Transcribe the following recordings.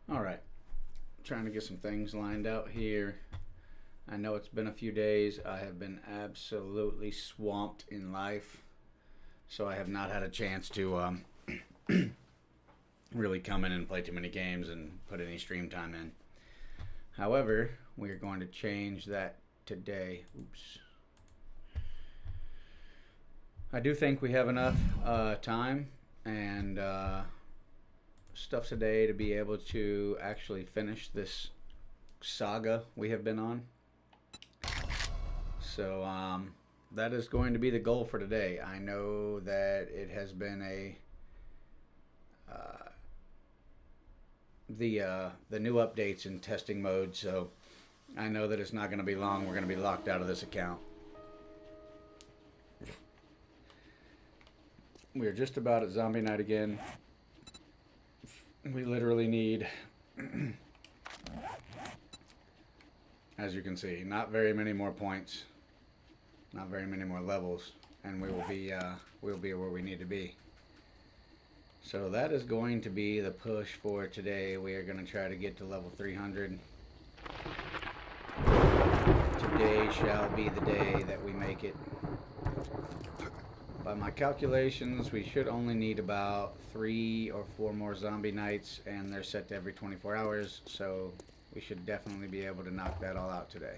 Alright, trying to get some things lined out here. I know it's been a few days. I have been absolutely swamped in life, so I have not had a chance to really come in and play too many games and put any stream time in. However, we are going to change that today. Oops. I do think we have enough time and stuff today to be able to actually finish this saga we have been on. So that is going to be the goal for today. I know that it has been the new updates in testing mode, so I know that it's not going to be long. We're going to be locked out of this account. We're just about at zombie night again. We literally need, as you can see, not very many more points, not very many more levels, and we'll be where we need to be. So that is going to be the push for today. We are going to try to get to level 300. Today shall be the day that we make it. By my calculations, we should only need about 3 or 4 more zombie nights, and they're set to every 24 hours, so we should definitely be able to knock that all out today.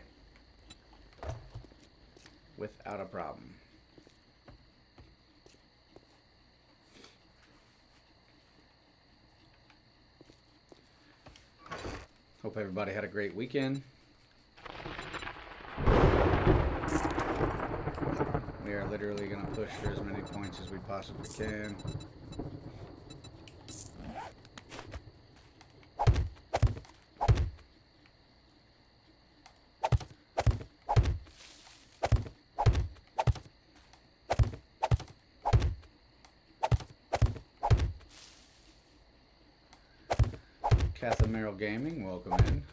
Without a problem. Hope everybody had a great weekend. We are literally going to push for as many points as we possibly can. Cathamero Gaming, welcome in.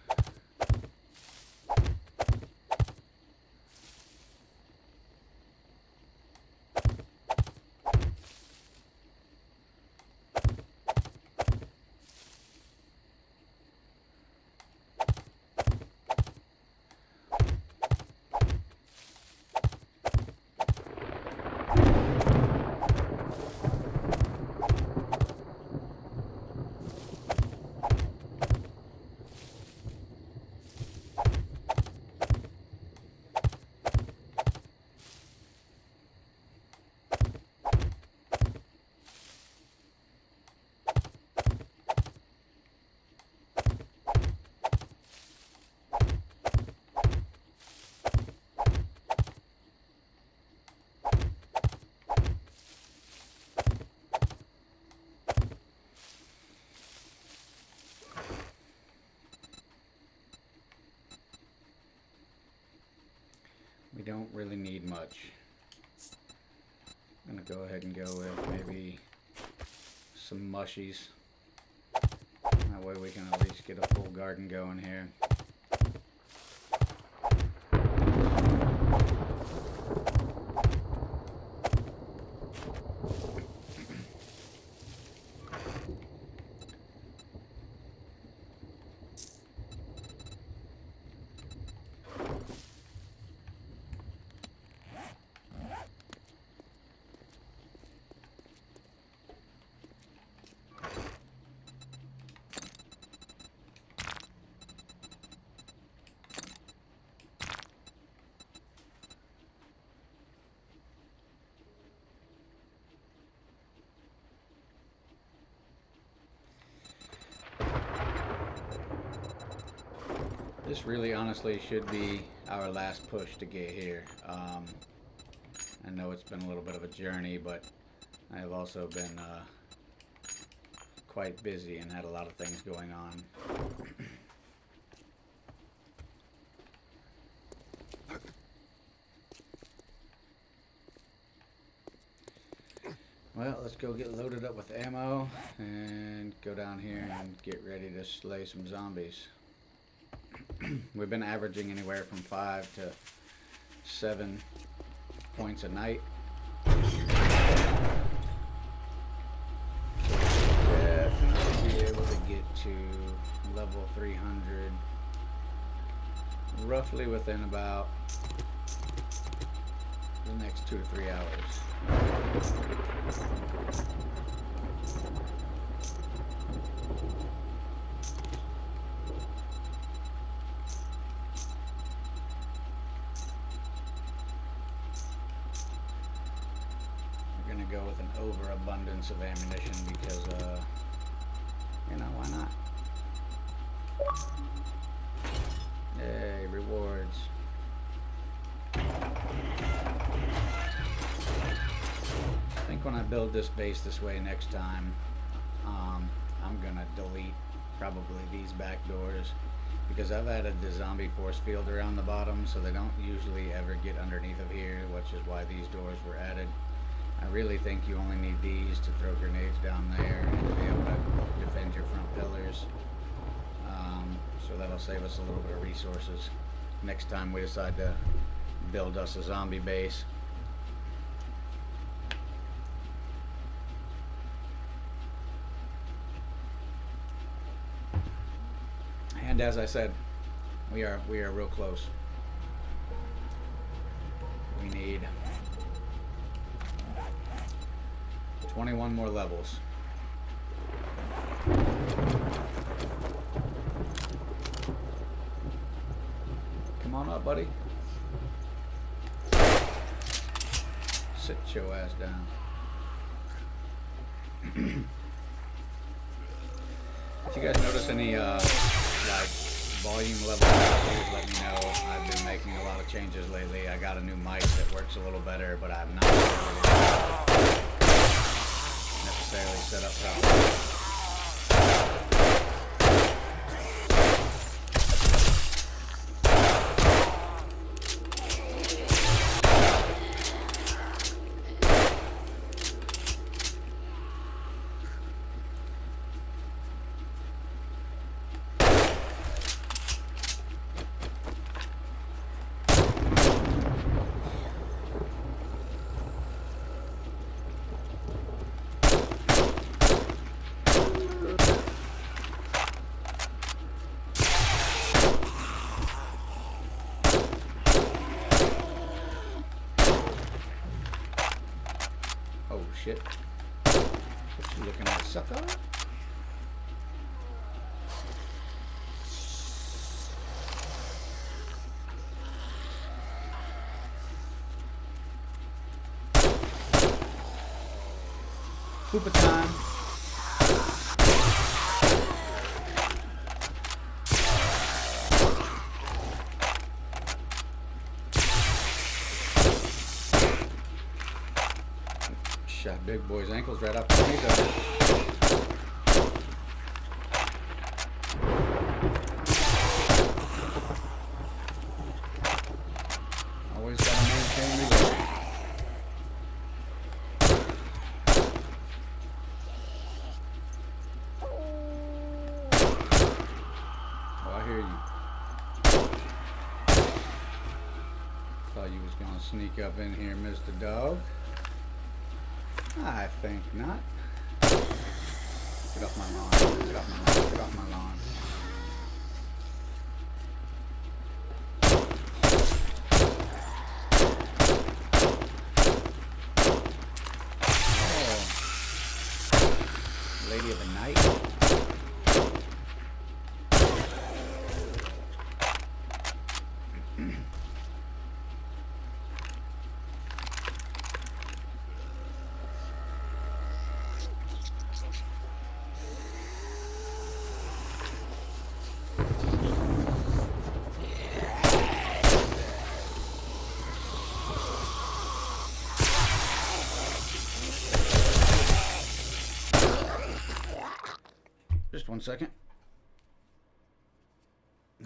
We don't really need much. I'm gonna go ahead and go with maybe some mushies. That way we can at least get a full garden going here. This really honestly should be our last push to get here. I know it's been a little bit of a journey, but I have also been quite busy and had a lot of things going on. Well, let's go get loaded up with ammo and go down here and get ready to slay some zombies. We've been averaging anywhere from 5 to 7 points a night. So definitely be able to get to level 300 roughly within about the next 2 to 3 hours. We're gonna go with an overabundance of ammunition because, you know, why not? Yay, rewards. I think when I build this base this way next time, I'm gonna delete probably these back doors because I've added the zombie force field around the bottom, so they don't usually ever get underneath of here, which is why these doors were added. I really think you only need these to throw grenades down there and to be able to defend your front pillars. So that'll save us a little bit of resources next time we decide to build us a zombie base. And as I said, we are real close. We need 21 more levels. Come on up, buddy. Sit your ass down. If you guys notice any like volume level changes, let me know. I've been making a lot of changes lately. I got a new mic that works a little better, but I'm not necessarily set up properly. Oh shit. What you looking at, sucker? Poopa time. Shot big boy's ankles right off the knee though. Always gotta maintain reload. Oh, I hear you. Thought you was gonna sneak up in here, Mr. Dog. I think not. Get off my lawn. Get off my lawn. Get off my lawn. Oh. Lady of the night. Just 1 second.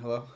Hello?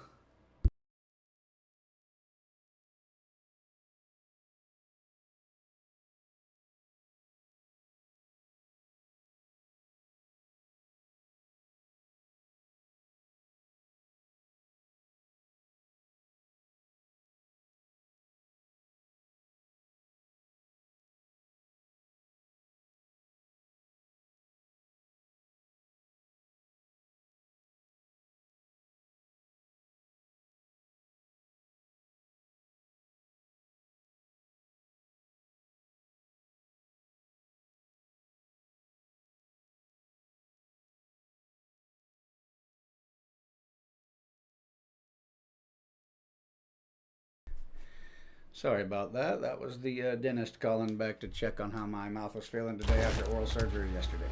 Sorry about that. That was the dentist calling back to check on how my mouth was feeling today after oral surgery yesterday.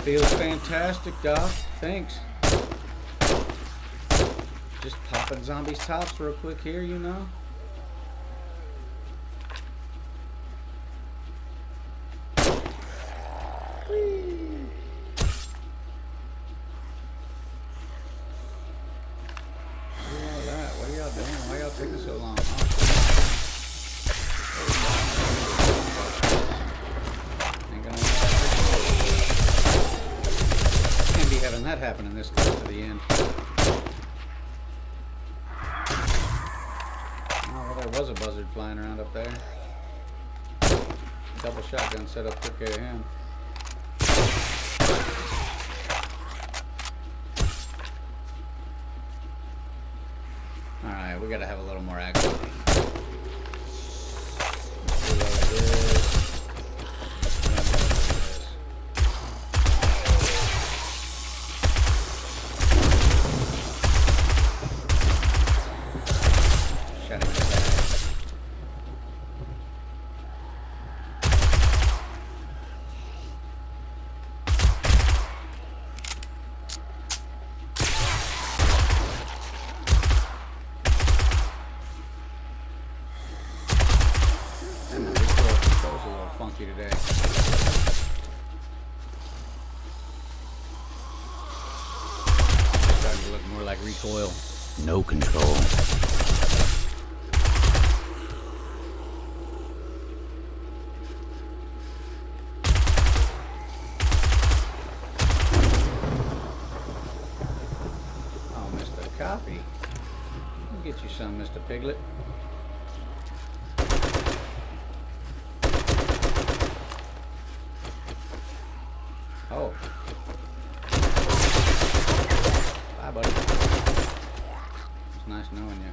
Feels fantastic, Doc. Thanks. Just popping zombies' tops real quick here, you know. Taking so long. Can't be having that happen in this close to the end. Oh, well, there was a buzzard flying around up there. Double shotgun setup took care of him. Alright, we gotta have a little more action. Shutting it down. Funky today. Starting to look more like recoil. No control. Oh, Mr. Coffee. I'll get you some, Mr. Piglet. Oh. Bye, buddy. It's nice knowing you.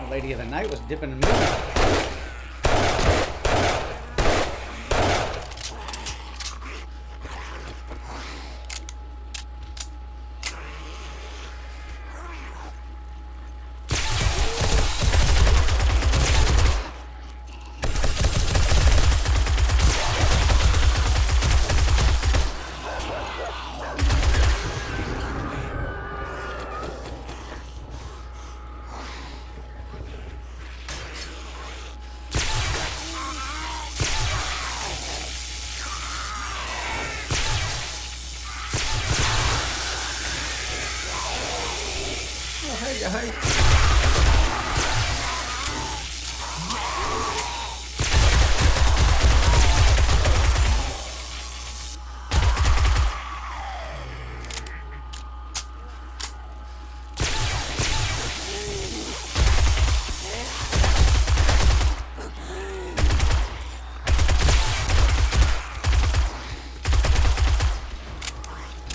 Lady of the night was dipping and moving. Hey.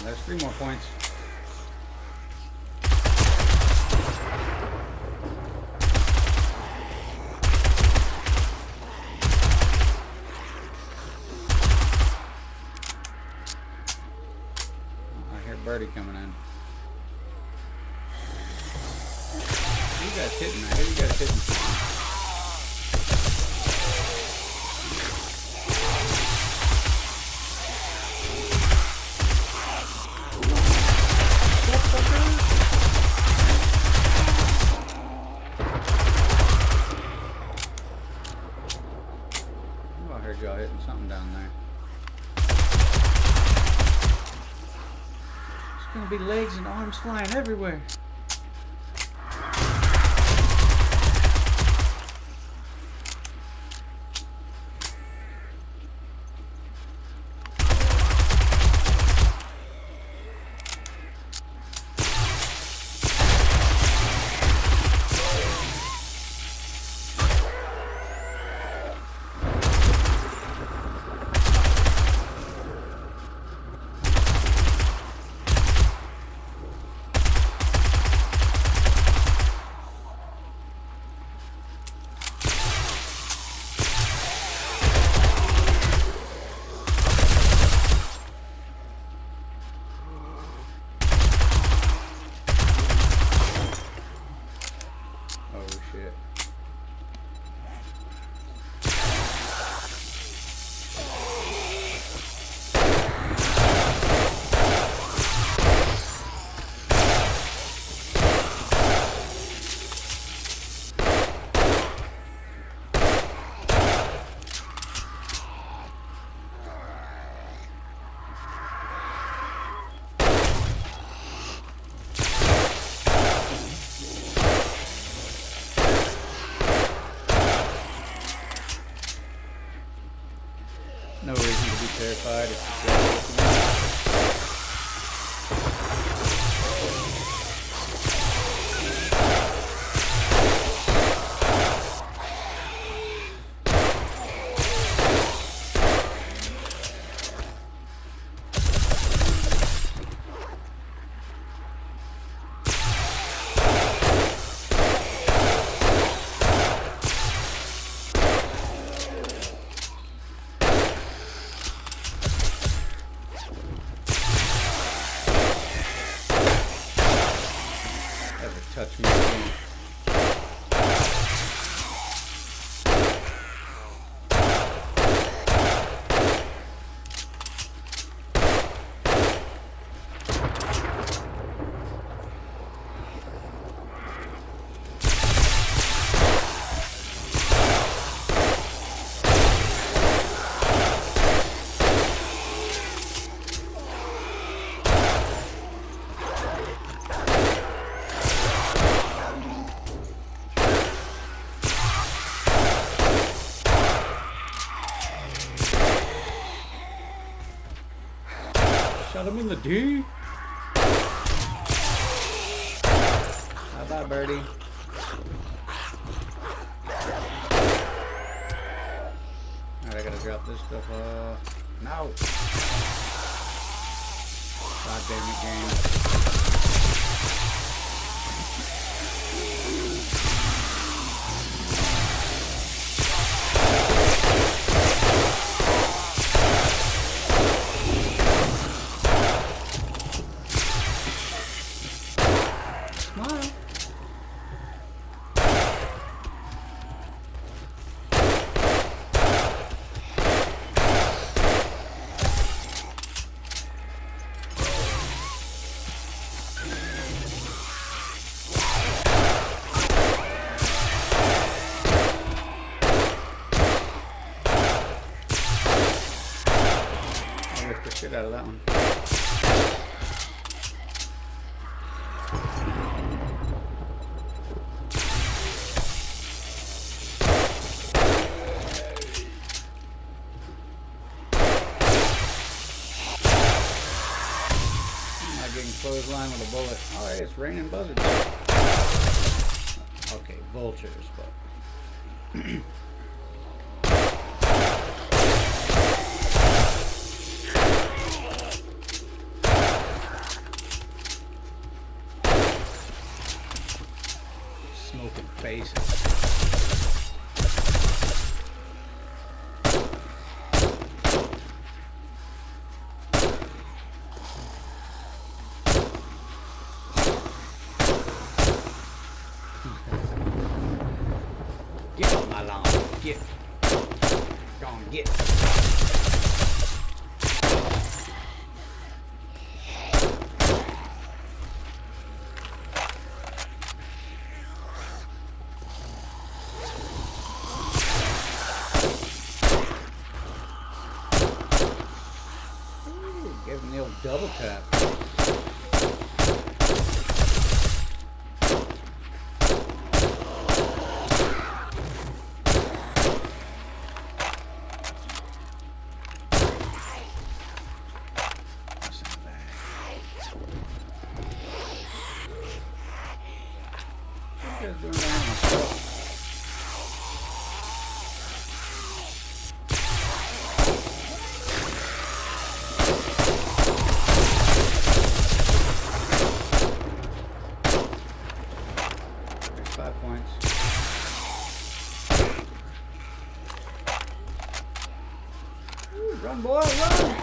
There's 3 more points. Birdie coming in. You guys hitting? I hear you guys hitting. Oh, I heard y'all hitting something down there. Gonna be legs and arms flying everywhere. terrified if you try to look at me. Touch me again. Shot him in the D. How about birdie? Alright, I gotta drop this stuff off. No! God damn it, game. Shit out of that one. I'm not getting clothesline with a bullet. Alright, it's raining buzzards. Okay, vultures, but smoking faces. Get on my lawn. Get. Go on, get. Give him the old double tap. What are you guys doing down on myself? Run, boy, run!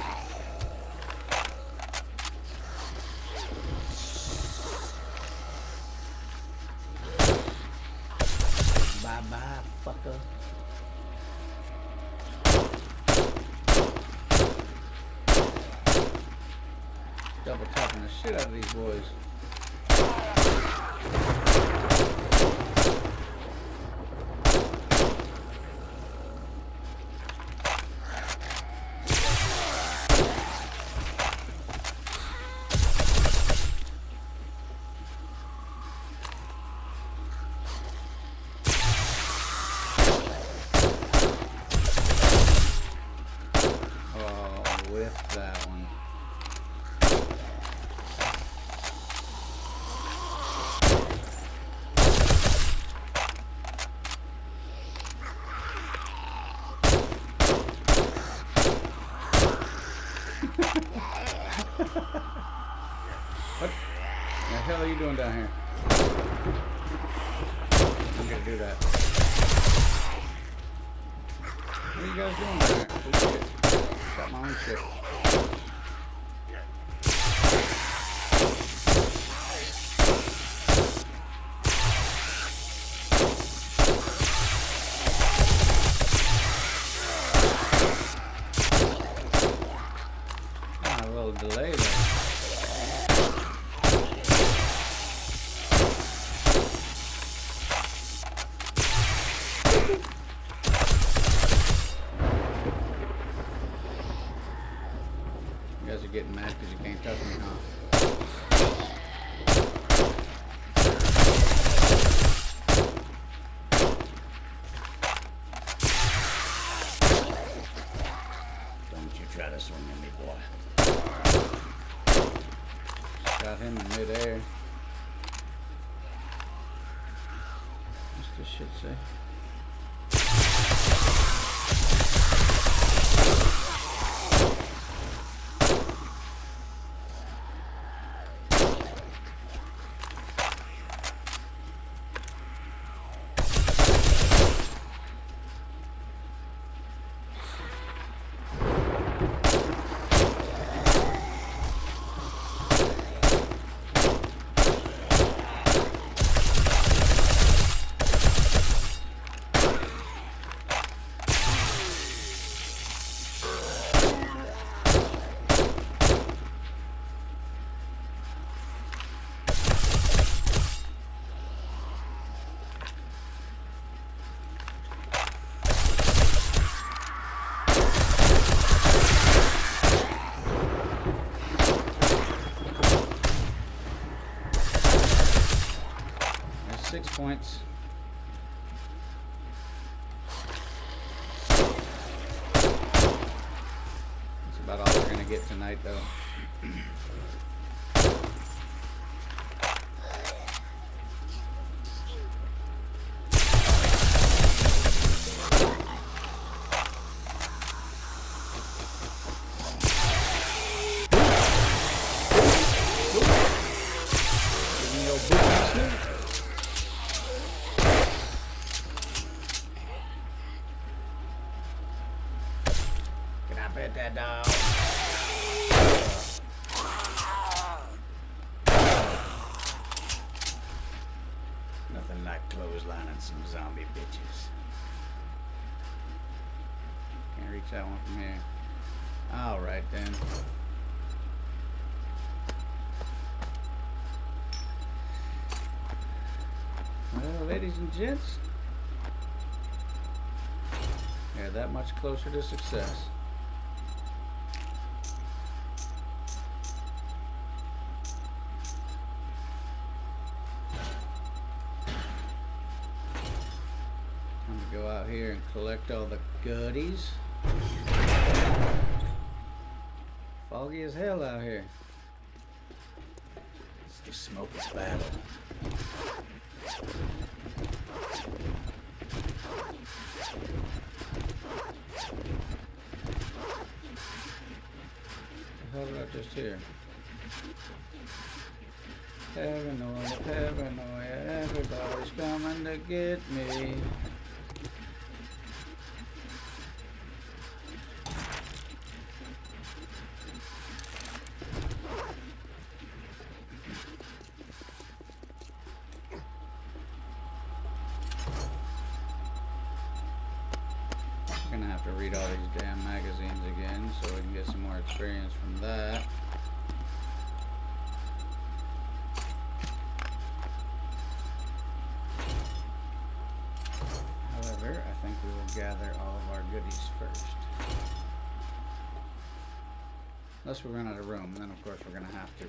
Bye-bye, fucker. Double tapping the shit out of these boys. Oh. worth that one. What the hell are you doing down here? I'm gonna do that. What are you guys doing down here? Oh, shit. Got my own shit. Ah, a little delay there. You guys are getting mad because you can't touch me, huh? Don't you try to swing at me, boy. Got him in midair. What's this shit say? There's 6 points. That's about all we're gonna get tonight, though. Give me your boots. Can I pet that dog? Nothing like clotheslining some zombie bitches. Can't reach that one from here. Alright then. Well, ladies and gents, yeah, that much closer to success. Time to go out here and collect all the goodies. Foggy as hell out here. It's the smokeless battle. What the hell did I just hear? Paranoia, paranoia, everybody's coming to get me. I'm gonna have to read all these damn magazines again so we can get some more experience from that. However, I think we will gather all of our goodies first. Unless we run out of room, then of course we're gonna have to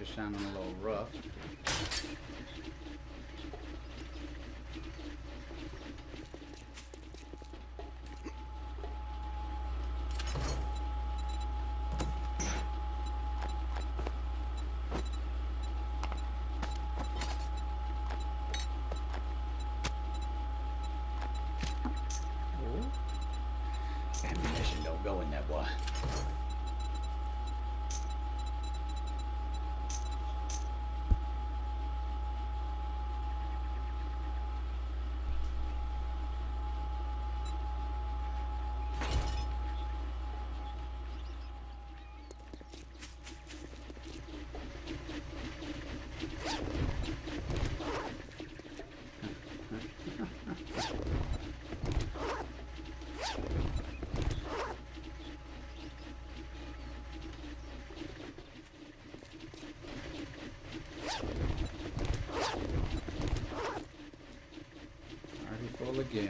Just sounding a little rough. Ammunition don't go in that boy. Full again.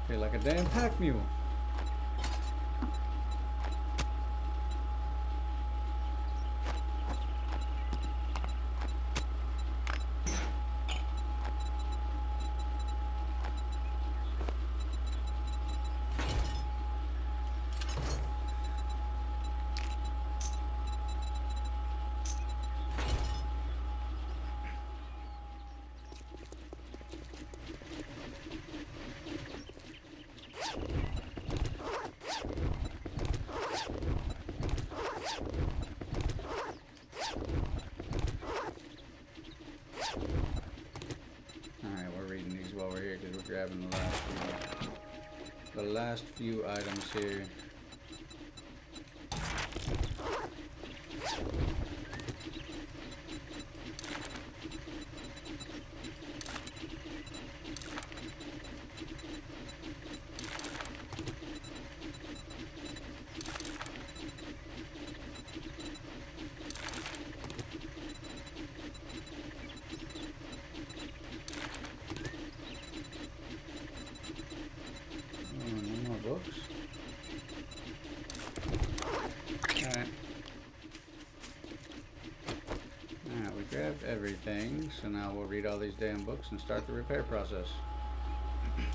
Feel like a damn pack mule. Grabbing the last few items here. Books. Alright. Alright, we grabbed everything, so now we'll read all these damn books and start the repair process.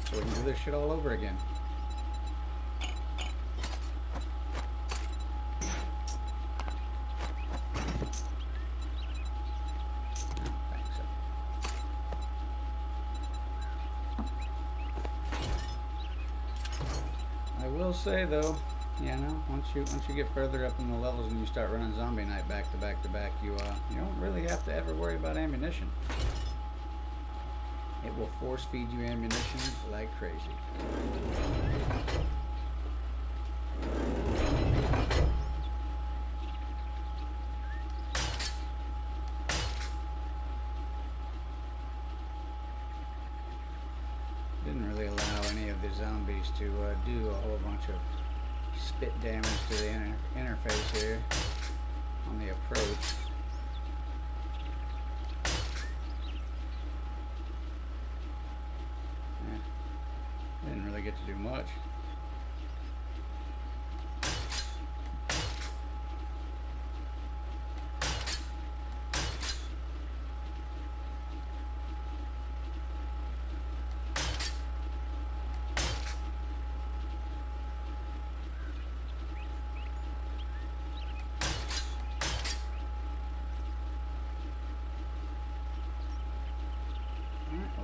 So we can do this shit all over again. Say though, you know, once you get further up in the levels and you start running zombie night back to back to back, you don't really have to ever worry about ammunition. It will force feed you ammunition like crazy. Didn't really allow any of the zombies to do a whole bunch of spit damage to the interface here on the approach. Yeah, didn't really get to do much.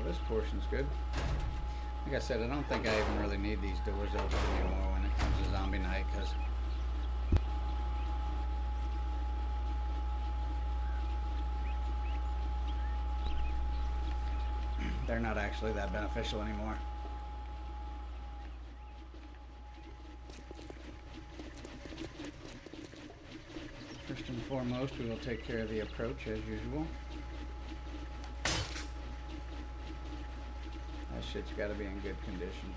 This portion's good. Like I said, I don't think I even really need these doors open anymore when it comes to zombie night, because they're not actually that beneficial anymore. First and foremost, we will take care of the approach as usual. That shit's got to be in good condition.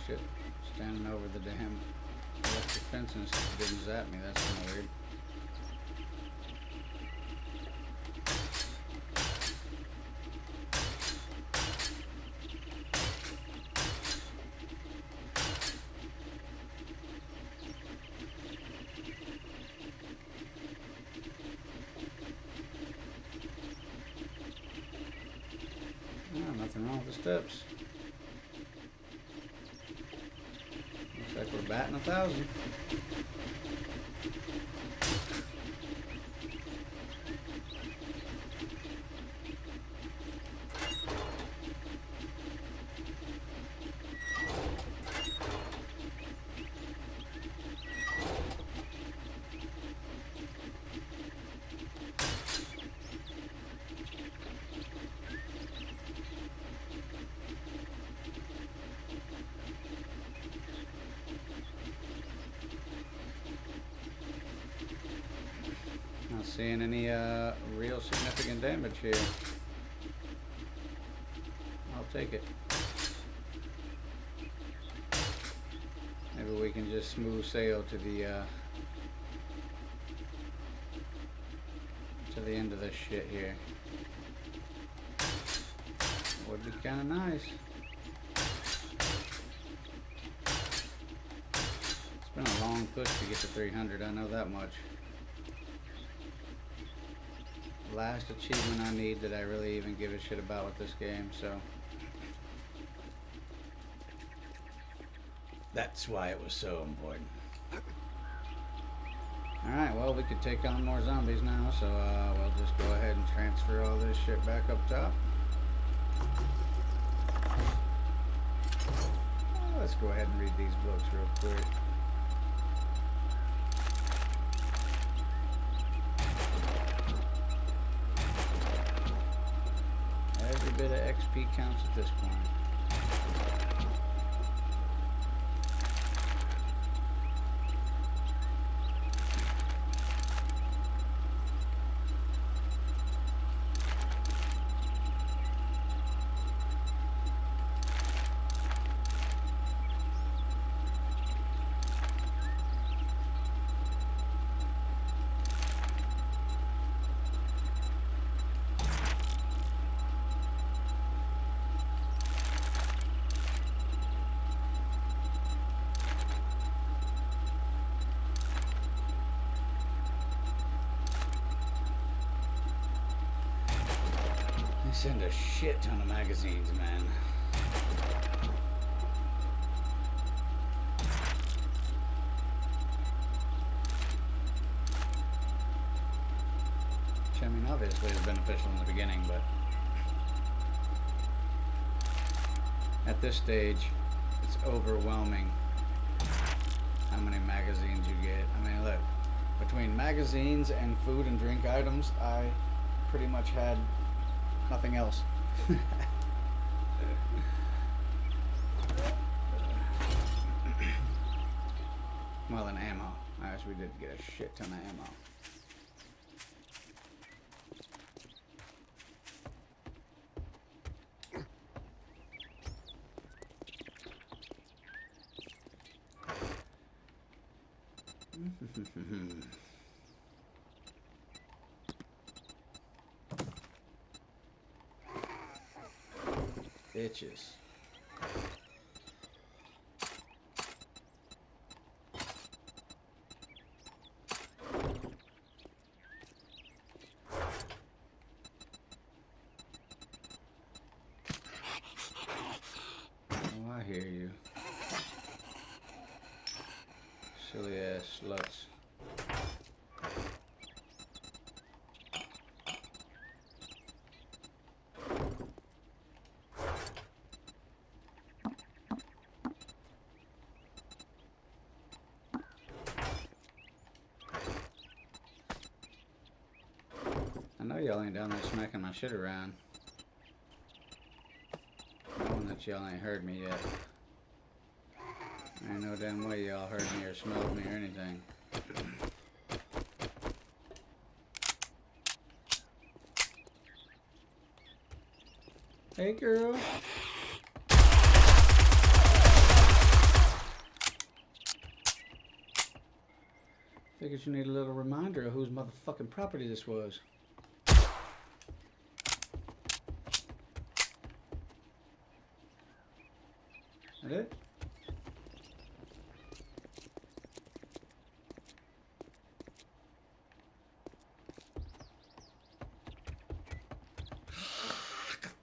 shit. Standing over the damn electric fence and didn't zap me. That's kind of weird. Nothing wrong with the steps. Looks like we're batting 1,000. Not seeing any real significant damage here. I'll take it. Maybe we can just smooth sail to the end of this shit here. Would be kind of nice. It's been a long push to get to 300. I know that much. Last achievement I need that I really even give a shit about with this game, so that's why it was so important. Alright, well, we could take on more zombies now, so we'll just go ahead and transfer all this shit back up top. Let's go ahead and read these books real quick. Every bit of XP counts at this point. Send a shit ton of magazines, man. Which, I mean, obviously is beneficial in the beginning, but at this stage, it's overwhelming how many magazines you get. I mean, look, between magazines and food and drink items, I pretty much had nothing else. Well, and ammo. I guess we did get a shit ton of ammo. Bitches. Oh, I hear you. Silly ass sluts. I know y'all ain't down there smacking my shit around. Knowing that y'all ain't heard me yet. Ain't no damn way y'all heard me or smelled me or anything. Hey, girl. Figured you need a little reminder of whose motherfucking property this was. That it?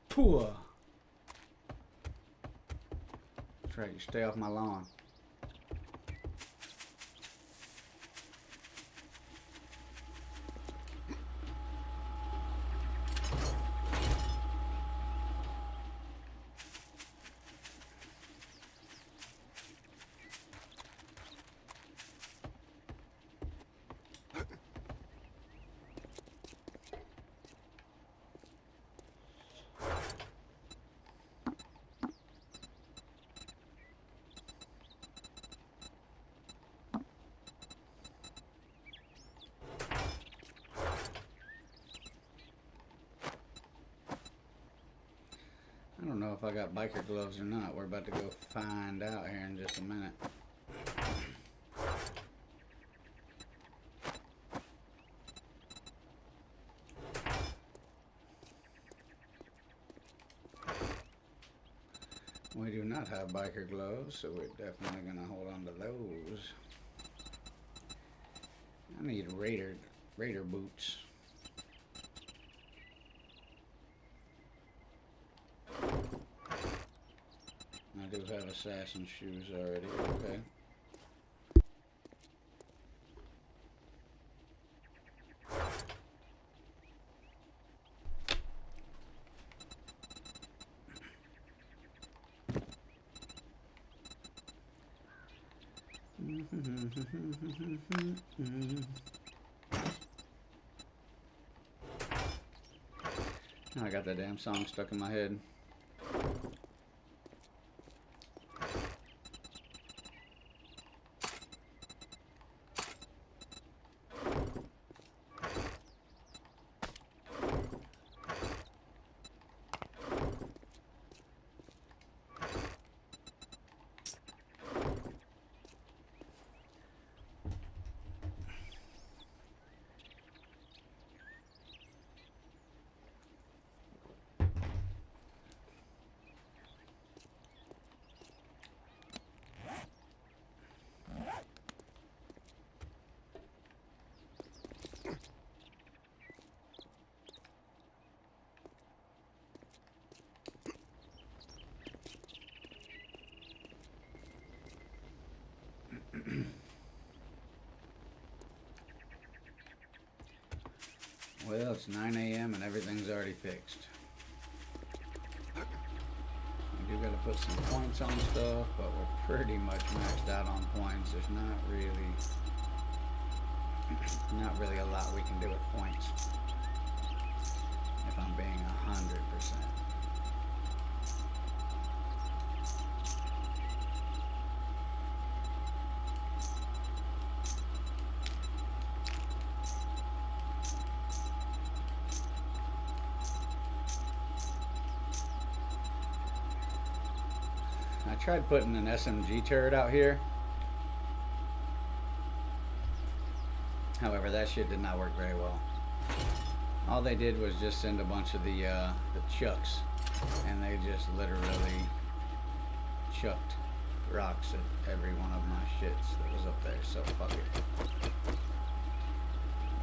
Poor. That's right, you stay off my lawn. I don't know if I got biker gloves or not. We're about to go find out here in just a minute. We do not have biker gloves, so we're definitely going to hold on to those. I need raider boots. I do have assassin shoes already, okay. I got that damn song stuck in my head. Well, it's 9 a.m. and everything's already fixed. I do gotta put some points on stuff, but we're pretty much maxed out on points. There's not really a lot we can do with points, if I'm being 100%. I tried putting an SMG turret out here. However, that shit did not work very well. All they did was just send a bunch of the chucks, and they just literally chucked rocks at every one of my shits that was up there. So fuck it.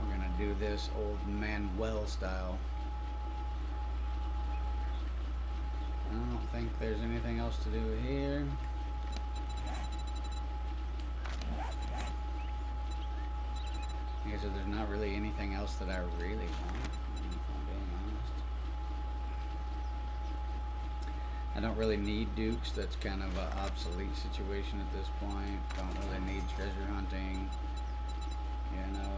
We're gonna do this old Manuel style. I don't think there's anything else to do here. Okay, so there's not really anything else that I really want, if I'm being honest. I don't really need dukes. That's kind of an obsolete situation at this point. Don't really need treasure hunting. You know,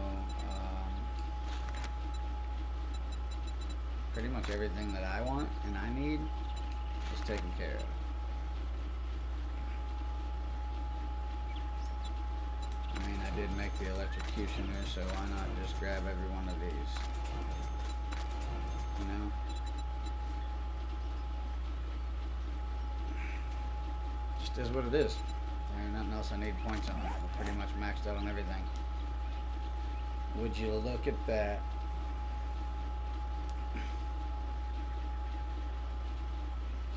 pretty much everything that I want and I need is taken care of. I mean, I did make the electrocutioner, so why not just grab every one of these? You know? Just is what it is. There ain't nothing else I need points on. We're pretty much maxed out on everything. Would you look at that?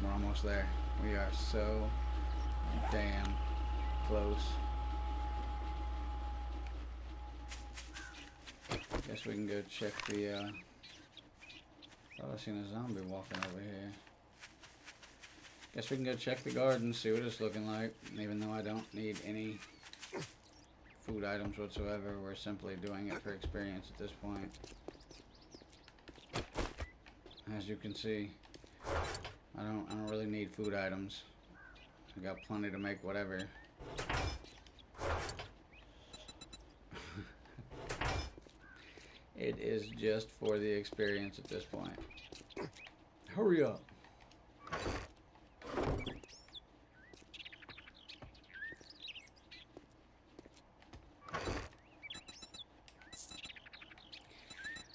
We're almost there. We are so damn close. Guess we can go check the, thought I seen a zombie walking over here. Guess we can go check the garden, see what it's looking like. Even though I don't need any food items whatsoever, we're simply doing it for experience at this point. As you can see, I don't really need food items. I got plenty to make whatever. It is just for the experience at this point. Hurry up.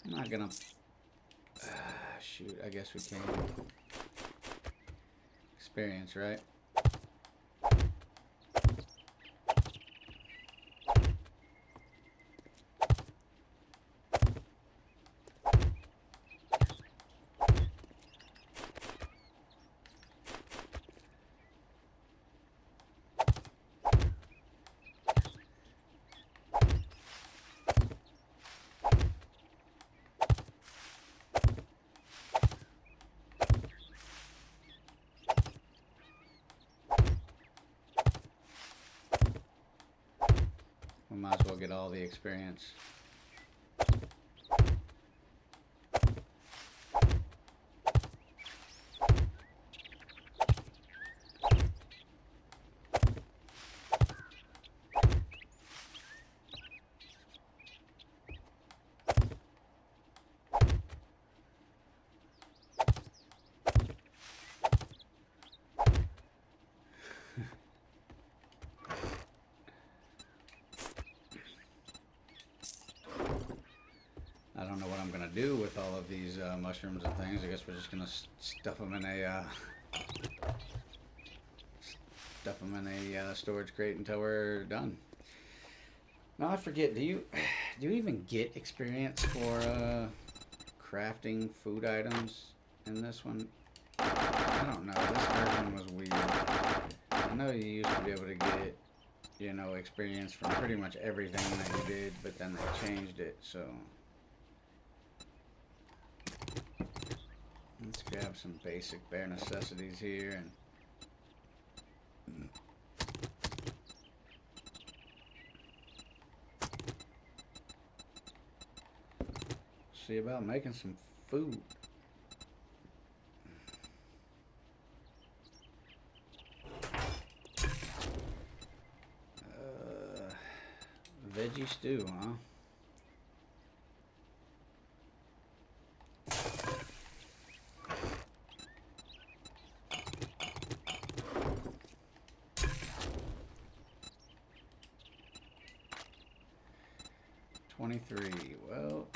I'm not gonna... shoot, I guess we can. Experience, right? We might as well get all the experience. I don't know what I'm gonna do with all of these mushrooms and things. I guess we're just gonna stuff them in a storage crate until we're done. Now I forget. Do you even get experience for crafting food items in this one? I don't know. This version was weird. I know you used to be able to get, you know, experience from pretty much everything that you did, but then they changed it. So. Let's grab some basic bare necessities here and see about making some food. Veggie stew, huh? Well,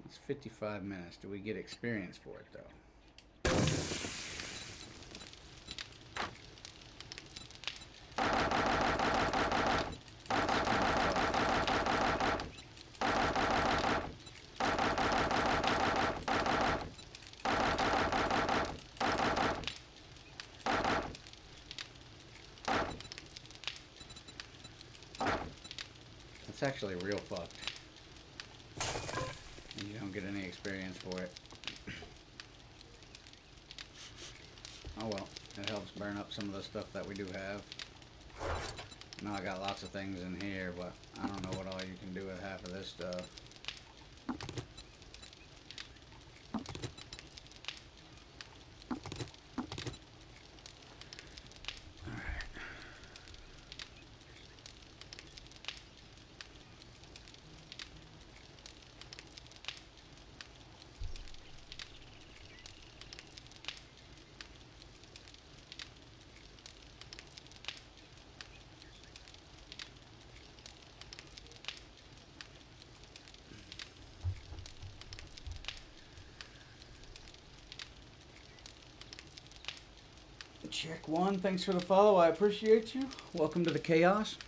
it's 55 minutes. Do we get experience for it, though? It's actually real fucked. You don't get any experience for it. Oh well, it helps burn up some of the stuff that we do have. Now I got lots of things in here, but I don't know what all you can do with half of this stuff. Check one, thanks for the follow, I appreciate you. Welcome to the chaos.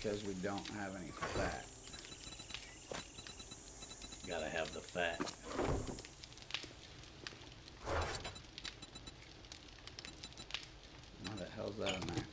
because we don't have any fat. Gotta have the fat. What the hell's that in there?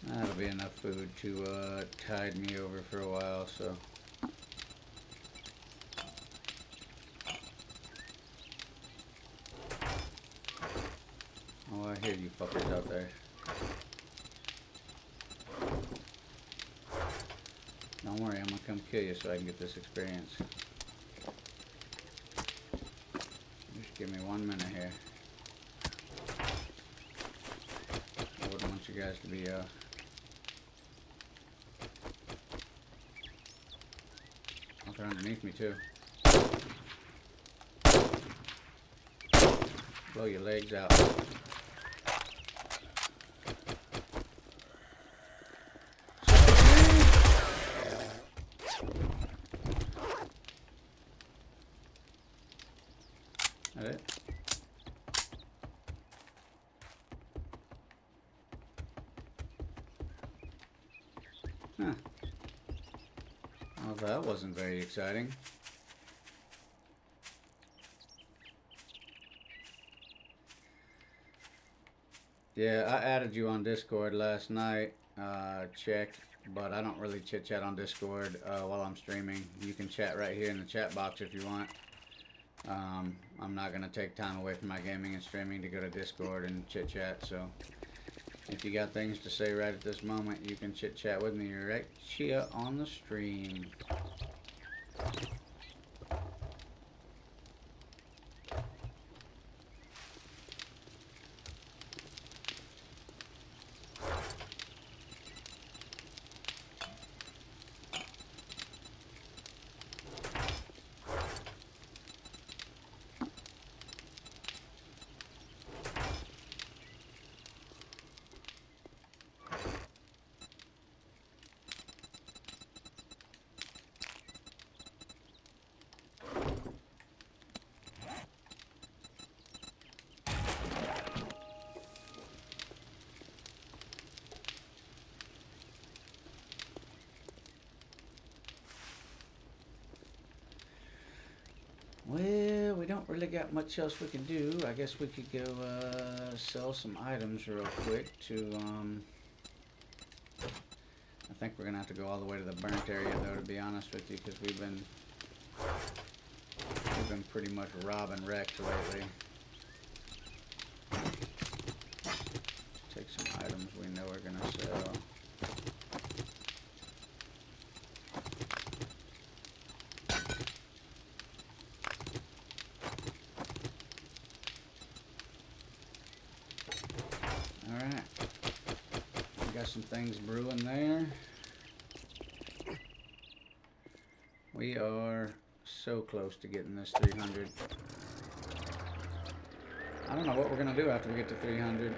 That'll be enough food to tide me over for a while, so. Oh, I hear you fuckers out there. Don't worry, I'm gonna come kill you so I can get this experience. Just give me 1 minute here. I wouldn't want you guys to be, they're underneath me too. Blow your legs out. That it? Huh. Well, that wasn't very exciting. Yeah, I added you on Discord last night, check, but I don't really chit chat on Discord while I'm streaming. You can chat right here in the chat box if you want. I'm not going to take time away from my gaming and streaming to go to Discord and chit chat, so if you got things to say right at this moment, you can chit chat with me right here on the stream. Well, we don't really got much else we can do. I guess we could go sell some items real quick to, I think we're going to have to go all the way to the burnt area, though, to be honest with you, because we've been pretty much robbing wrecked lately. Take some items we know we're going to sell. Alright, we got some things brewing there. We are so close to getting this 300. I don't know what we're going to do after we get to 300.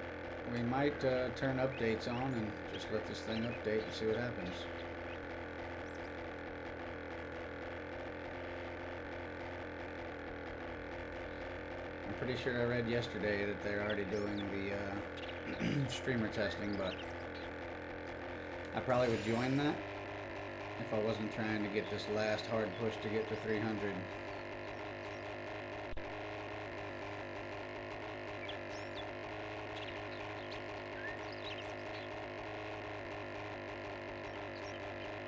We might turn updates on and just let this thing update and see what happens. I'm pretty sure I read yesterday that they're already doing the streamer testing, but I probably would join that if I wasn't trying to get this last hard push to get to 300.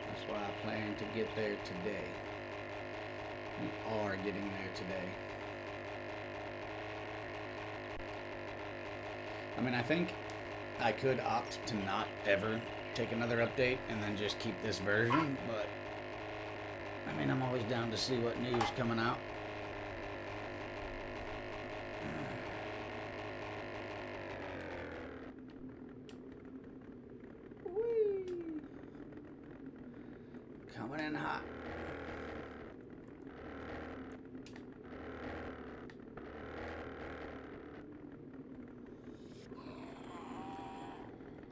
That's why I plan to get there today. We are getting there today. I mean, I think I could opt to not ever take another update and then just keep this version, but I mean, I'm always down to see what news coming out. Coming in hot.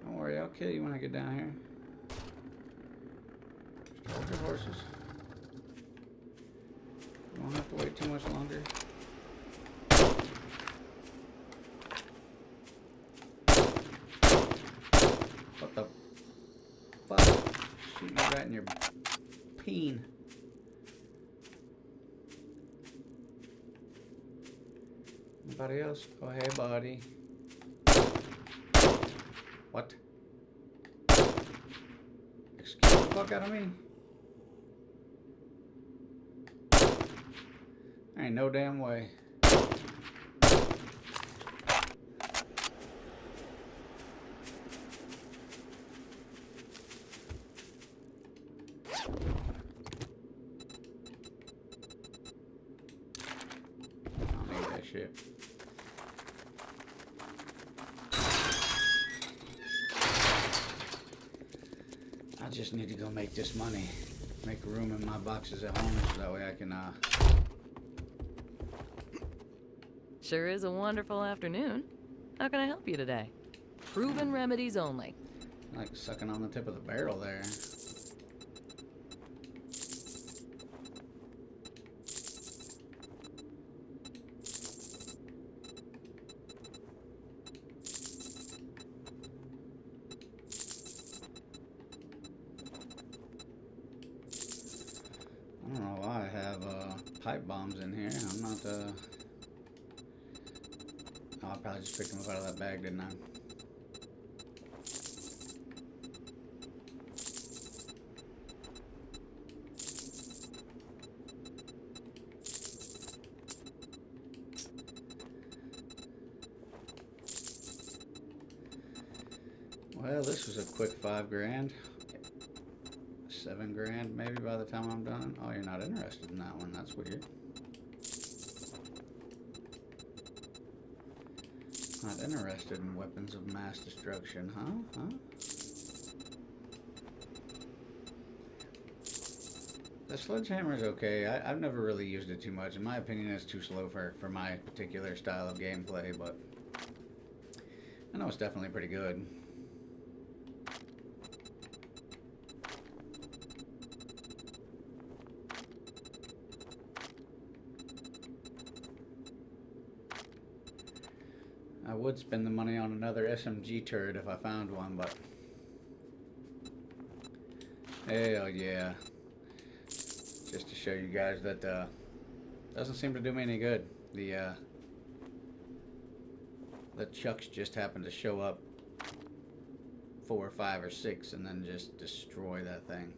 Don't worry, I'll kill you when I get down here. Just hold your horses. You won't have to wait too much longer. What the fuck? Shooting you right in your peen. Anybody else? Oh, hey, buddy. What? Excuse the fuck out of me. There ain't no damn way. Shit. I just need to go make this money. Make room in my boxes at home so that way I can, Sure is a wonderful afternoon. How can I help you today? Proven remedies only. Like sucking on the tip of the barrel there. I don't know why I have pipe bombs in here. I'm not oh, I probably just picked them up out of that bag, didn't I? Well, this was a quick 5 grand. 7 grand maybe by the time I'm done. Oh, you're not interested in that one. That's weird. Not interested in weapons of mass destruction, huh? The sledgehammer is okay. I've never really used it too much. In my opinion, it's too slow for my particular style of gameplay, but I know it's definitely pretty good. I would spend the money on another SMG turret if I found one, but hell yeah. Just to show you guys that doesn't seem to do me any good. The chucks just happen to show up 4 or 5 or 6 and then just destroy that thing.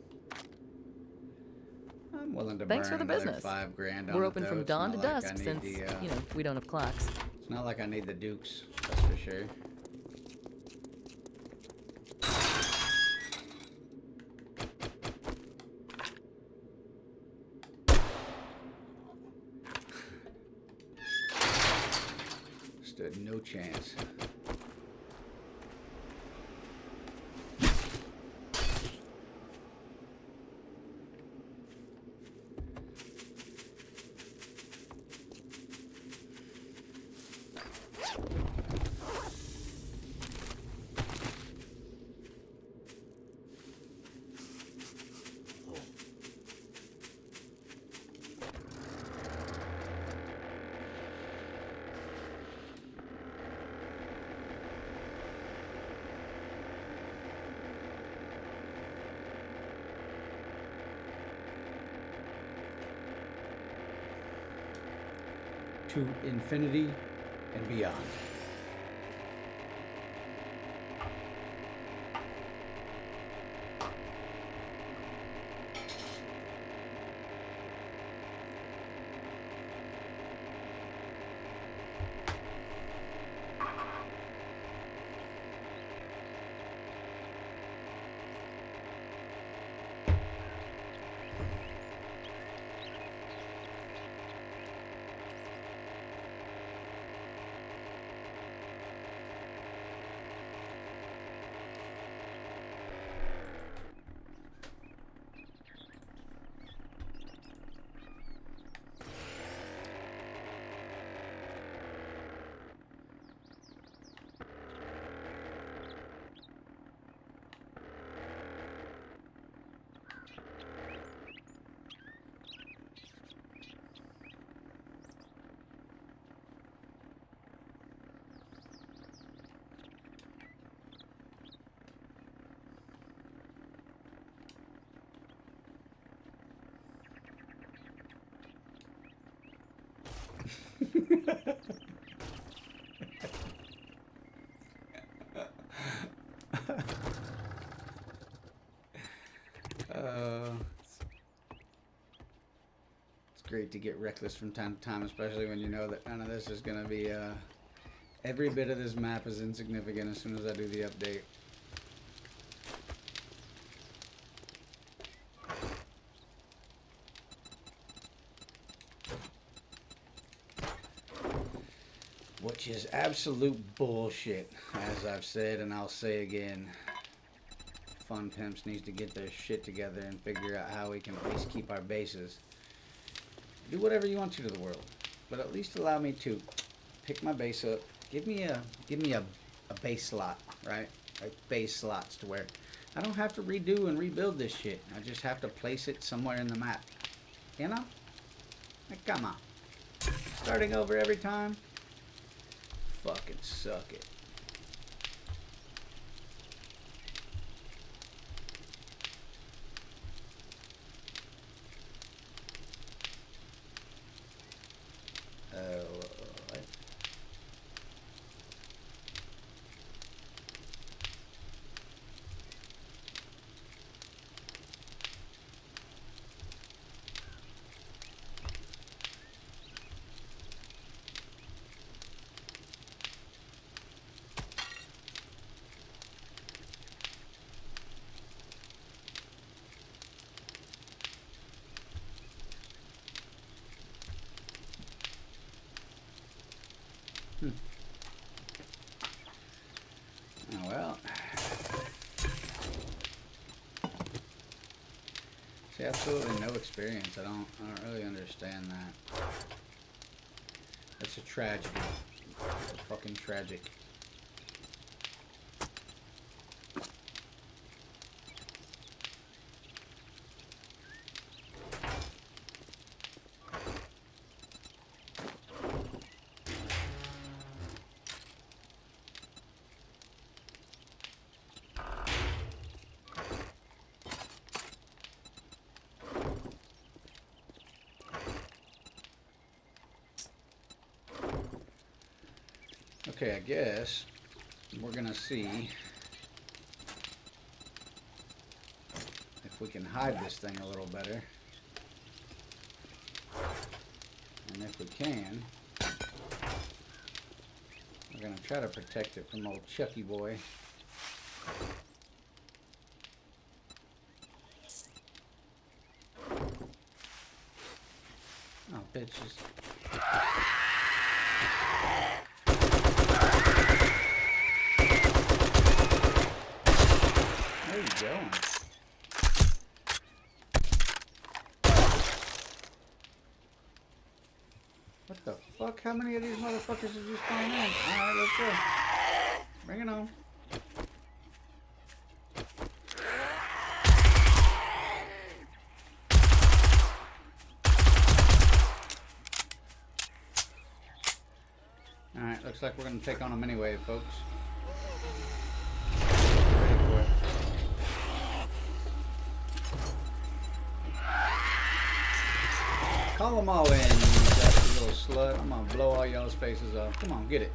I'm willing to Thanks burn for the another business. 5 grand on We're it, open though. from It's dawn not to like I dusk need since, the, we don't have clocks. it's not like I need the dukes, that's for sure. Stood no chance. To infinity and beyond. It's great to get reckless from time to time, especially when you know that none of this is going to be, every bit of this map is insignificant as soon as I do the update. Which is absolute bullshit, as I've said and I'll say again. Fun Pimps needs to get their shit together and figure out how we can at least keep our bases. Do whatever you want to the world, but at least allow me to pick my base up. Give me a base slot, right? Like base slots to where I don't have to redo and rebuild this shit. I just have to place it somewhere in the map. You know? Like, come on. Starting over every time? Fucking suck it. Oh, well. See, absolutely no experience. I don't really understand that. That's a tragedy. It's a fucking tragic. Okay, I guess we're gonna see if we can hide this thing a little better. And if we can, we're gonna try to protect it from old Chucky boy. Oh, bitches. Where are you going? What the fuck? How many of these motherfuckers did you spawn in? Alright, let's go. Bring it on. Alright, looks like we're gonna take on a mini wave, folks. Ready for it. Call them all in, you dusty little slut. I'm gonna blow all y'all's faces off. Come on, get it.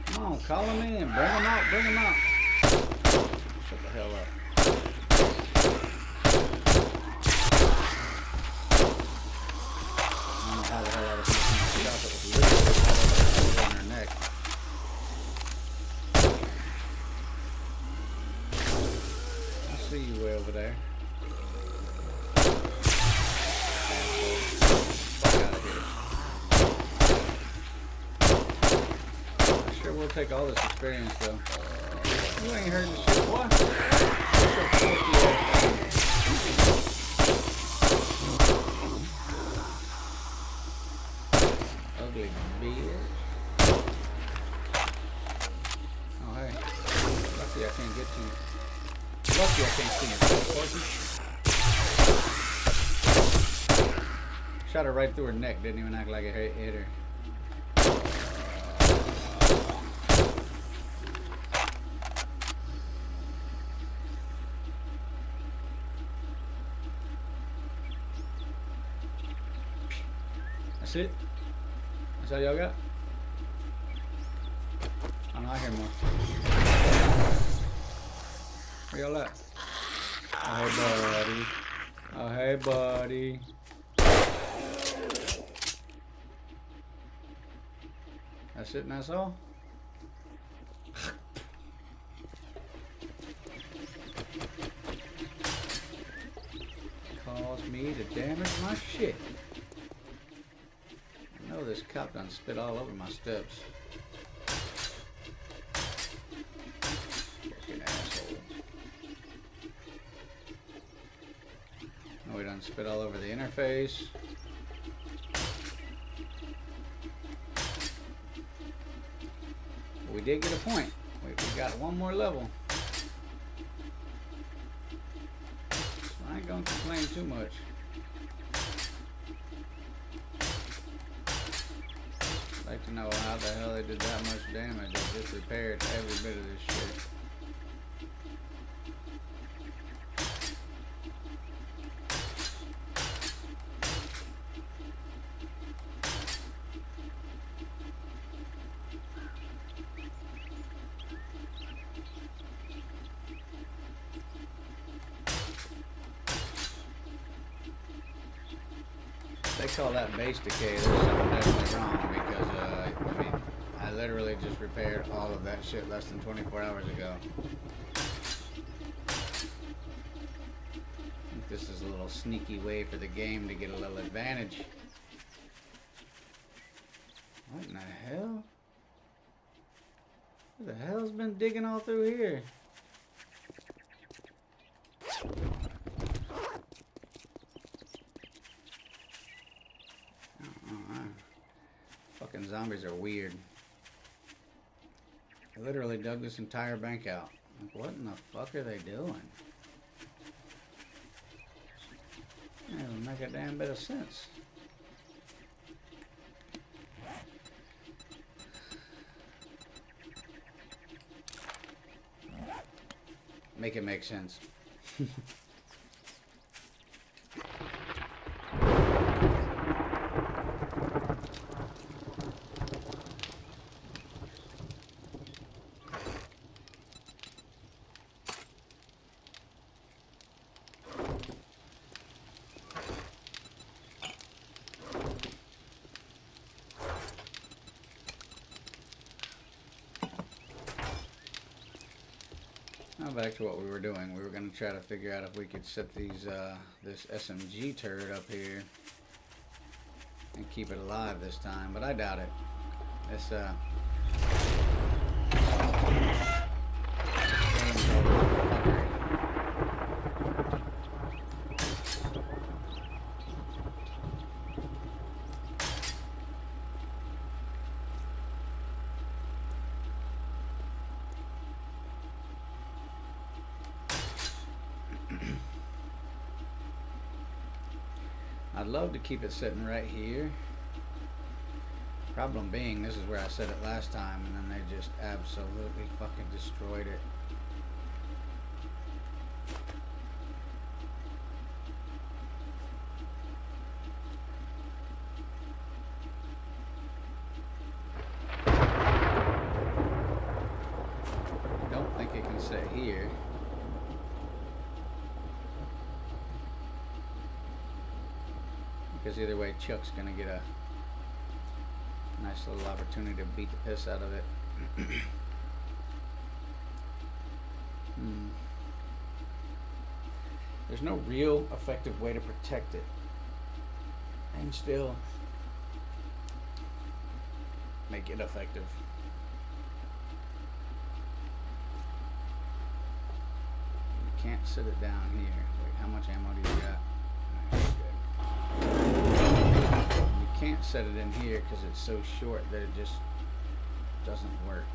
Come on, call them in. Bring them out, bring them out. Shut the hell up. I don't know how the hell I was missing my shot that was literally on her neck. I see you way over there. Fuck out of here. I sure will take all this experience though. You ain't heard the shit, boy. Ugly bitch. Oh, hey. Lucky I can't get to you. Lucky I can't see you. Shot her right through her neck. Didn't even act like it hit her. That's it? That's all y'all got? Oh no, I hear more. Where y'all at? Oh hey buddy. Oh hey buddy. That's it and that's all? Caused me to damage my shit. I know this cop done spit all over my steps. Fucking asshole. No, he done spit all over the interface. We did get a point. We got one more level. So I ain't gonna complain too much. I'd like to know how the hell they did that much damage. I just repaired every bit of this shit. They call that base decay. There's something definitely wrong because, I mean, I literally just repaired all of that shit less than 24 hours ago. I think this is a little sneaky way for the game to get a little advantage. What in the hell? Who the hell's been digging all through here? Fucking zombies are weird. I literally dug this entire bank out. Like, what in the fuck are they doing? It doesn't make a damn bit of sense. Make it make sense. Now back to what we were doing. We were going to try to figure out if we could set these this SMG turret up here and keep it alive this time, but I doubt it. This game's I'd love to keep it sitting right here. Problem being, this is where I set it last time, and then they just absolutely fucking destroyed it. I don't think it can sit here. Because either way, Chuck's gonna get a nice little opportunity to beat the piss out of it. There's no real effective way to protect it and still make it effective. You can't sit it down here. Wait, how much ammo do you got? You can't set it in here because it's so short that it just doesn't work.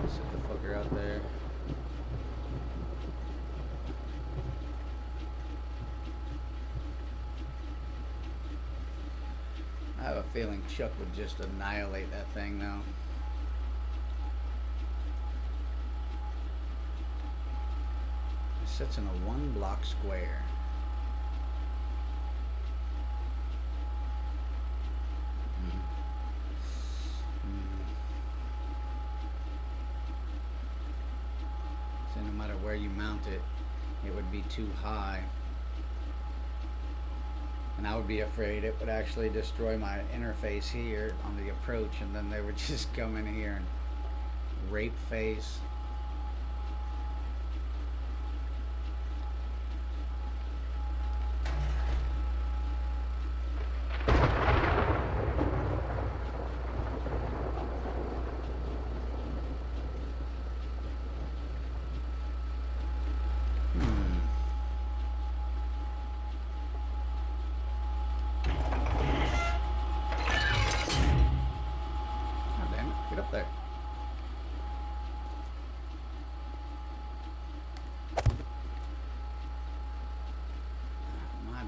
Set the fucker out there. I have a feeling Chuck would just annihilate that thing though. It sits in a 1 block square. it, it would be too high. And I would be afraid it would actually destroy my interface here on the approach, and then they would just come in here and rape face.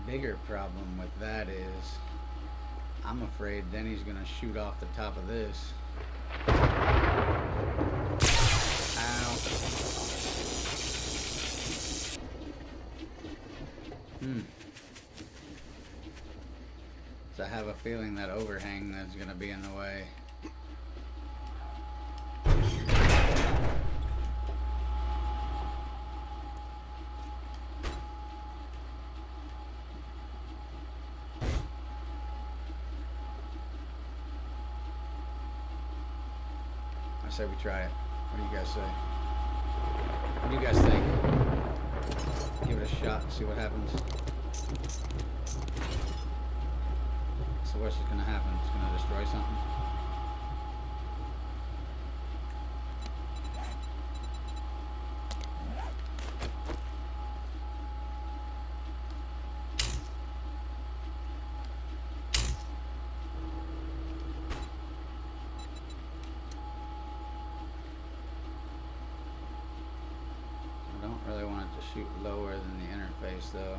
Bigger problem with that is I'm afraid then he's gonna shoot off the top of this. Ow. So I have a feeling that overhang is gonna be in the way. I say we try it. What do you guys say? What do you guys think? Give it a shot and see what happens. So what's gonna happen? It's gonna destroy something. Really want it to shoot lower than the interface though.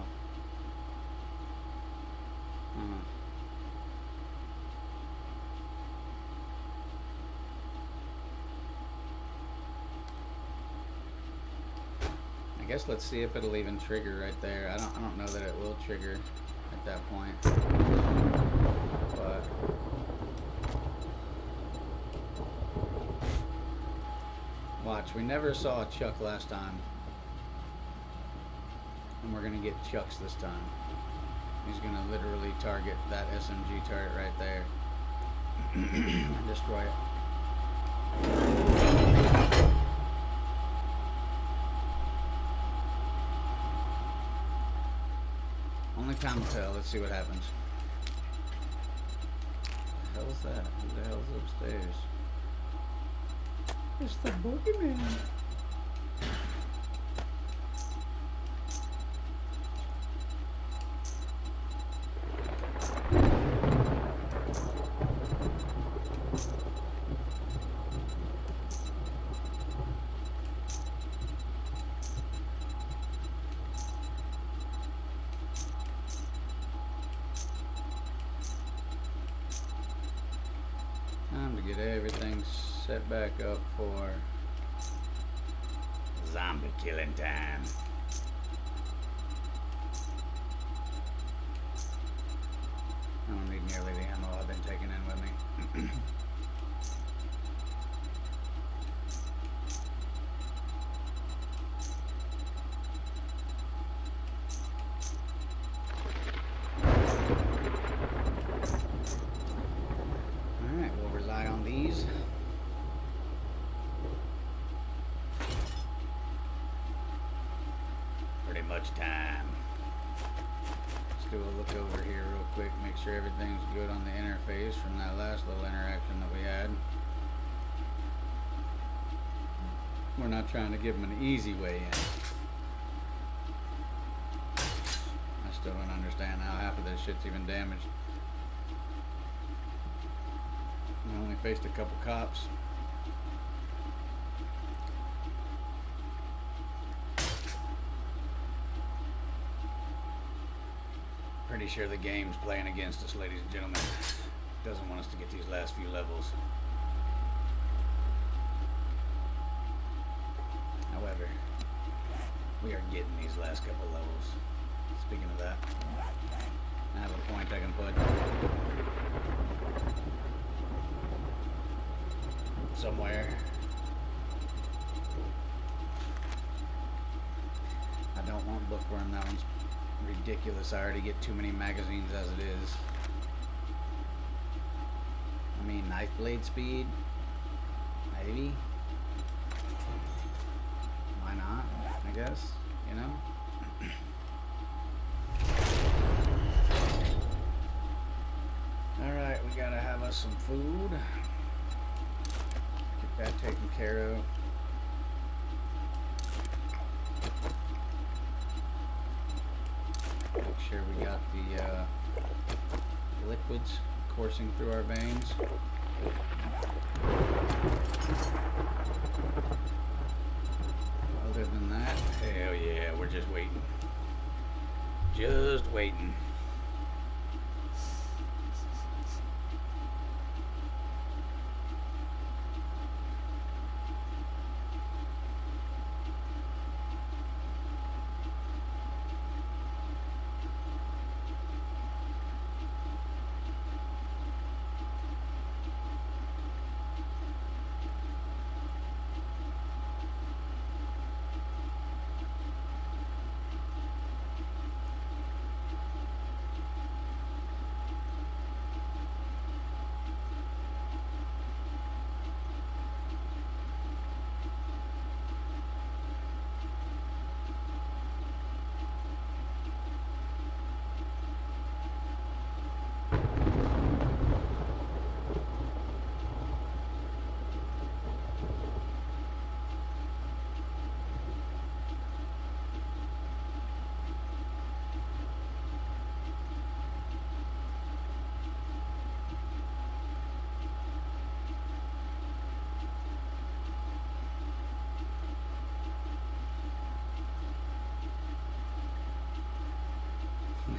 I guess let's see if it'll even trigger right there. I don't know that it will trigger at that point. But watch, we never saw a Chuck last time. And we're gonna get Chucks this time. He's gonna literally target that SMG turret right there and destroy it. Only time will tell. Let's see what happens. What the hell is that? Who the hell is upstairs? It's the boogeyman. Time to get everything set back up for zombie killing time. I don't need nearly the ammo I've been taking in with me. Alright, we'll rely on these. Pretty much time. Let's do a look over here real quick, make sure everything's good on the interface from that last little interaction that we had. We're not trying to give them an easy way in. I still don't understand how half of this shit's even damaged. We only faced a couple cops. Pretty sure the game's playing against us, ladies and gentlemen. Doesn't want us to get these last few levels. However, we are getting these last couple levels. Speaking of that, I have a point I can put somewhere. Don't want bookworm. That one's ridiculous. I already get too many magazines as it is. I mean, knife blade speed? Maybe. Why not? I guess, you know? Alright, we gotta have us some food. Get that taken care of. Make sure we got the liquids coursing through our veins. Other than that, hell yeah, we're just waiting. Just waiting.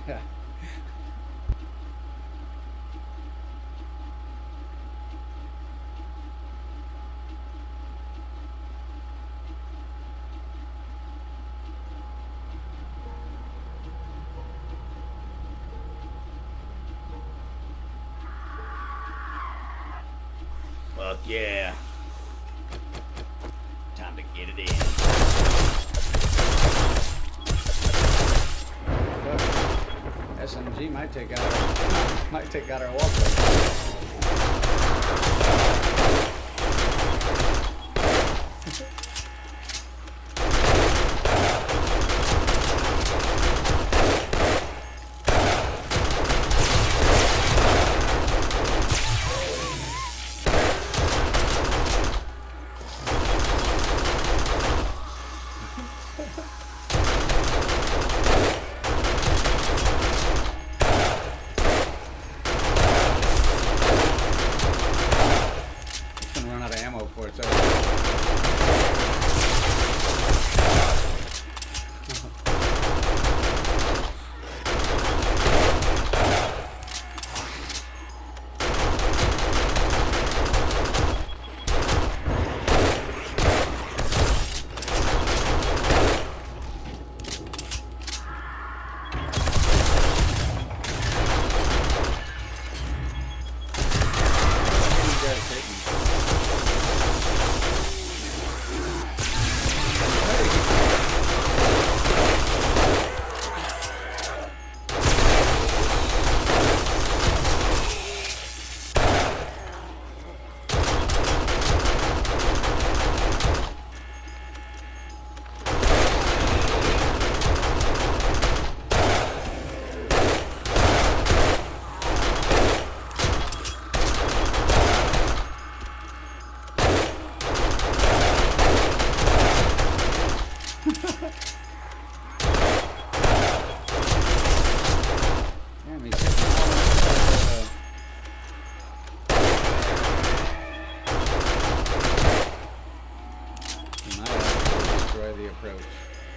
Yeah. Fuck yeah. Time to get it in. SMG might take out our walkway.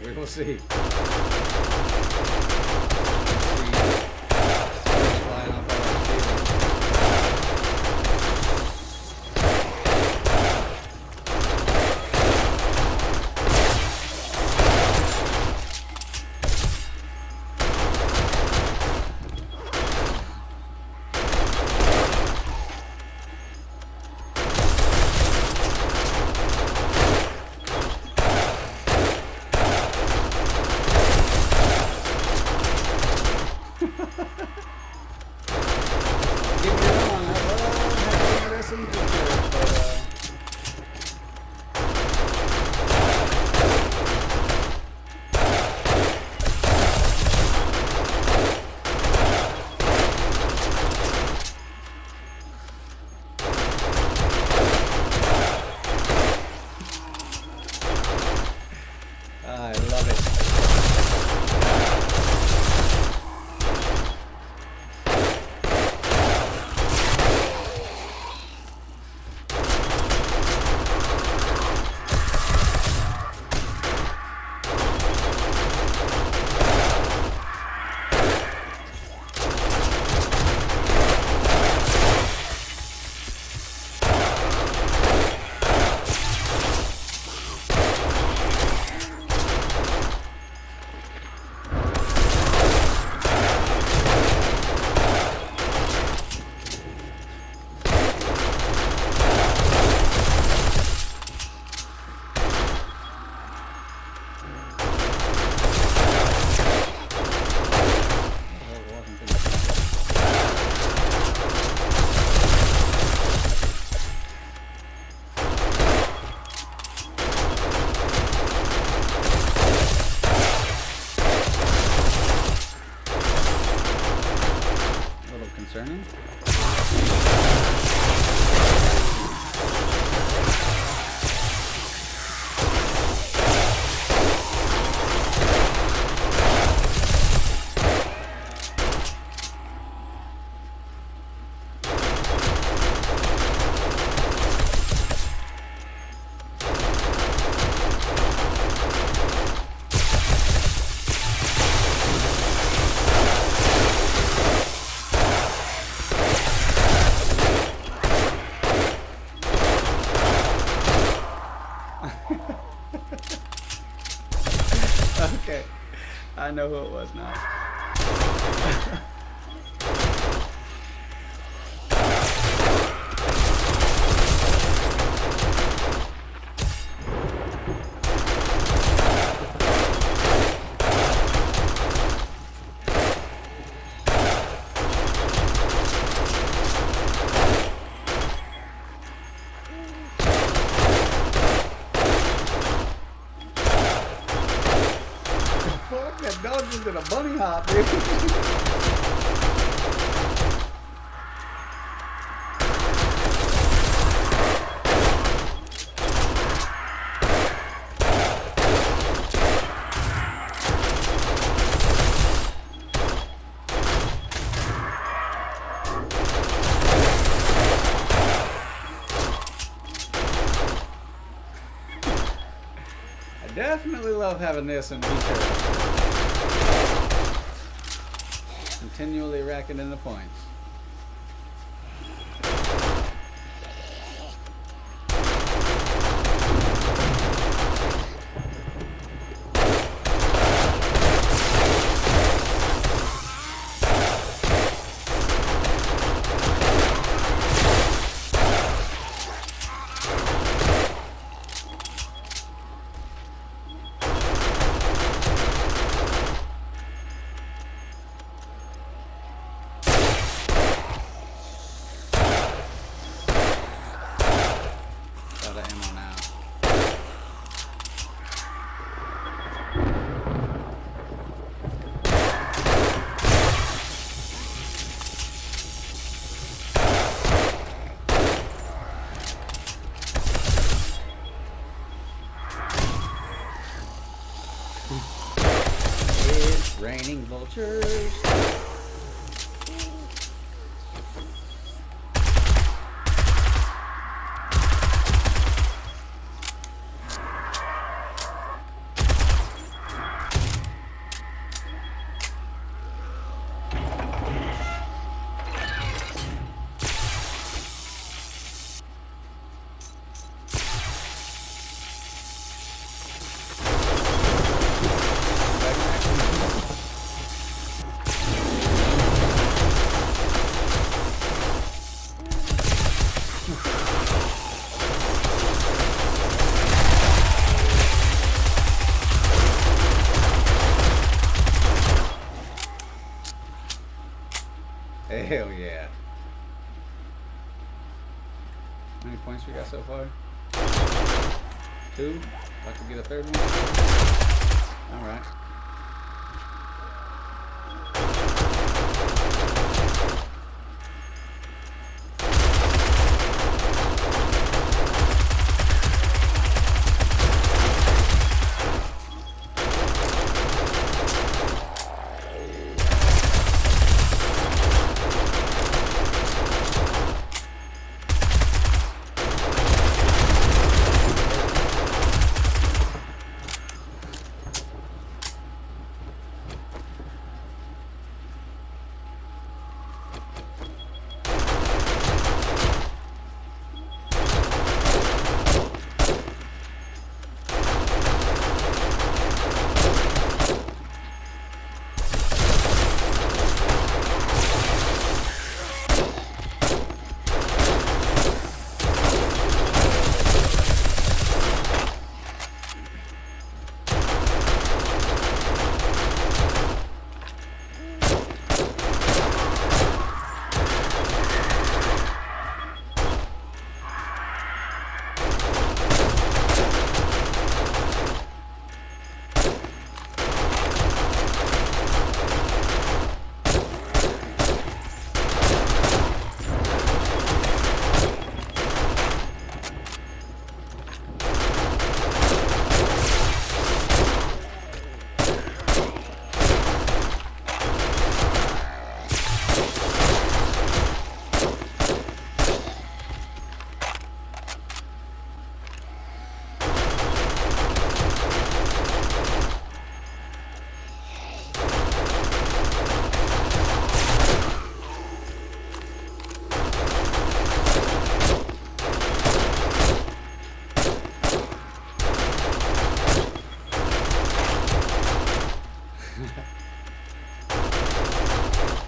We will see. turning? Okay, I know who it was now. Fuck, that dog just did a bunny hop, dude. I definitely love having this in Vigor. Continually racking in the points. Out of ammo now. It's raining vultures. Hell yeah. How many points we got so far? 2? I could get a third one? Alright.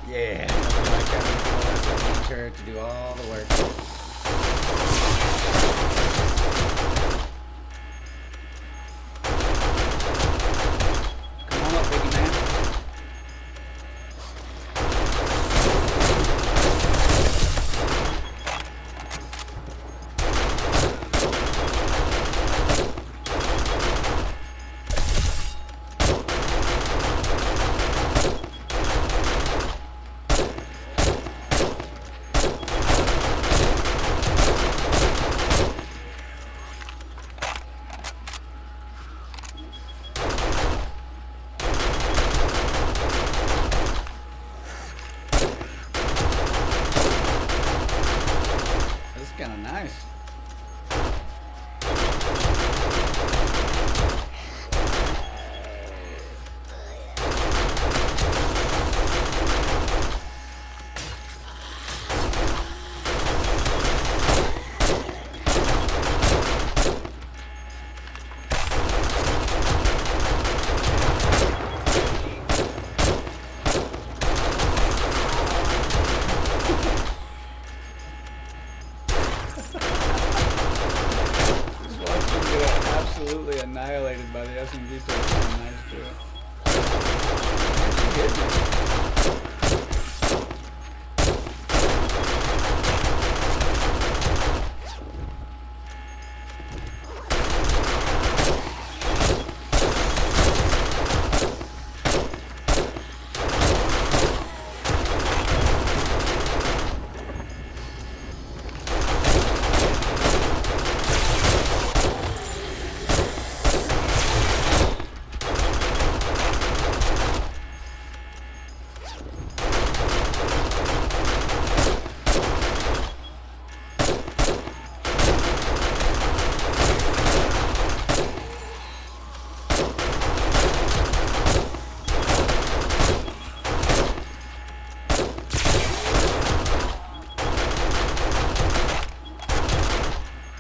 Yeah, like having a turret to do all the work. Come on up, biggie man. This is kind of nice. Absolutely annihilated by the SMG turret. Nice too. She hit me.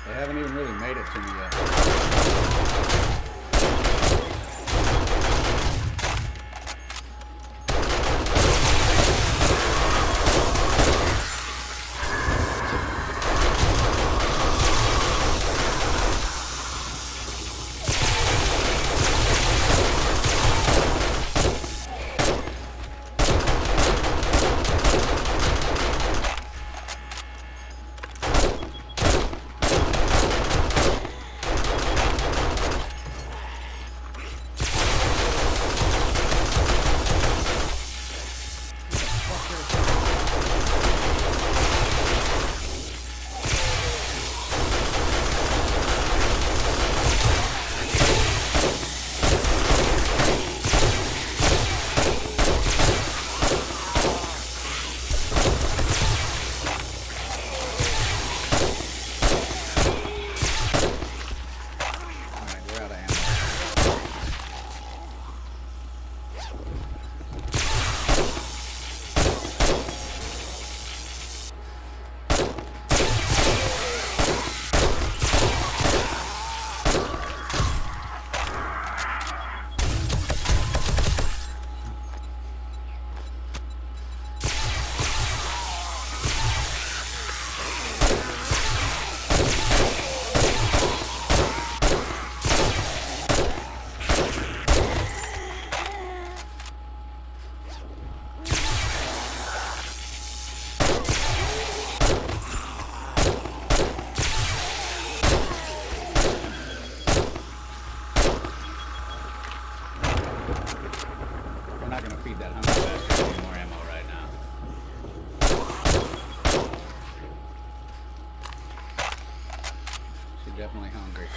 They haven't even really made it to me yet. Feed that hungry bastard any more ammo right now. She's definitely hungry.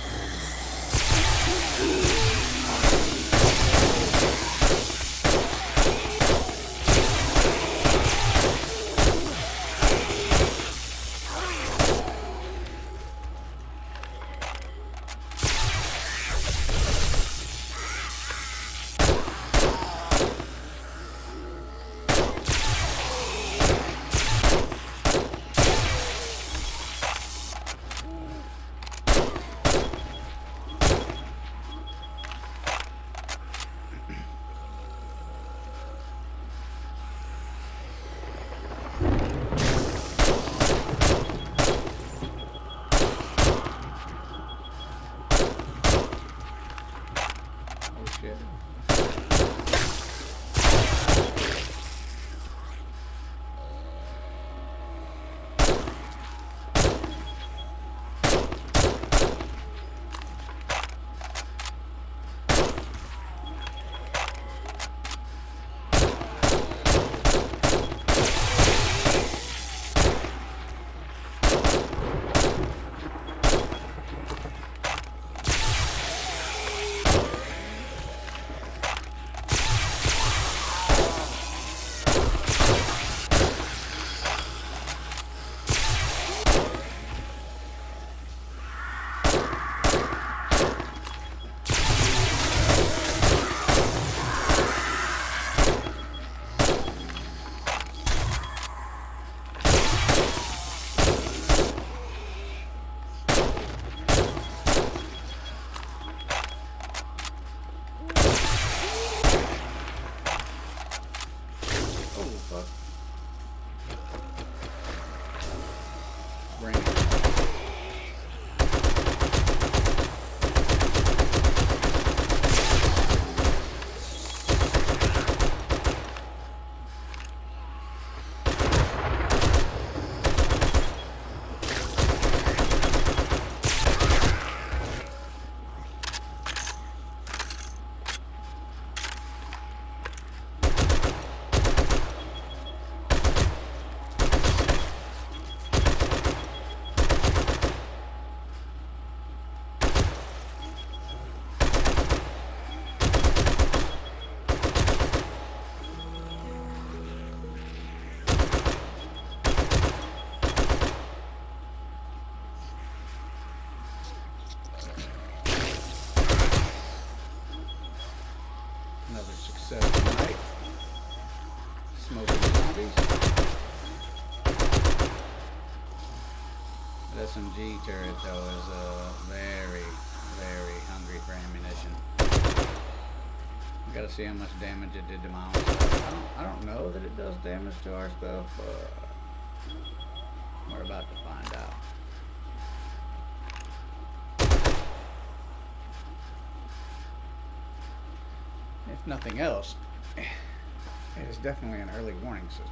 SMG turret, though, is very, very hungry for ammunition. We gotta see how much damage it did to my own stuff. I don't know that it does damage to our stuff, but we're about to find out. If nothing else, it is definitely an early warning system.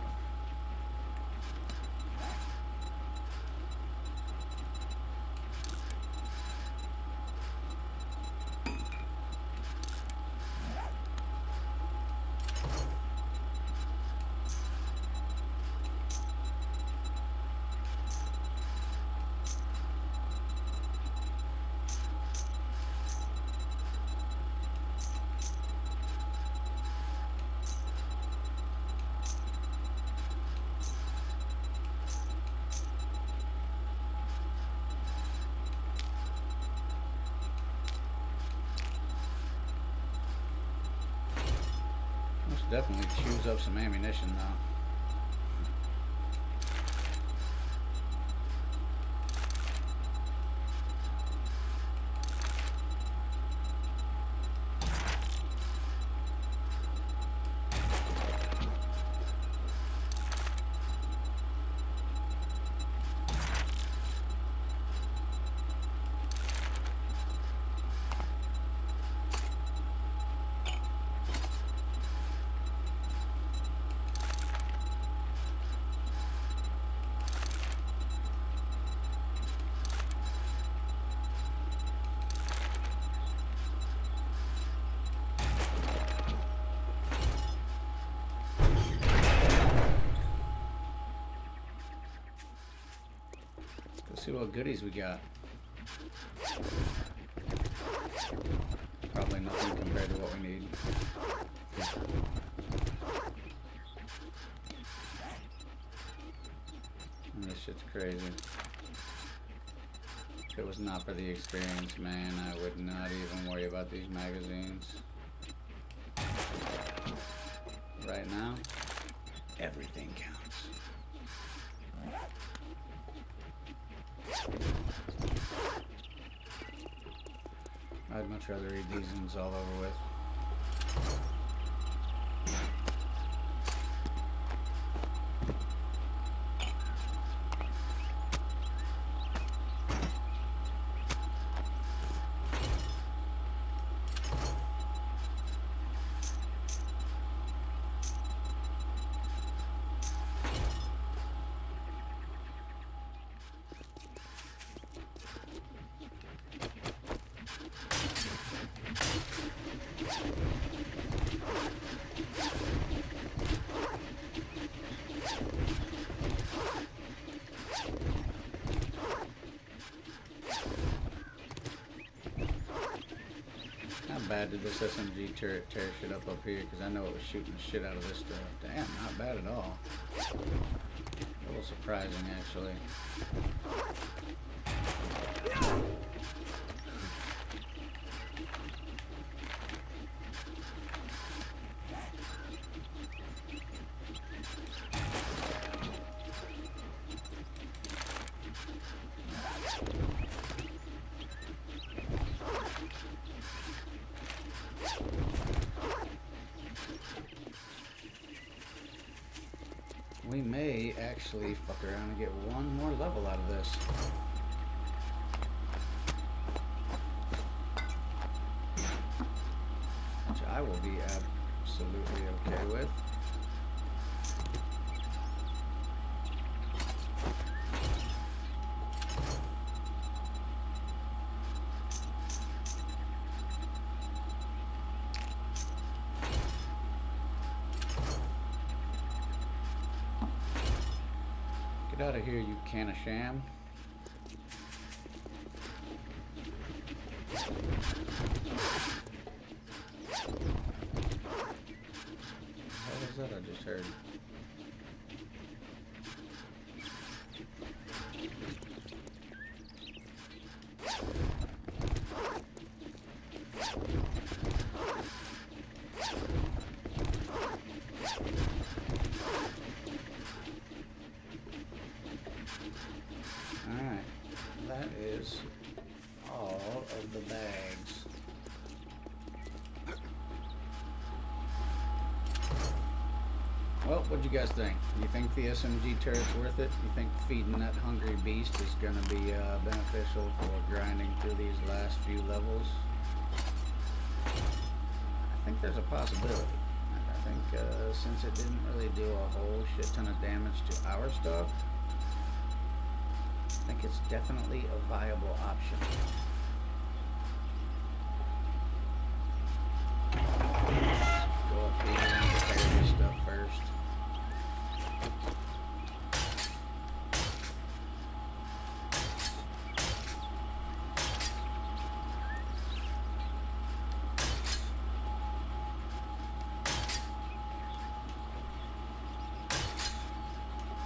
Definitely chews up some ammunition though. See what goodies we got. Probably nothing compared to what we need. This shit's crazy. If it was not for the experience, man, I would not even worry about these magazines. Right now, everything counts. I'd much rather read these and it's all over with. How bad did this SMG turret tear shit up here? Because I know it was shooting the shit out of this stuff. Damn, not bad at all. A little surprising, actually. We may actually fuck around and get one more level out of this. Which I will be absolutely okay with. Get out of here, you can of sham. What was that I just heard? Alright. Well, what do you guys think? You think the SMG turret's worth it? You think feeding that hungry beast is going to be beneficial for grinding through these last few levels? I think there's a possibility. I think since it didn't really do a whole shit ton of damage to our stuff, I think it's definitely a viable option. Go up here and repair this stuff first.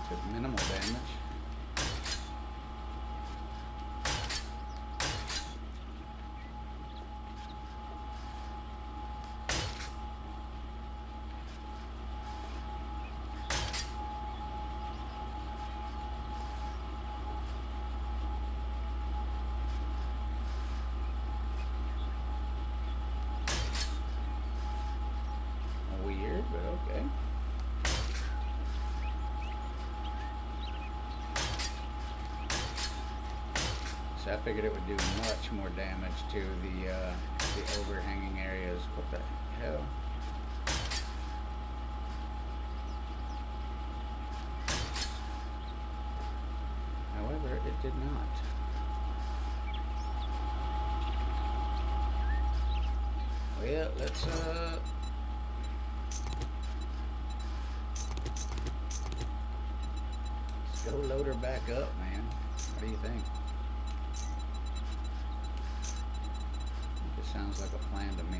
Took minimal damage. Weird, but okay. So I figured it would do much more damage to the overhanging areas. What the hell? However, it did not. Well, let's go load her back up, man. What do you think? It sounds like a plan to me.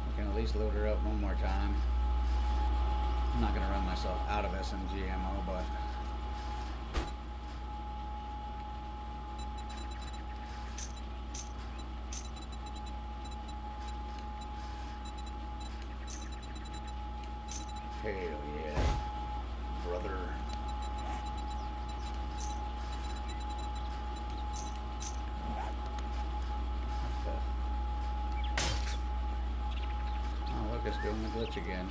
We can at least load her up one more time. I'm not gonna run myself out of SMG ammo, but hell yeah, brother. Oh, look, it's doing the glitch again.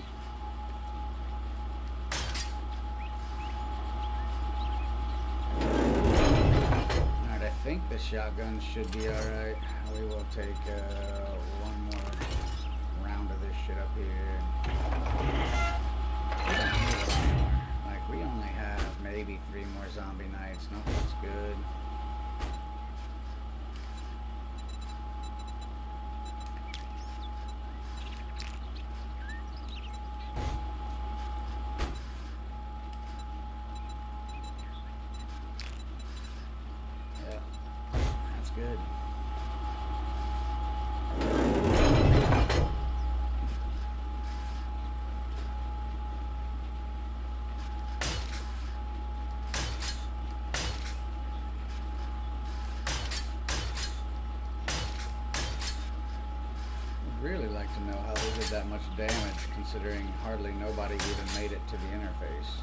Alright, I think the shotgun should be alright. We will take one more round of this shit up here. We don't need a lot more. Like, we only have maybe 3 more zombie nights. Nothing's good. Yeah, that's good. Really like to know how they did that much damage, considering hardly nobody even made it to the interface.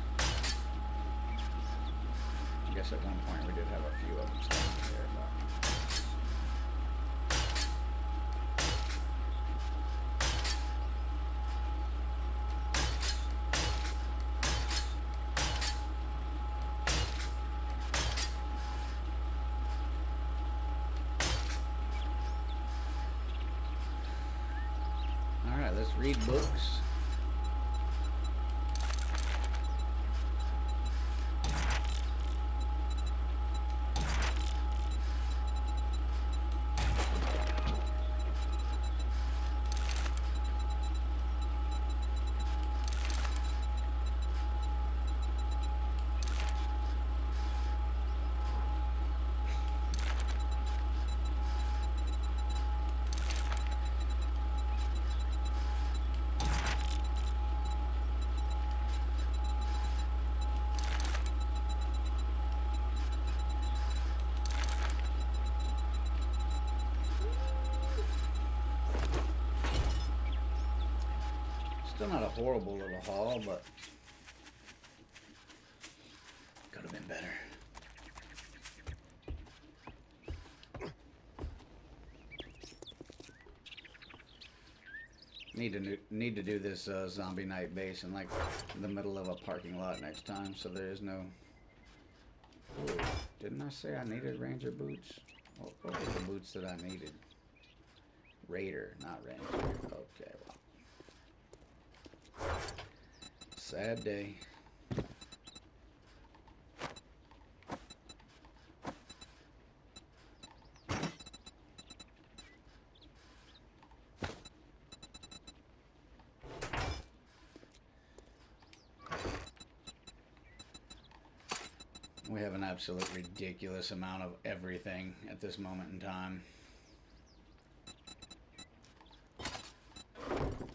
I guess at one point we did have a few of them standing there, but alright, let's read books. Still not a horrible little haul, but could have been better. Need to do this zombie night base in like the middle of a parking lot next time, so there is no. Ooh, didn't I say I needed ranger boots? What were the boots that I needed? Raider, not ranger. Okay, well. Sad day. We have an absolute ridiculous amount of everything at this moment in time.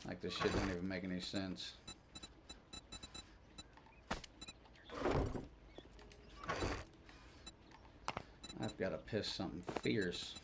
Like, this shit don't even make any sense. I've got to piss something fierce.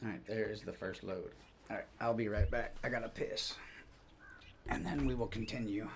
Alright, there's the first load. Alright, I'll be right back. I gotta piss. And then we will continue.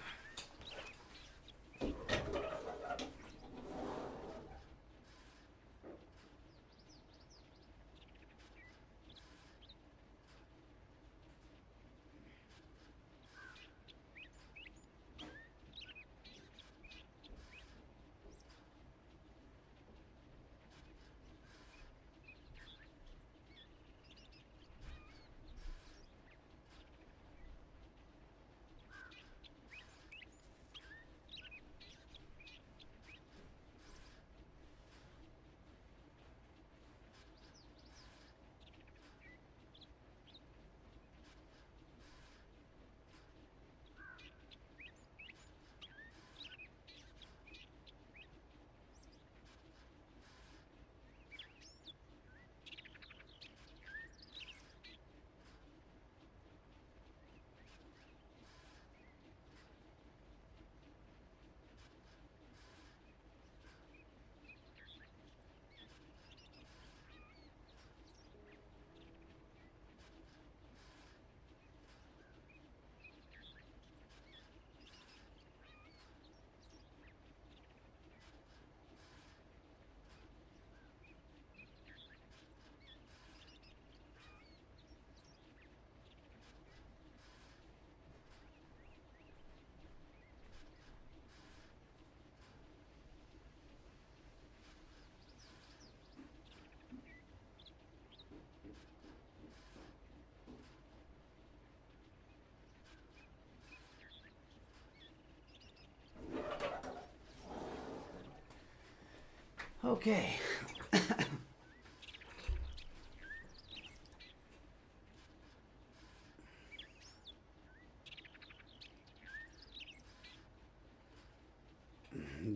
Okay.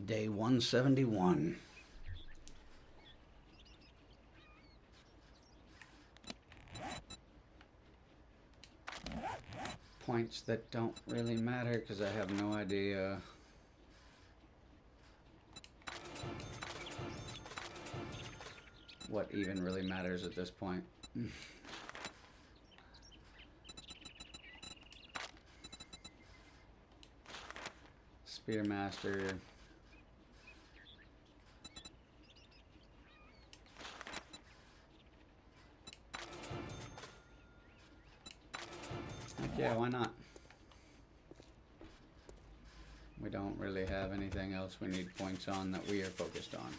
Day 171. Points that don't really matter because I have no idea what even really matters at this point. Spearmaster. Heck yeah, why not? We don't really have anything else we need points on that we are focused on.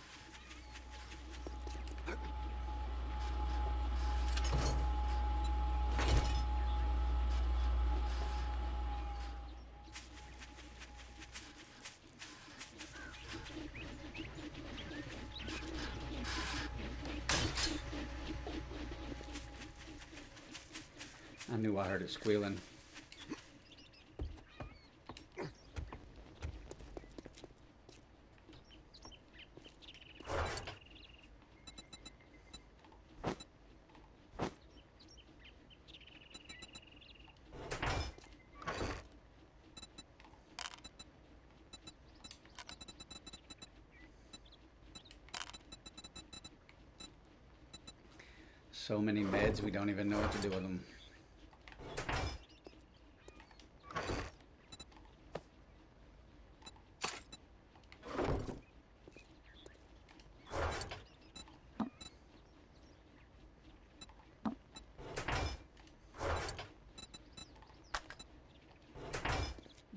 I knew I heard it squealing. So many meds, we don't even know what to do with them.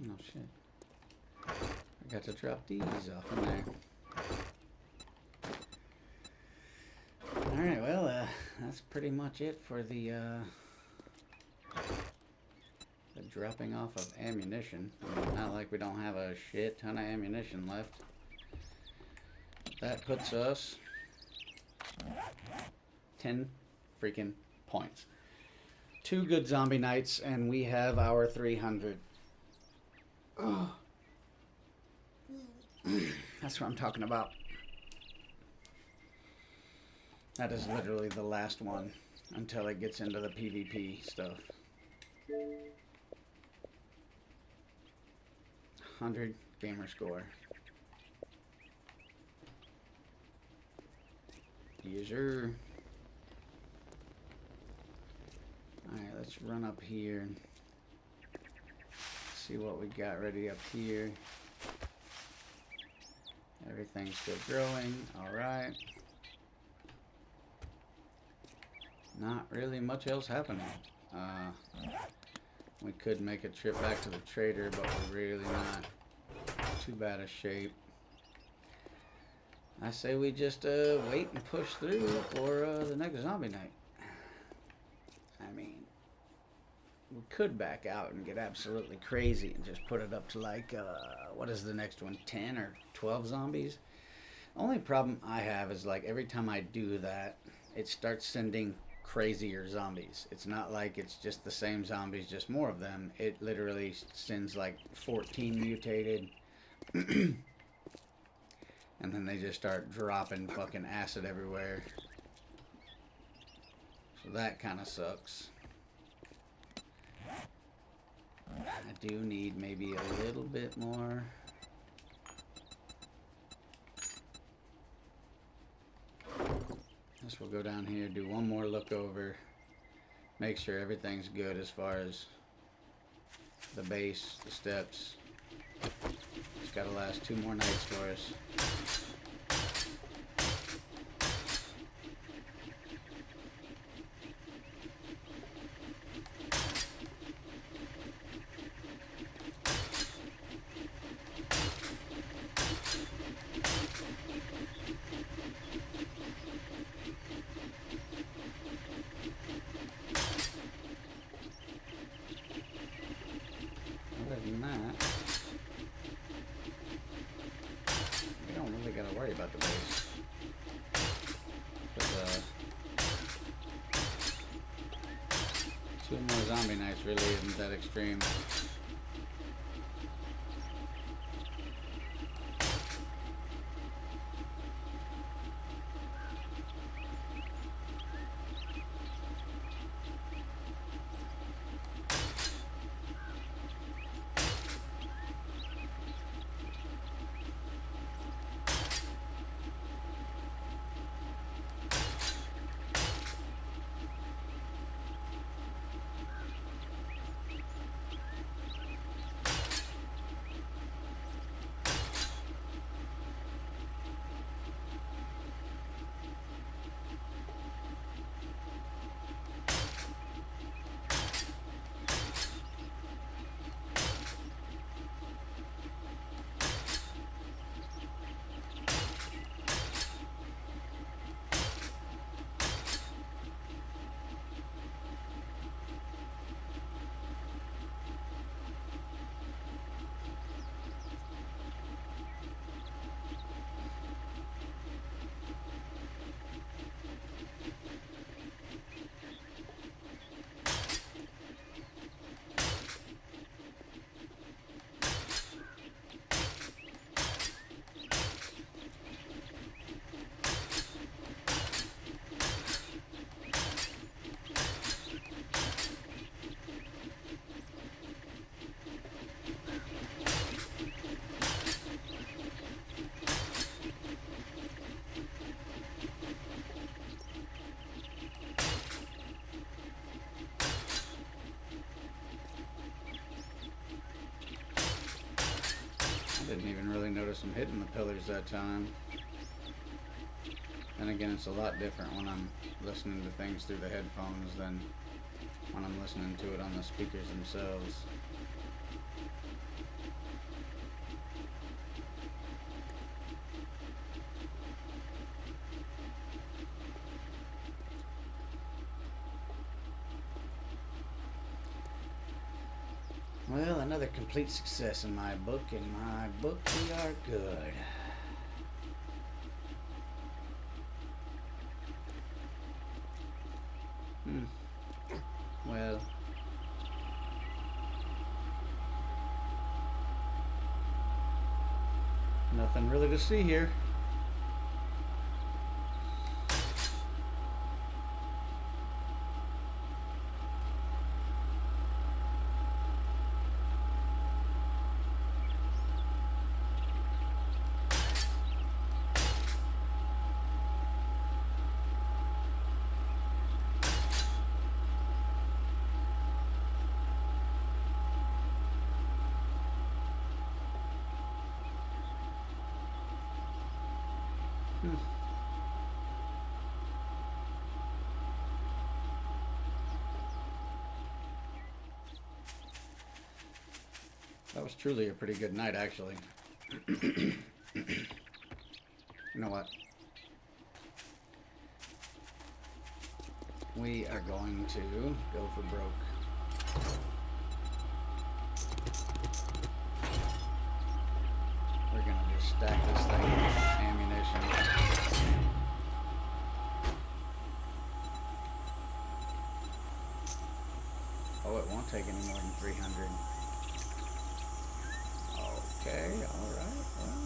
Oh shit. I got to drop these off in there. Alright, well, that's pretty much it for the dropping off of ammunition. I mean, not like we don't have a shit ton of ammunition left. That puts us 10 freaking points. 2 good zombie nights, and we have our 300. Oh. That's what I'm talking about. That is literally the last one until it gets into the PvP stuff. 100 gamer score. User. Alright, let's run up here. See what we got ready up here. Everything's still growing. Alright. Not really much else happening. We could make a trip back to the trader, but we're really not too bad a shape. I say we just wait and push through for the next zombie night. I mean, we could back out and get absolutely crazy and just put it up to like, what is the next one, 10 or 12 zombies? Only problem I have is like every time I do that, it starts sending crazier zombies. It's not like it's just the same zombies, just more of them. It literally sends like 14 mutated. And then they just start dropping fucking acid everywhere. So that kind of sucks. I do need maybe a little bit more. Guess we'll go down here, do one more look over, make sure everything's good as far as the base, the steps. It's got to last 2 more nights for us. Other than that, we don't really got to worry about the base. Because 2 more zombie nights really isn't that extreme. Didn't even really notice them hitting the pillars that time. And again, it's a lot different when I'm listening to things through the headphones than when I'm listening to it on the speakers themselves. Well, another complete success in my book. In my book, we are good. Well, nothing really to see here. That was truly a pretty good night, actually. You know what? We are going to go for broke. We're gonna just stack this thing with ammunition. Oh, it won't take any more than 300. Okay, alright, well.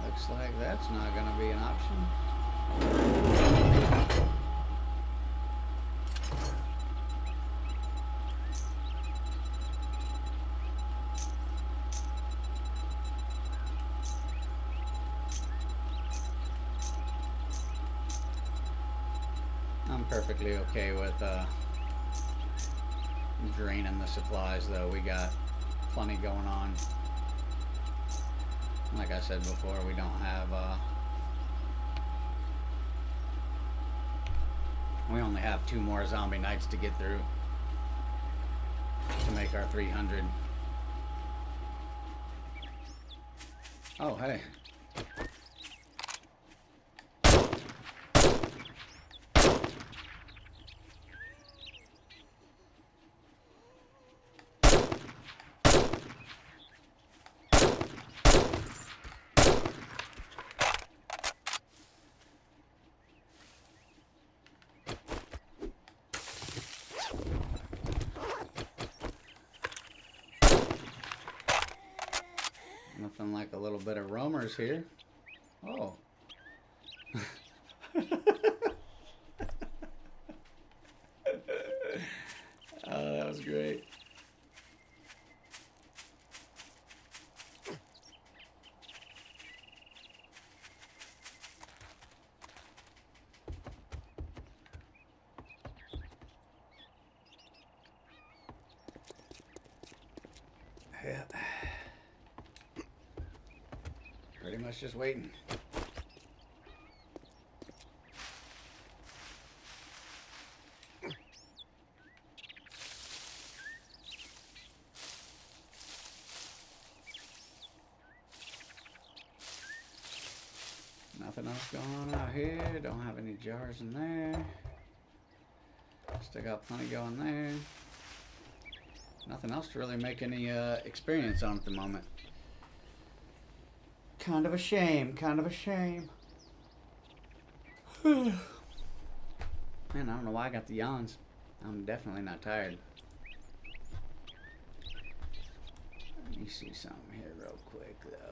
Looks like that's not going to be an option. I'm perfectly okay with draining the supplies, though. We got plenty going on. Like I said before, we don't have we only have 2 more zombie nights to get through to make our 300. Oh, hey. Nothing like a little bit of roamers here. Oh. Oh, that was great. Yeah. Pretty much just waiting. Nothing else going on out here. Don't have any jars in there. Still got plenty going there. Nothing else to really make any experience on at the moment. Kind of a shame, kind of a shame. Man, I don't know why I got the yawns. I'm definitely not tired. Let me see something here real quick, though.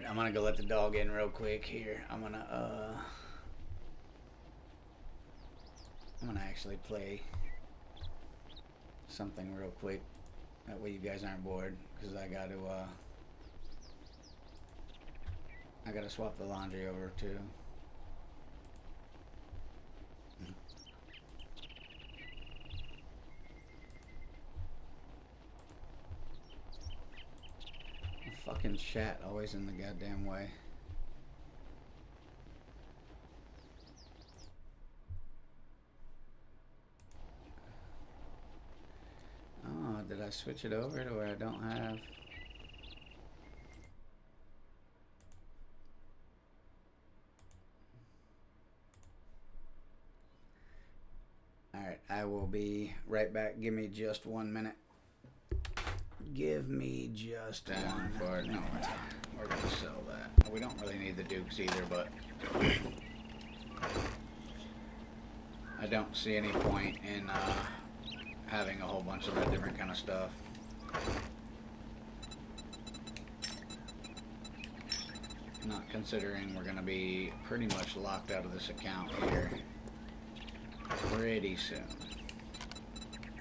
Alright, I'm gonna go let the dog in real quick here. I'm gonna actually play something real quick. That way you guys aren't bored, because I gotta swap the laundry over too. The fucking chat always in the goddamn way. Oh, did I switch it over to where I don't have? Alright, I will be right back. Give me just 1 minute. Give me just one for it. No, we're gonna sell that. We don't really need the Dukes either, but I don't see any point in having a whole bunch of that different kind of stuff. Not considering we're gonna be pretty much locked out of this account here pretty soon.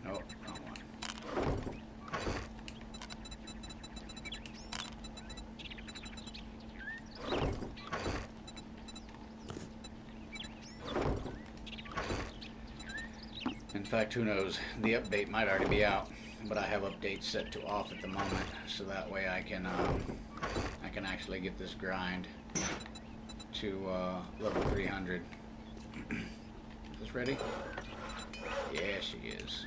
Oh, wrong one. In fact, who knows? The update might already be out, but I have updates set to off at the moment, so that way I can actually get this grind to level 300. Is this ready? Yeah, she is.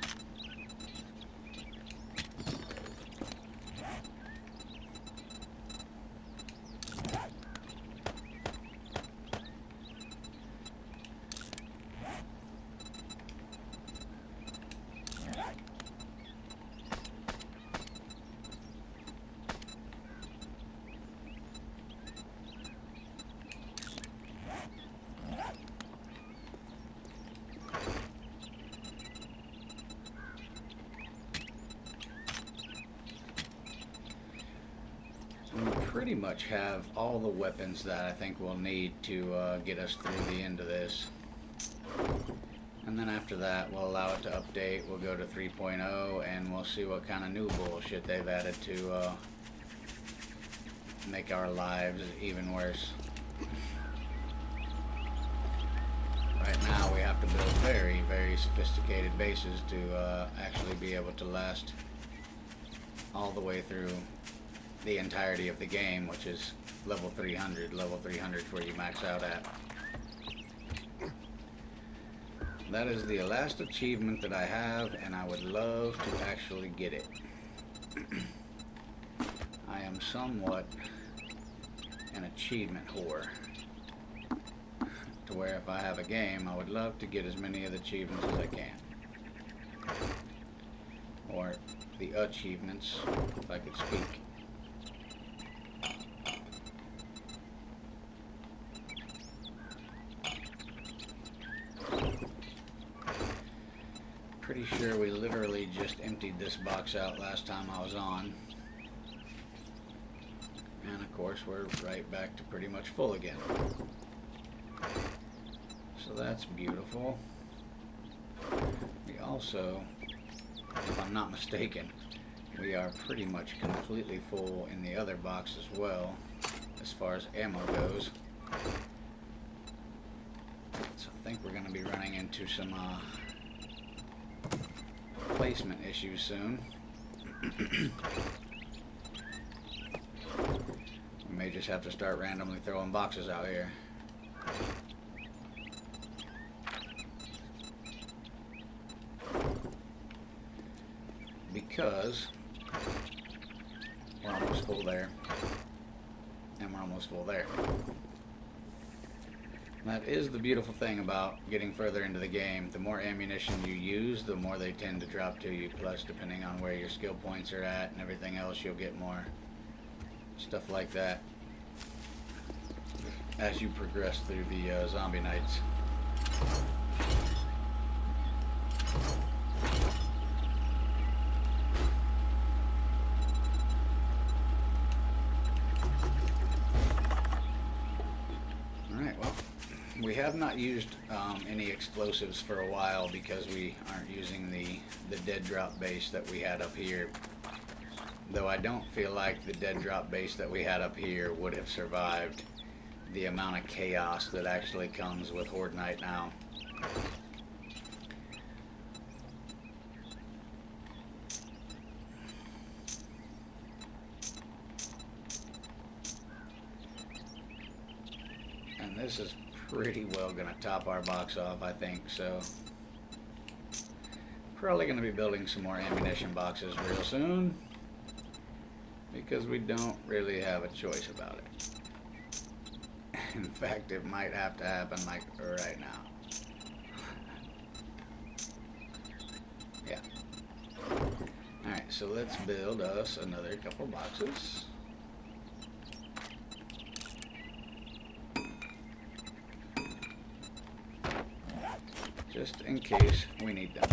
Pretty much have all the weapons that I think we'll need to get us through the end of this. And then after that, we'll allow it to update. We'll go to 3.0 and we'll see what kind of new bullshit they've added to make our lives even worse. Right now we have to build very, very sophisticated bases to actually be able to last all the way through the entirety of the game, which is level 300. Level 300 is where you max out at. That is the last achievement that I have, and I would love to actually get it. I am somewhat an achievement whore, to where if I have a game, I would love to get as many of the achievements as I can. Or the achievements, if I could speak. Pretty sure we literally just emptied this box out last time I was on. And of course we're right back to pretty much full again. So that's beautiful. We also, if I'm not mistaken, we are pretty much completely full in the other box as well, as far as ammo goes. So I think we're going to be running into some placement issues soon. We may just have to start randomly throwing boxes out here. Because we're almost full there. And we're almost full there. That is the beautiful thing about getting further into the game. The more ammunition you use, the more they tend to drop to you. Plus, depending on where your skill points are at and everything else, you'll get more stuff like that as you progress through the zombie nights. Alright, well, we have not used any explosives for a while because we aren't using the dead drop base that we had up here. Though I don't feel like the dead drop base that we had up here would have survived the amount of chaos that actually comes with Horde Night now. And this is pretty well going to top our box off, I think, so probably going to be building some more ammunition boxes real soon because we don't really have a choice about it. In fact, it might have to happen like right now. Yeah. Alright, so let's build us another couple boxes. Just in case we need them.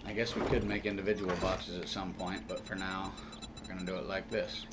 I guess we could make individual boxes at some point, but for now, we're going to do it like this.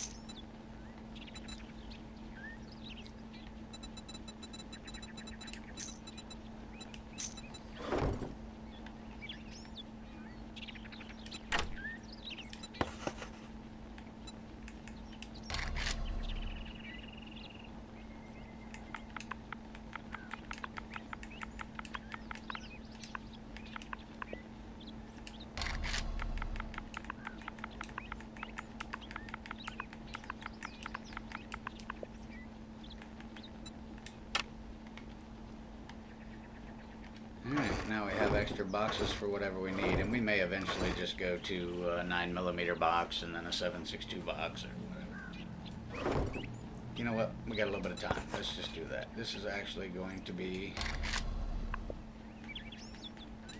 Alright, now we have extra boxes for whatever we need, and we may eventually just go to a 9mm box and then a 7.62 box or whatever. You know what? We got a little bit of time. Let's just do that. This is actually going to be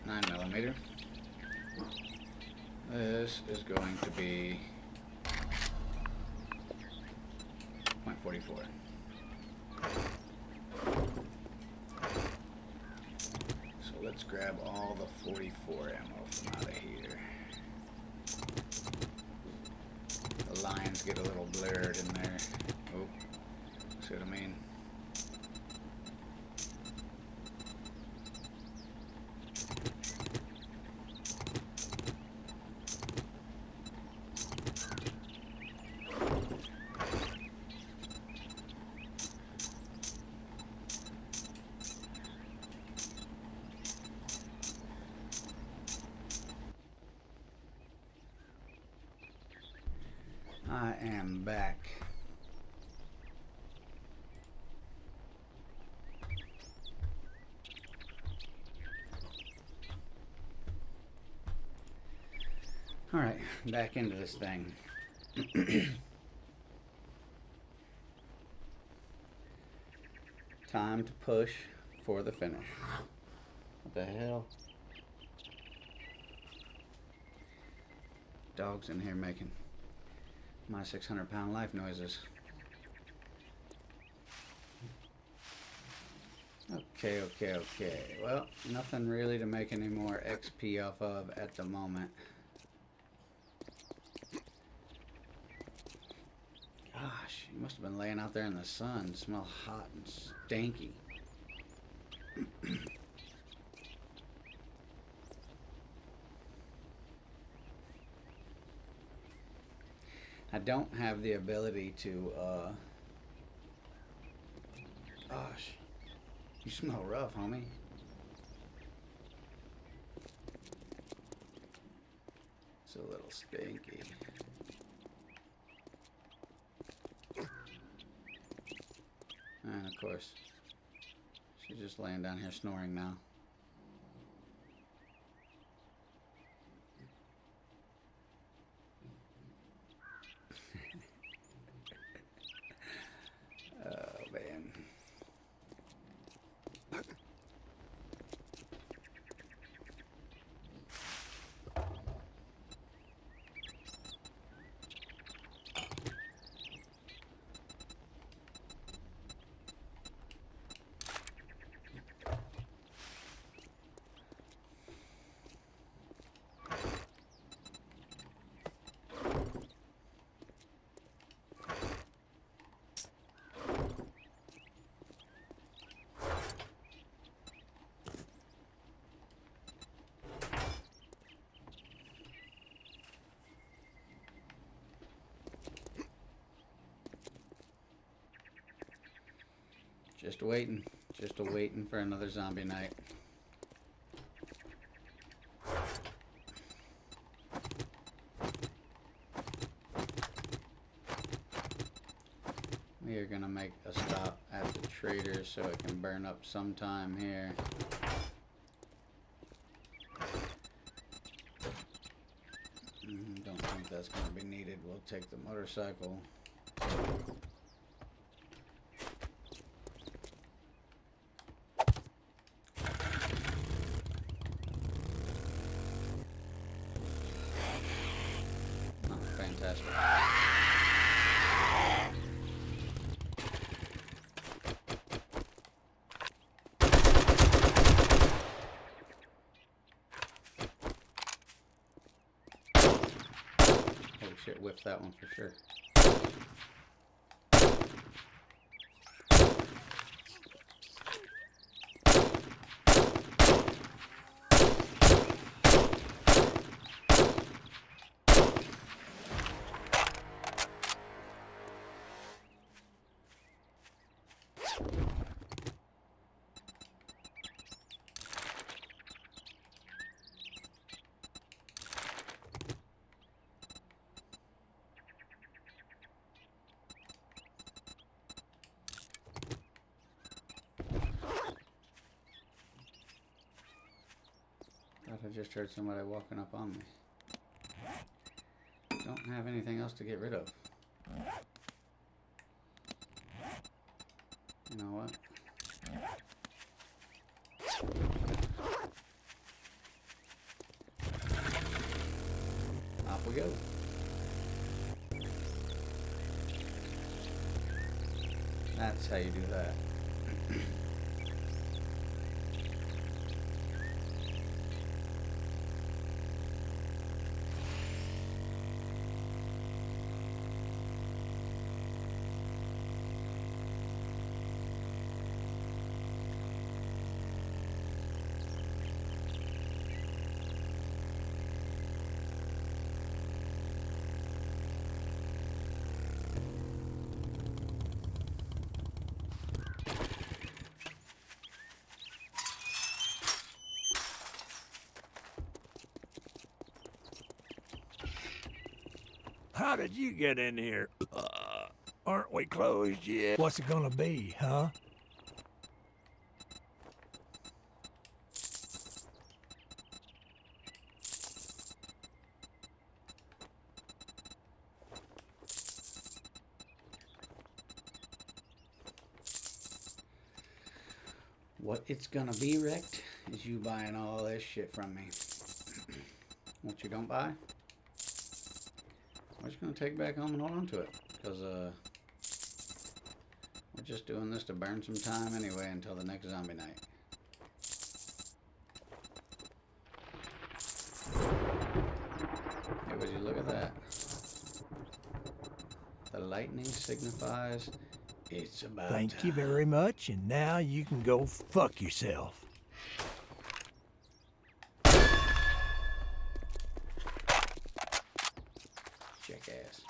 9mm. This is going to be .44. Let's grab all the 44 ammo from out of here. The lines get a little blurred in there. Oh, see what I mean? I am back. All right, back into this thing. Time to push for the finish. What the hell? Dogs in here making my 600-pound life noises. Okay. Well, nothing really to make any more XP off of at the moment. Gosh, you must have been laying out there in the sun. Smell hot and stanky. I don't have the ability to, gosh, you smell rough, homie. It's a little stinky. And of course, she's just laying down here snoring now. Oh, man. Just waiting. Just waiting for another zombie night. We are gonna make a stop at the trader so it can burn up sometime here. Don't think that's gonna be needed. We'll take the motorcycle. Oh, fantastic. Holy shit, whiffed that one for sure. I just heard somebody walking up on me. Don't have anything else to get rid of. You know what? Off we go. That's how you do that. How did you get in here? Aren't we closed yet? What's it gonna be, huh? What it's gonna be, wrecked, is you buying all this shit from me. What you don't buy, we're just gonna take back home and hold on to it. Because, we're just doing this to burn some time anyway until the next zombie night. Hey, would you look at that? The lightning signifies it's about Thank time. you very much, and now you can go fuck yourself. Jackass.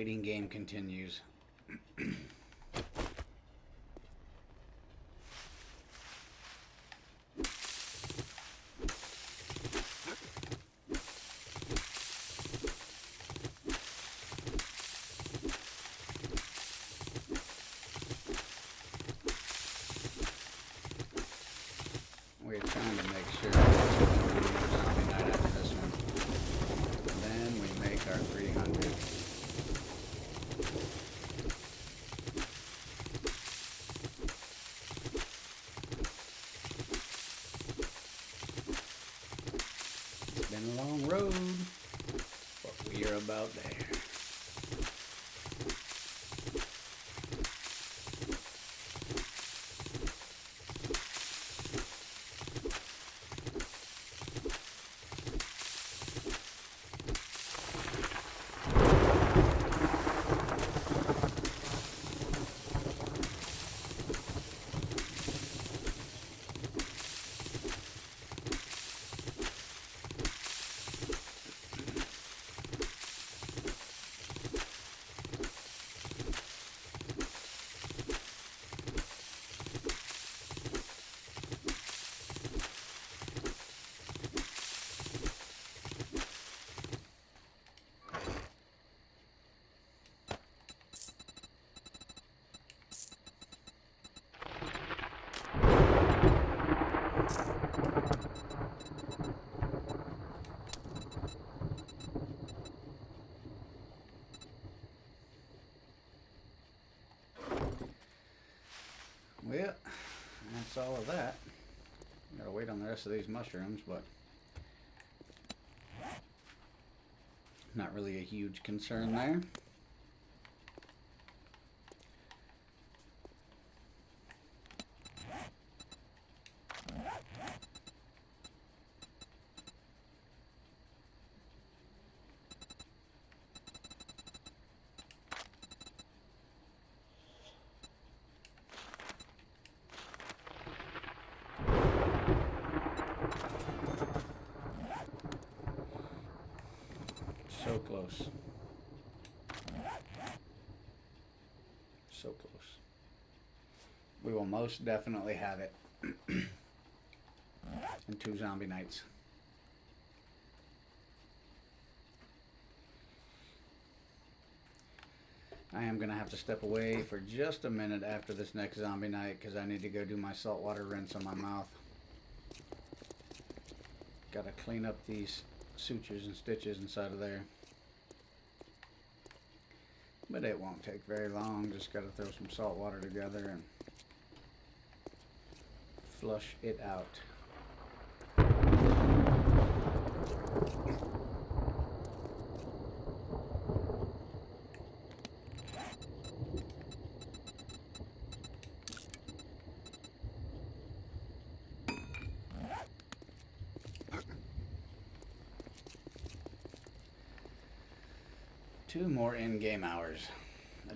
waiting game continues. We're trying to make sure zombie night after this one. Then we make our 300. It's been a long road, but we are about there. Well, that's all of that. Gotta wait on the rest of these mushrooms, but not really a huge concern there. So close. So close. We will most definitely have it in 2 zombie nights. I am going to have to step away for just a minute after this next zombie night because I need to go do my saltwater rinse on my mouth. Got to clean up these sutures and stitches inside of there. But it won't take very long. Just got to throw some salt water together and flush it out. Two more in-game hours. I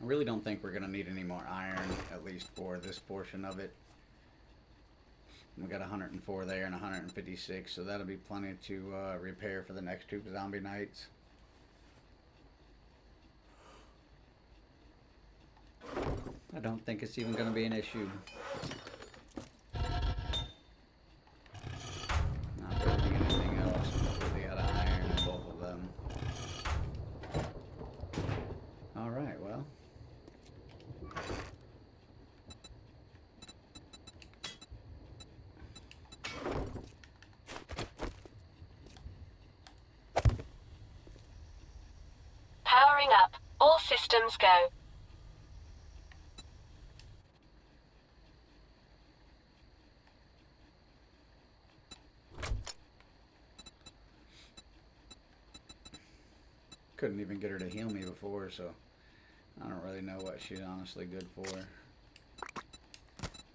really don't think we're gonna need any more iron, at least for this portion of it. We got 104 there and 156, so that'll be plenty to repair for the next 2 zombie nights. I don't think it's even gonna be an issue. Not building anything else. They got iron in both of them. Alright, well. Powering up. All systems go. Couldn't even get her to heal me before, so I don't really know what she's honestly good for.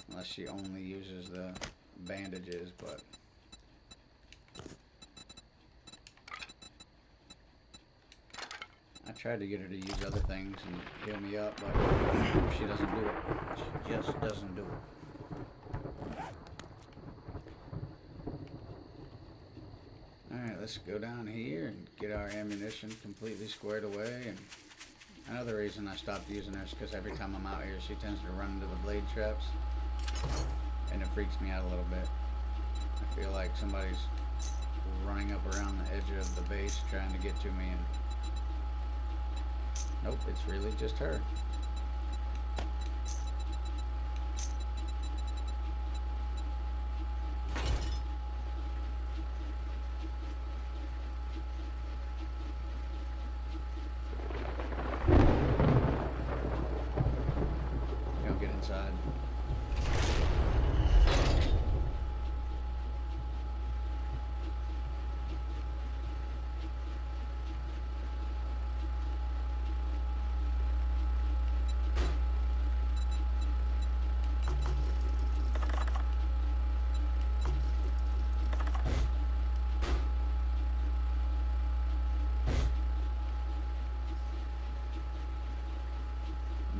Unless she only uses the bandages, but I tried to get her to use other things and heal me up, but she doesn't do it. She just doesn't do it. Alright, let's go down here and get our ammunition completely squared away. And another reason I stopped using her is because every time I'm out here, she tends to run into the blade traps, and it freaks me out a little bit. I feel like somebody's running up around the edge of the base trying to get to me, and nope, it's really just her. Don't get inside.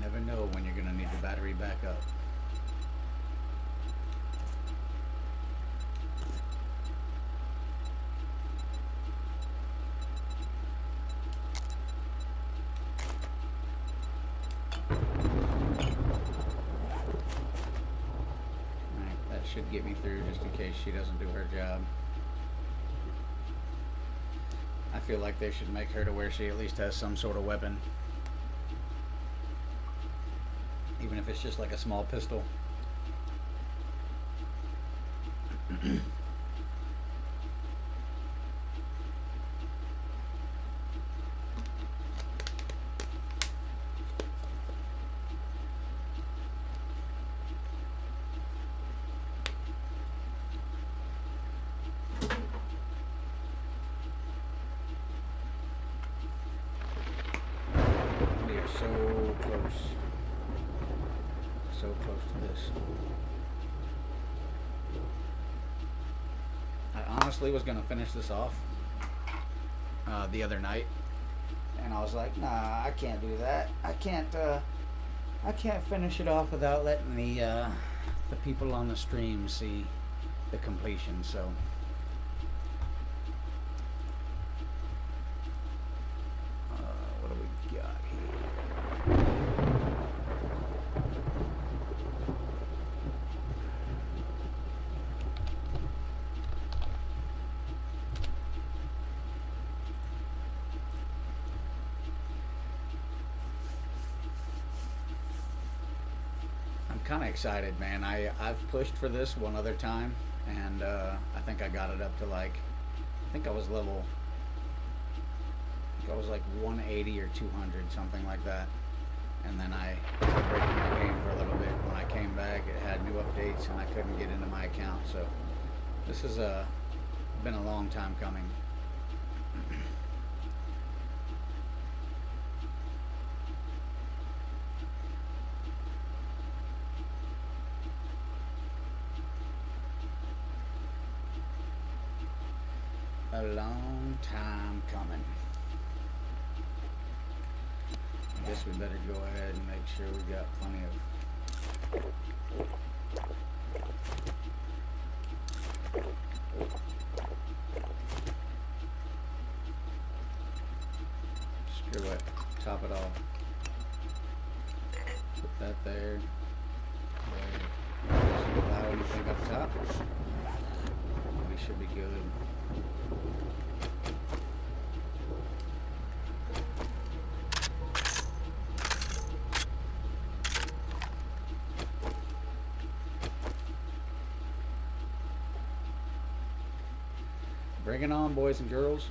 Never know when you're going to need the battery back up. Alright, that should get me through just in case she doesn't do her job. I feel like they should make her to where she at least has some sort of weapon. Even if it's just like a small pistol. We are so close. So close to this. I honestly was gonna finish this off the other night, and I was like, nah, I can't do that. I can't finish it off without letting the people on the stream see the completion. So what do we got here? Kind of excited, man. I've pushed for this one other time, and I think I got it up to like, I think I was like 180 or 200, something like that. And then I was breaking my game for a little bit. When I came back, it had new updates, and I couldn't get into my account. So this has been a long time coming. A long time coming. I guess we better go ahead and make sure we got plenty of. Screw it. Top it off. Put that there. Doesn't allow anything up top. We should be good. Bring it on, boys and girls.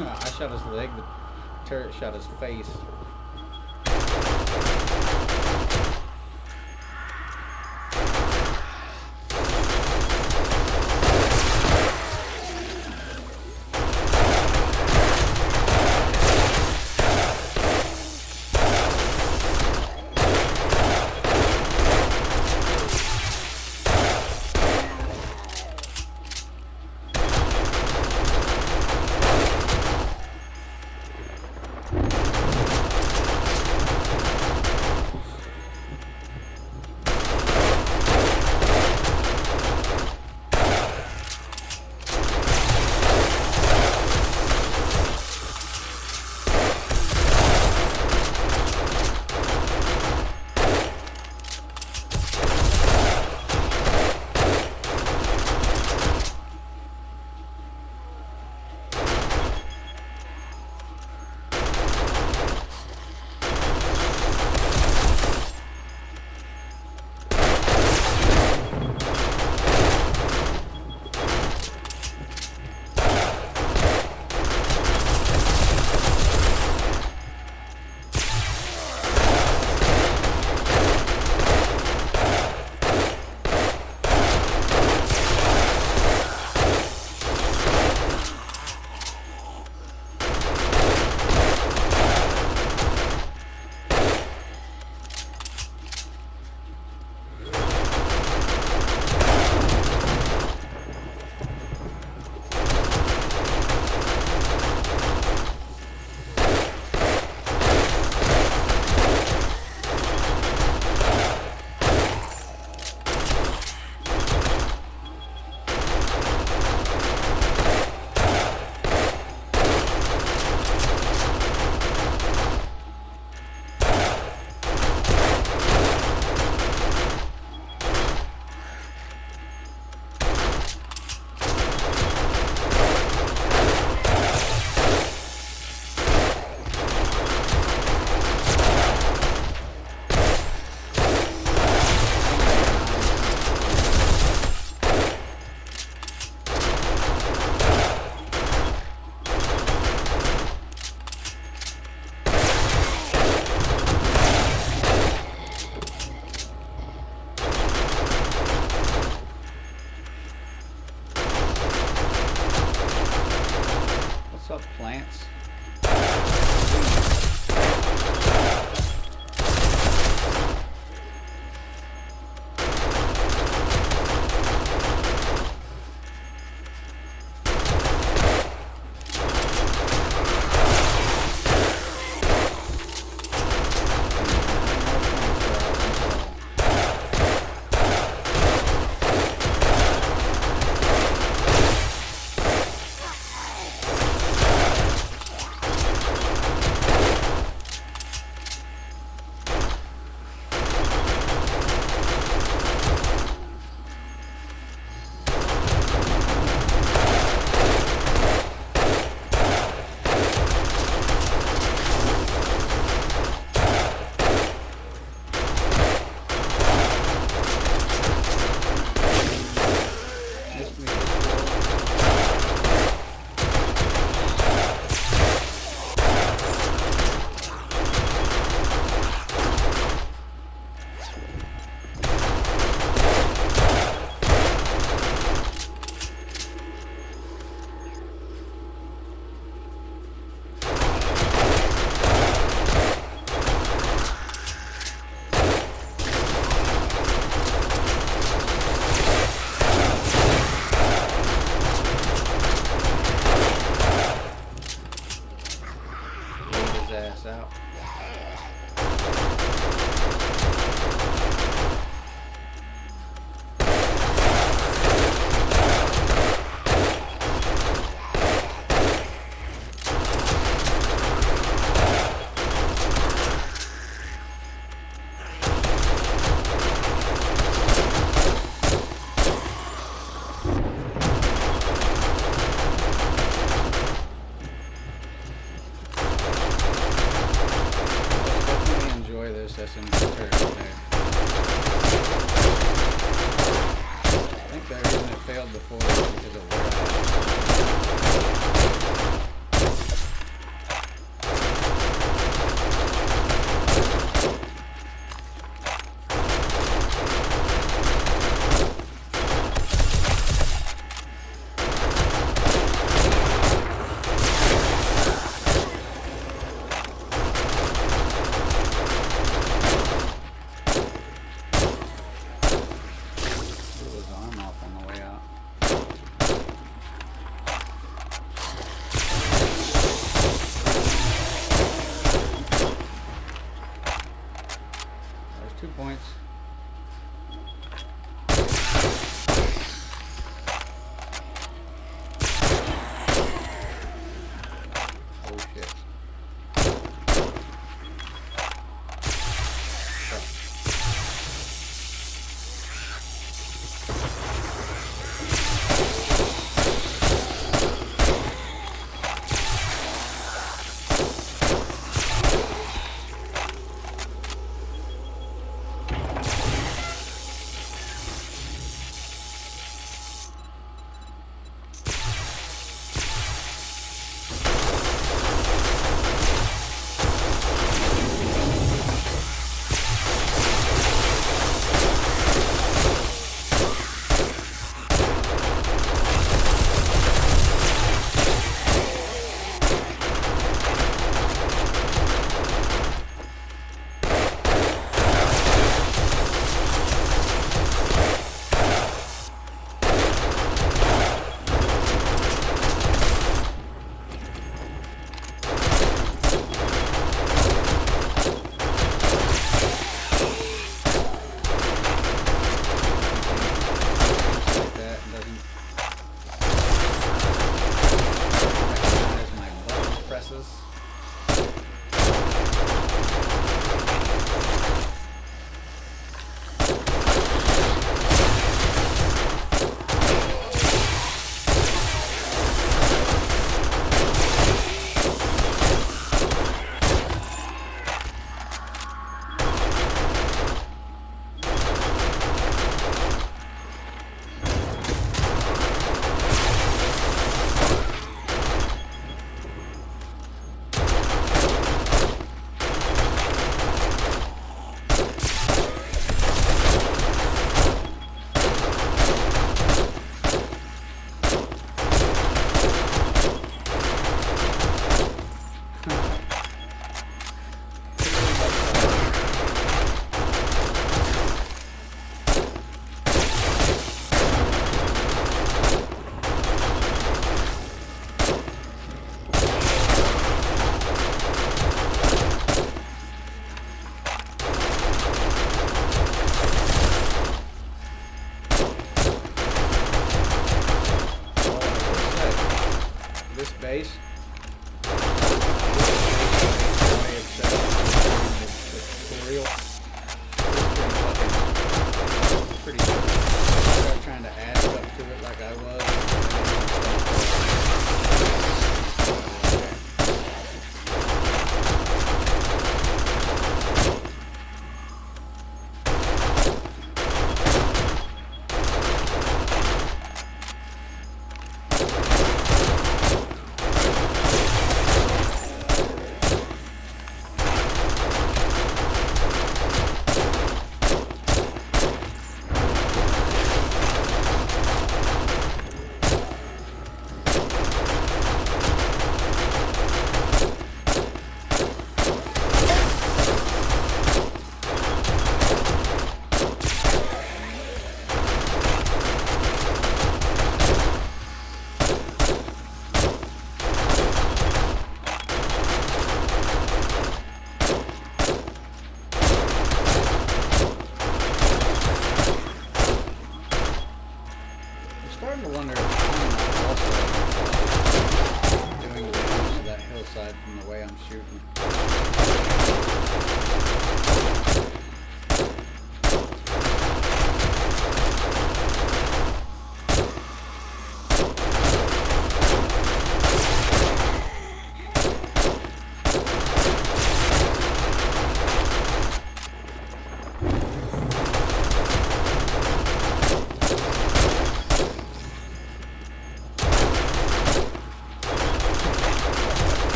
I shot his leg, the turret shot his face. processing turret there. I think the reason it failed before was because of where I was.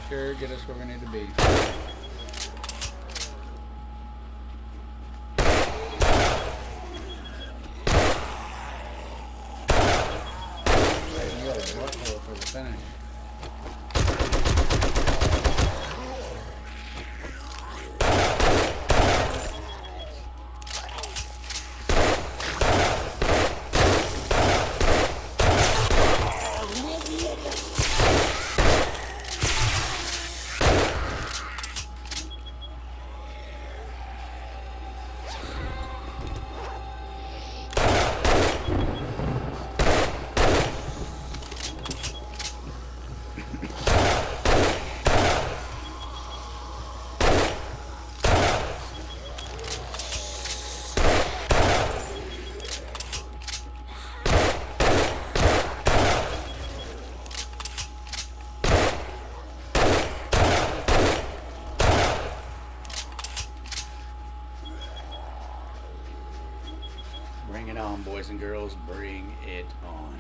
sure get us where we need to be. You got a butthole for the finish. Bring it on, boys and girls. Bring it on.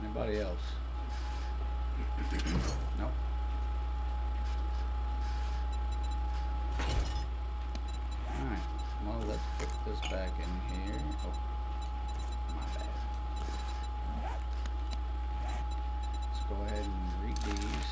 Anybody else? Nope. Alright, well, let's put this back in here. Oh, my bad. Let's go ahead and read these.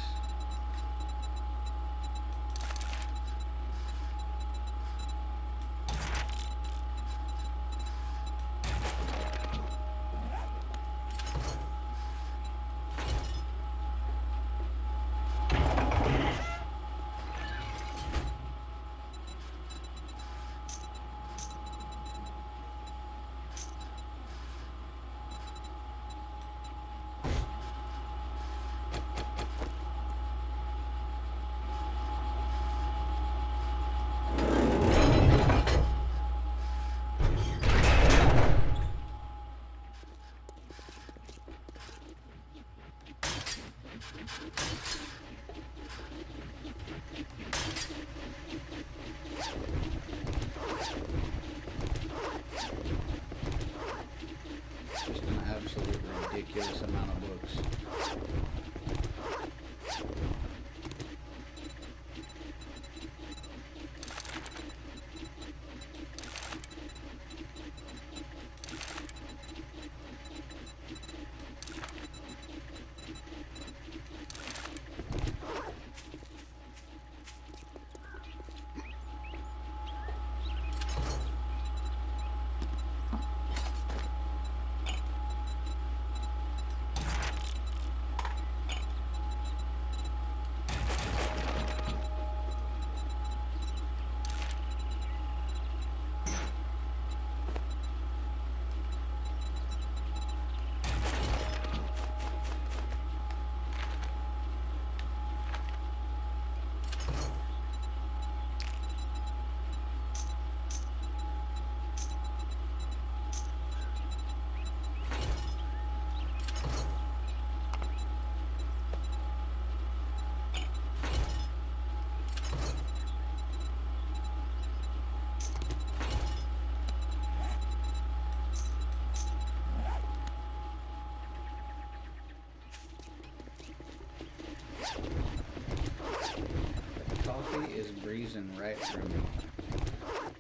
breezing right through me.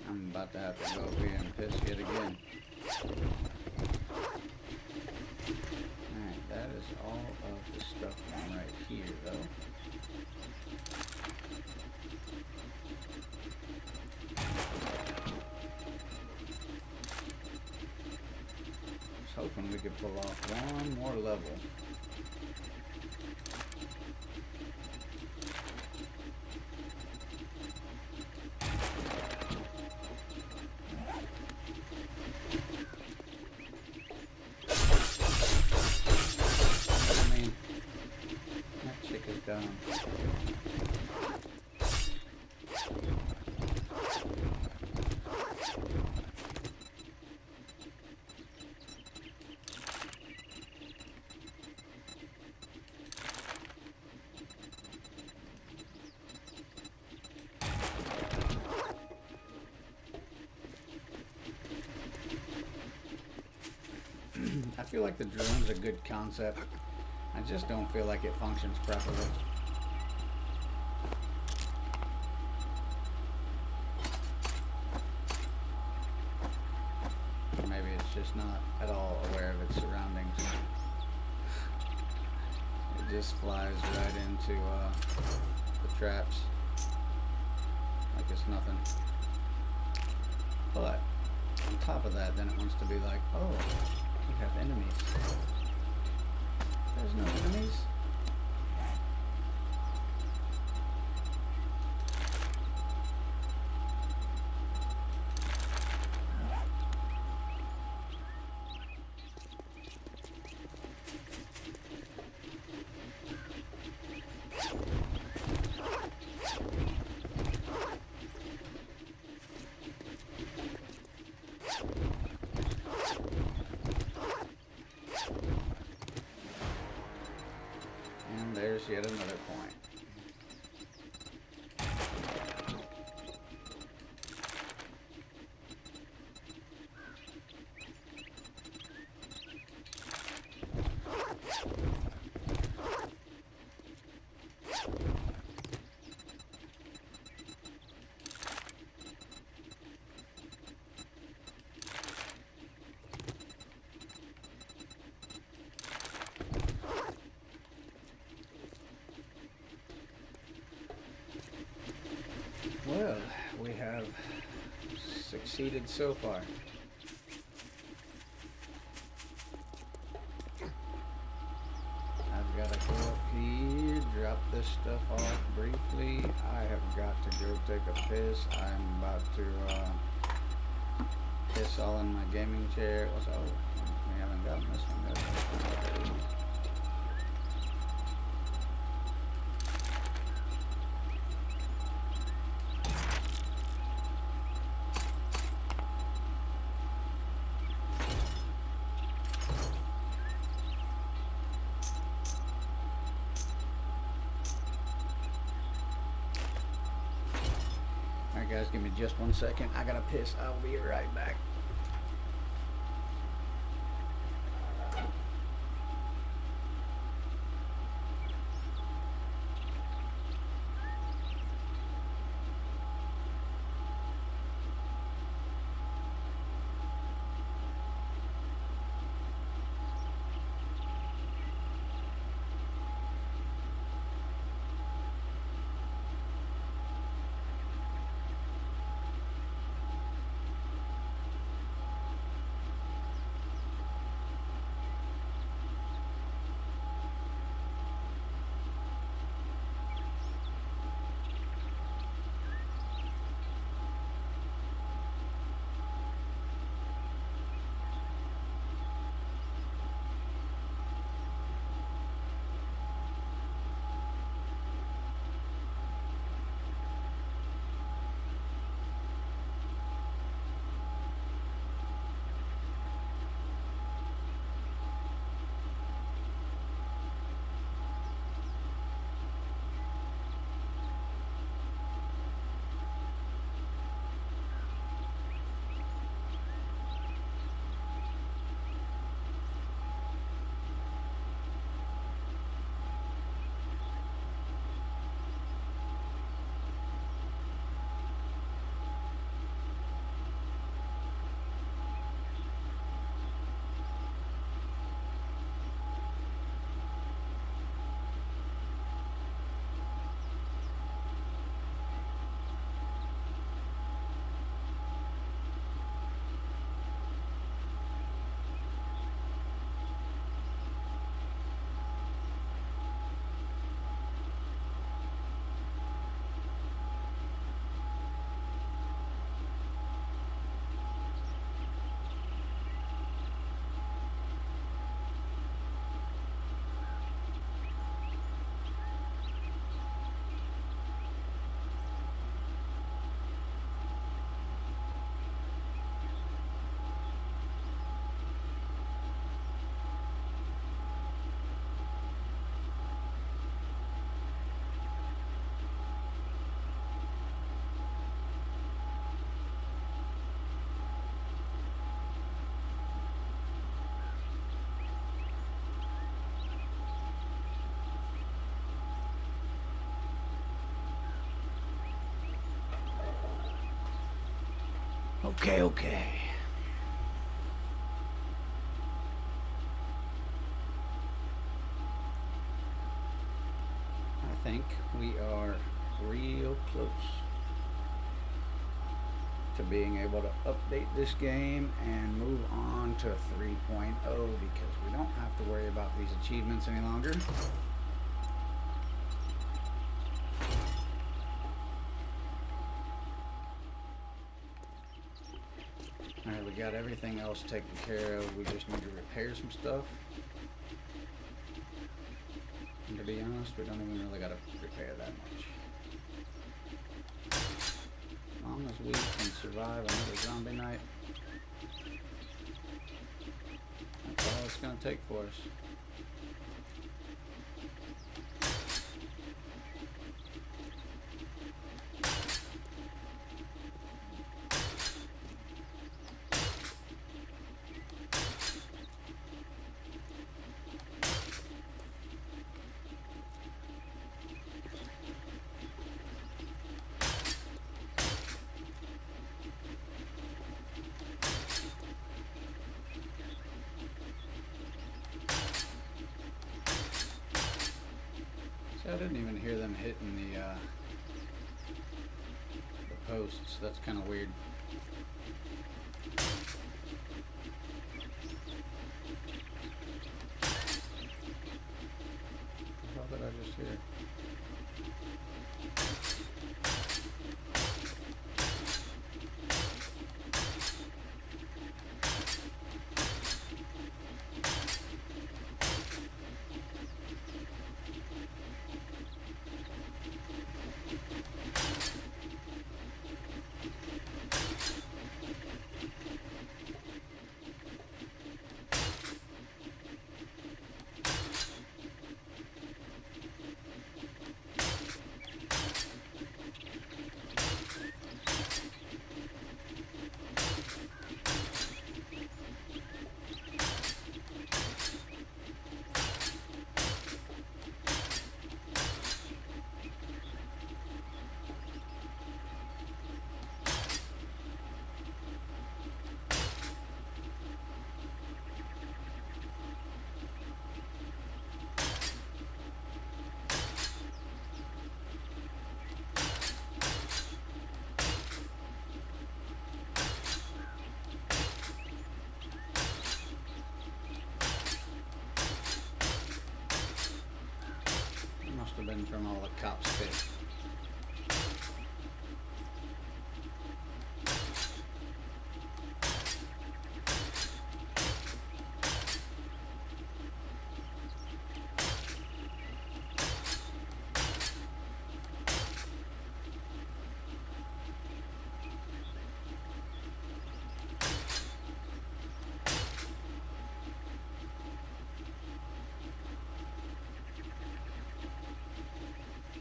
I'm about to have to go over here and piss yet again. Alright, that is all of the stuff from right here, though. I was hoping we could pull off one more level. I feel like the drone's a good concept. I just don't feel like it functions properly. Maybe it's just not at all aware of its surroundings. It just flies right into the traps like it's nothing. But on top of that, then it wants to be like, oh, we have enemies. There's no enemies. And there's yet another point. Well, we have succeeded so far. I've got to go up here, drop this stuff off briefly. I have got to go take a piss. I'm about to piss all in my gaming chair. So we haven't gotten this one yet. Alright guys, give me just 1 second. I gotta piss. I'll be right back. Okay, okay. I think we are real close to being able to update this game and move on to 3.0 because we don't have to worry about these achievements any longer. Alright, we got everything else taken care of. We just need to repair some stuff. And to be honest, we don't even really got to repair that much. As long as we can survive another zombie night, that's all it's going to take for us. I didn't even hear them hitting the posts. That's kind of weird. How did I just hear? Must have been from all the cops pit.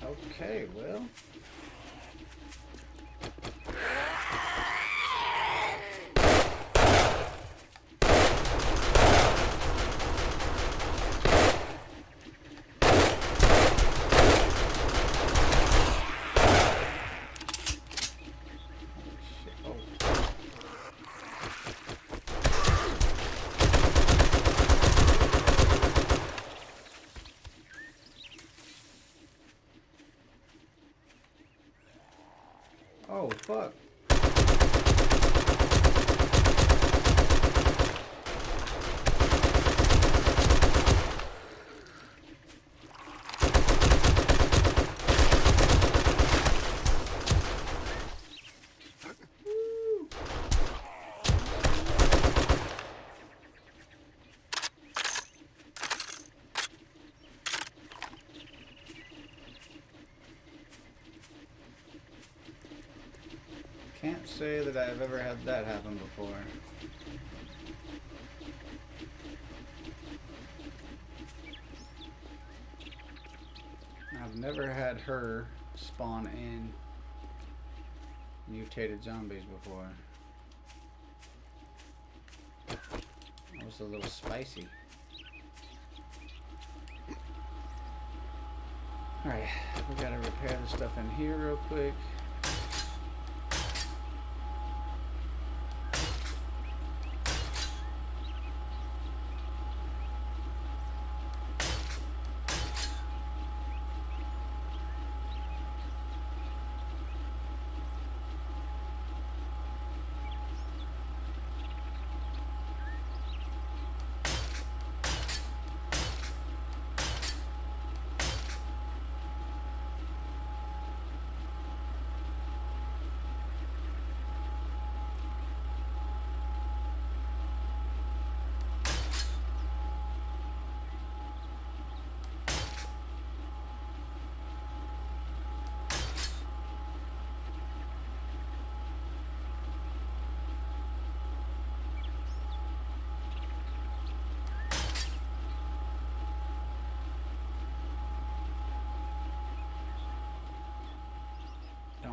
Okay, well. Oh, fuck. Can't say that I've ever had that happen before. I've never had her spawn in mutated zombies before. That was a little spicy. Alright, we gotta repair the stuff in here real quick.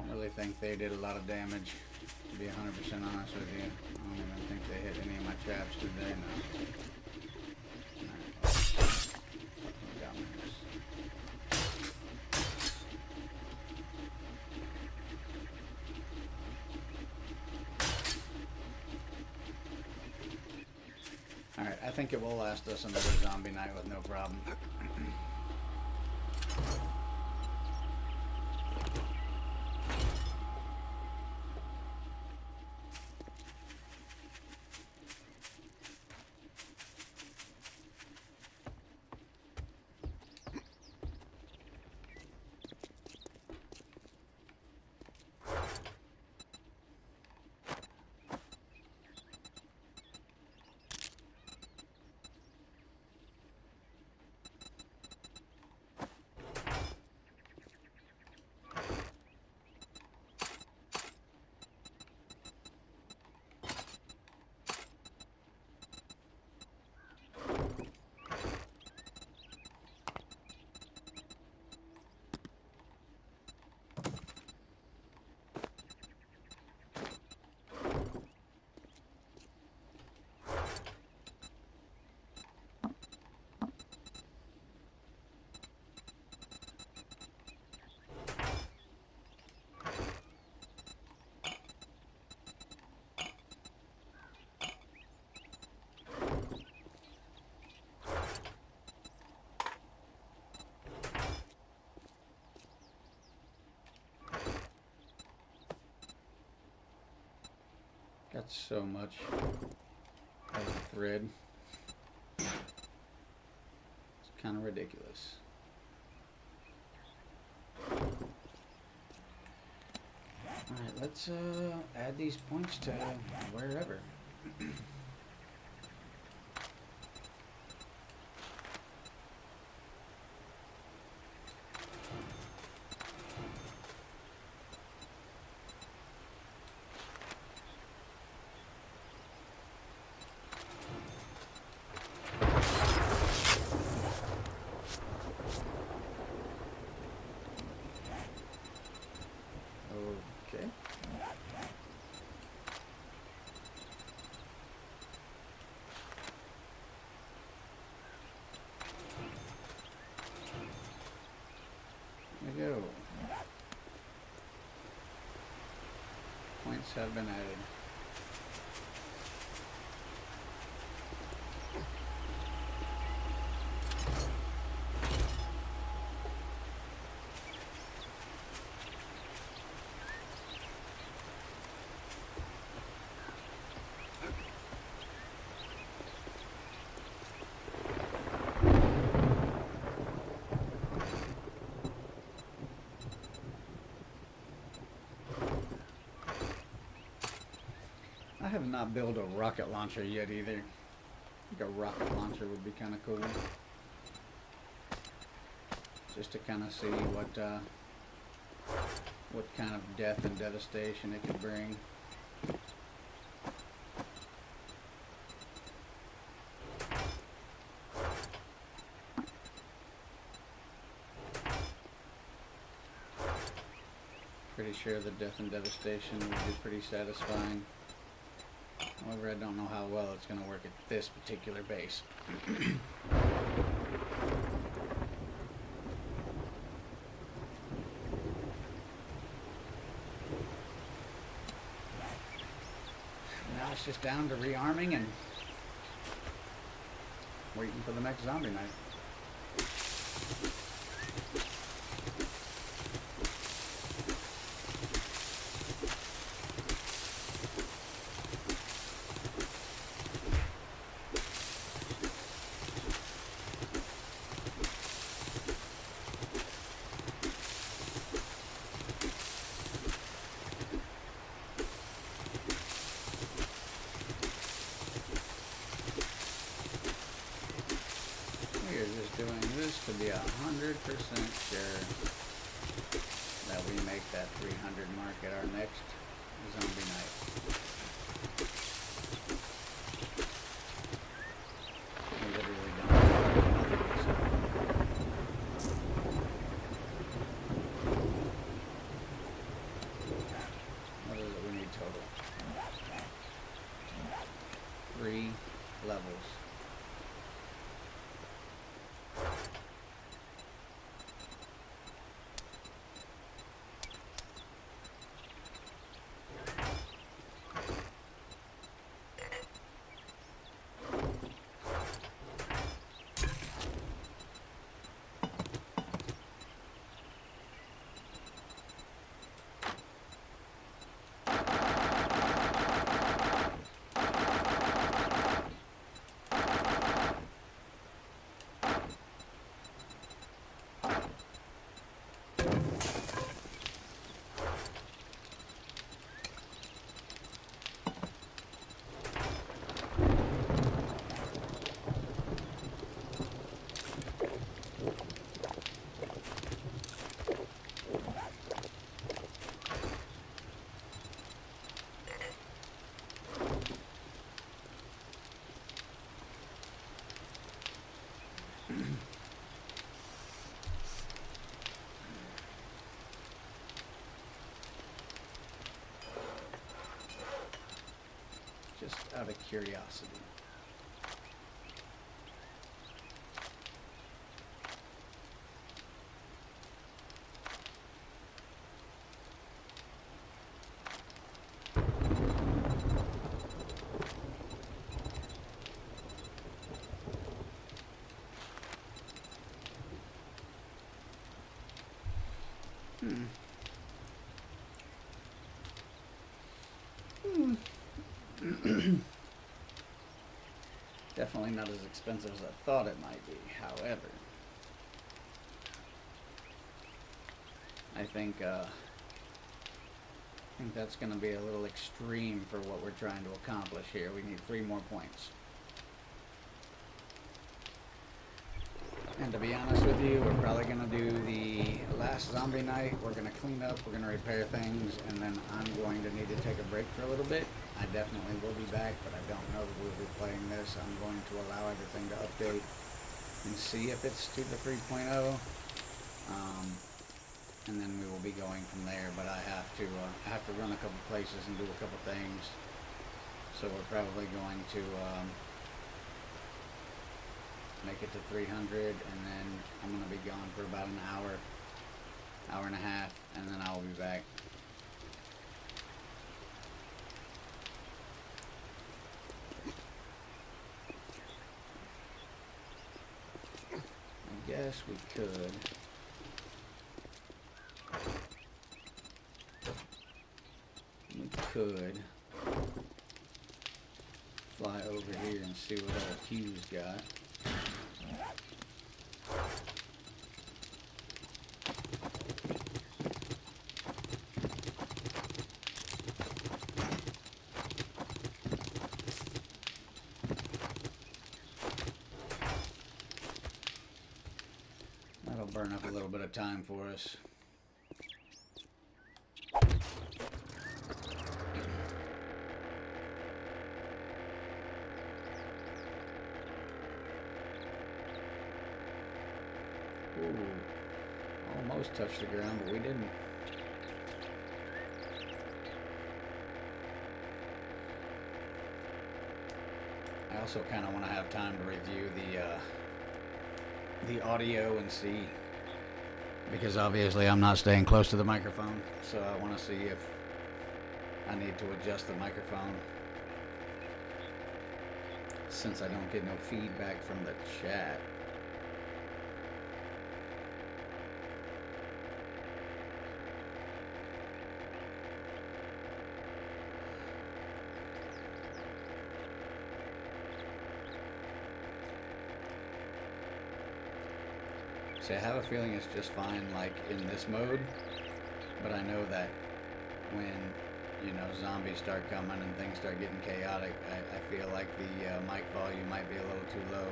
don't really think they did a lot of damage, to be 100% honest with you. I don't even think they hit any of my traps, did they? No. Alright, fucking dumbass. Alright, I think it will last us another zombie night with no problem. Got so much of the thread. It's kind of ridiculous. Alright, let's add these points to wherever. Okay. There we go. Points have been added. I have not built a rocket launcher yet either. I think a rocket launcher would be kind of cool. Just to kind of see what kind of death and devastation it could bring. Pretty sure the death and devastation would be pretty satisfying. However, I don't know how well it's going to work at this particular base. Now it's just down to rearming and waiting for the next zombie night. Doing this to be 100% sure that we make that 300 mark at our next zombie night. We literally don't have nothing, so. curiosity. Definitely not as expensive as I thought it might be. However, I think that's going to be a little extreme for what we're trying to accomplish here. We need 3 more points. And to be honest with you, we're probably going to do the last zombie night. We're going to clean up, we're going to repair things, and then I'm going to need to take a break for a little bit. I definitely will be back, but I don't know that we'll be playing this. I'm going to allow everything to update and see if it's to the 3.0. And then we will be going from there, but I have to run a couple places and do a couple things. So we're probably going to make it to 300, and then I'm going to be gone for about an hour and a half, and then I'll be back. I guess we could. We could fly over here and see what old Q's got. That'll burn up a little bit of time for us. Ooh, almost touched the ground, but we didn't. I also kind of want to have time to review the audio and see, because obviously I'm not staying close to the microphone, so I want to see if I need to adjust the microphone, since I don't get no feedback from the chat. See, I have a feeling it's just fine, like, in this mode, but I know that when, you know, zombies start coming and things start getting chaotic, I feel like the mic volume might be a little too low.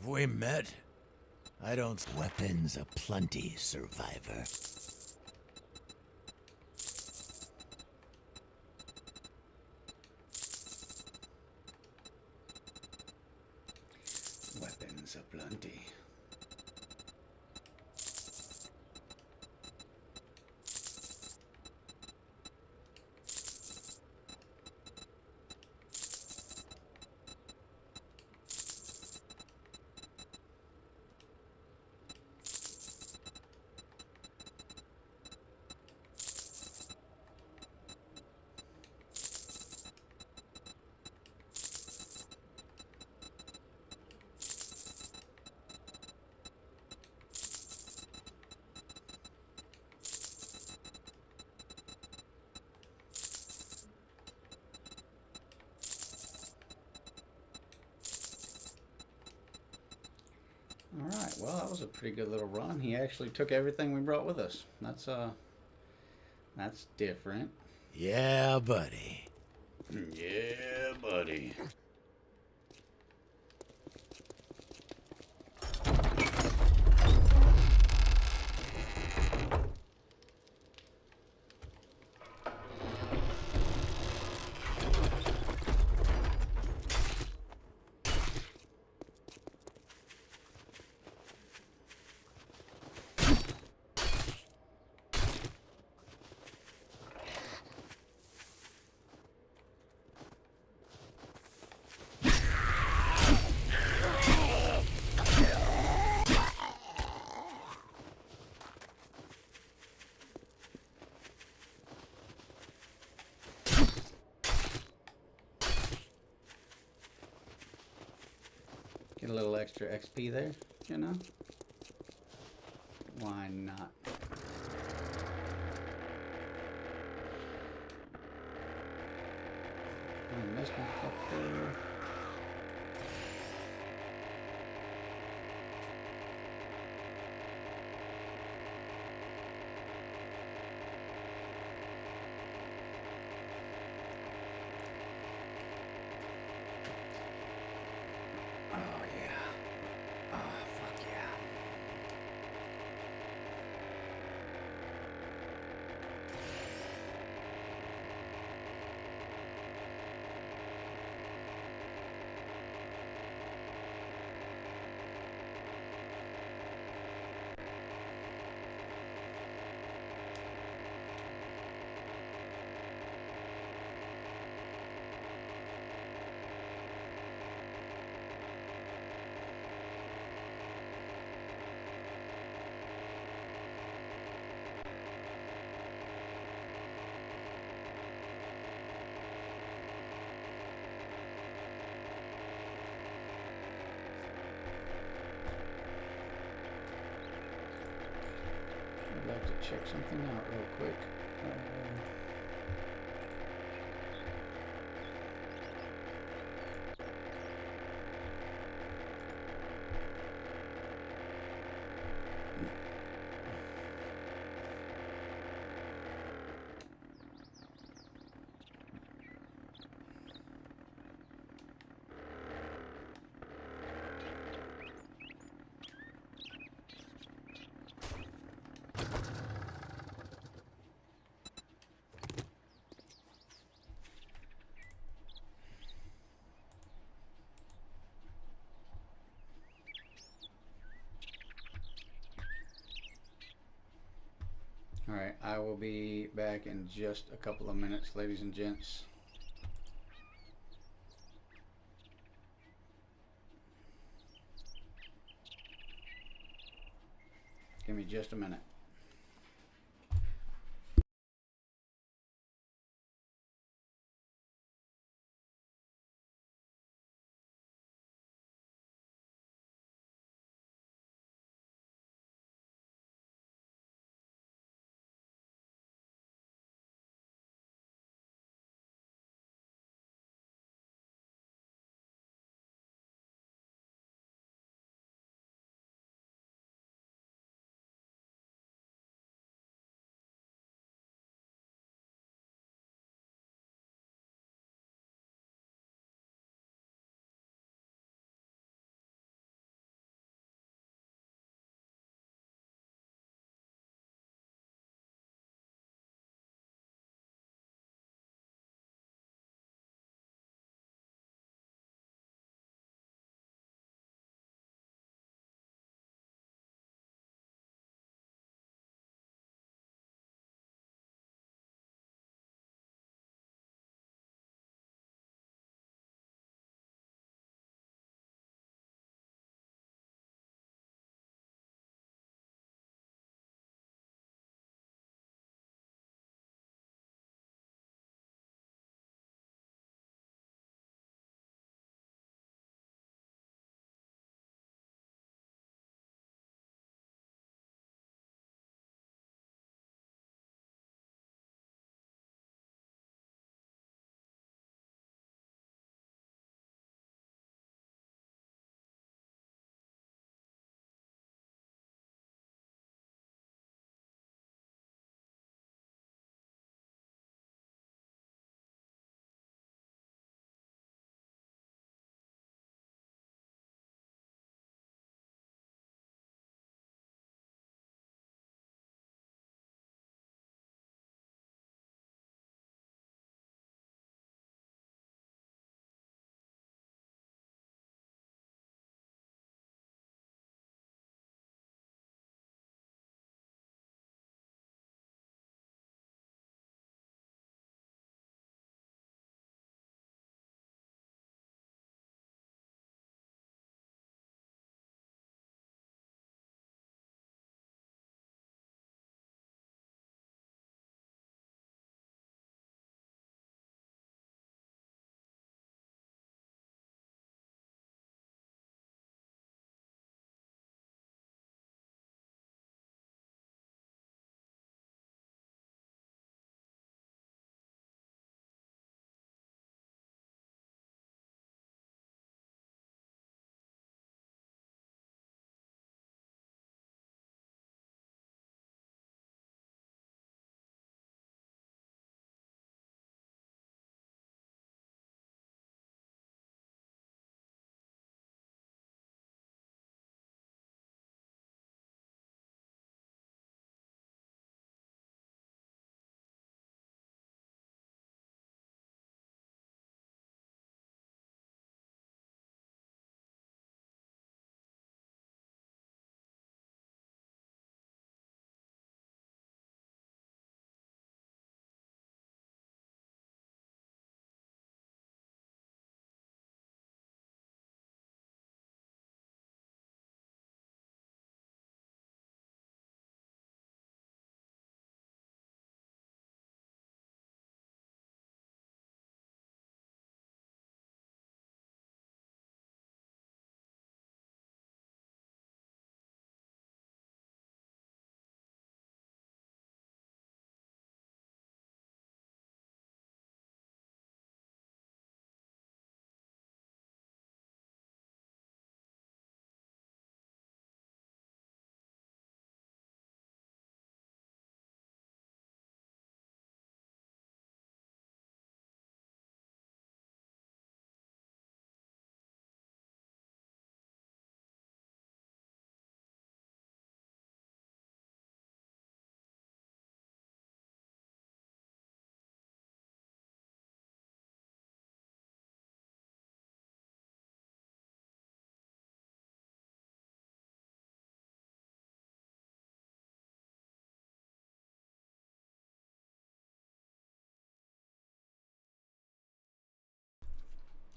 Have we met? I don't... Weapons aplenty, survivor. Weapons aplenty. Alright, well that was a pretty good little run. He actually took everything we brought with us. That's different. Yeah, buddy. Yeah, buddy. Get a little extra XP there, you know? Why not? I missed my fucker. Oh yeah. Oh fuck yeah. I'd like to check something out real quick. Alright, I will be back in just a couple of minutes, ladies and gents. Give me just a minute.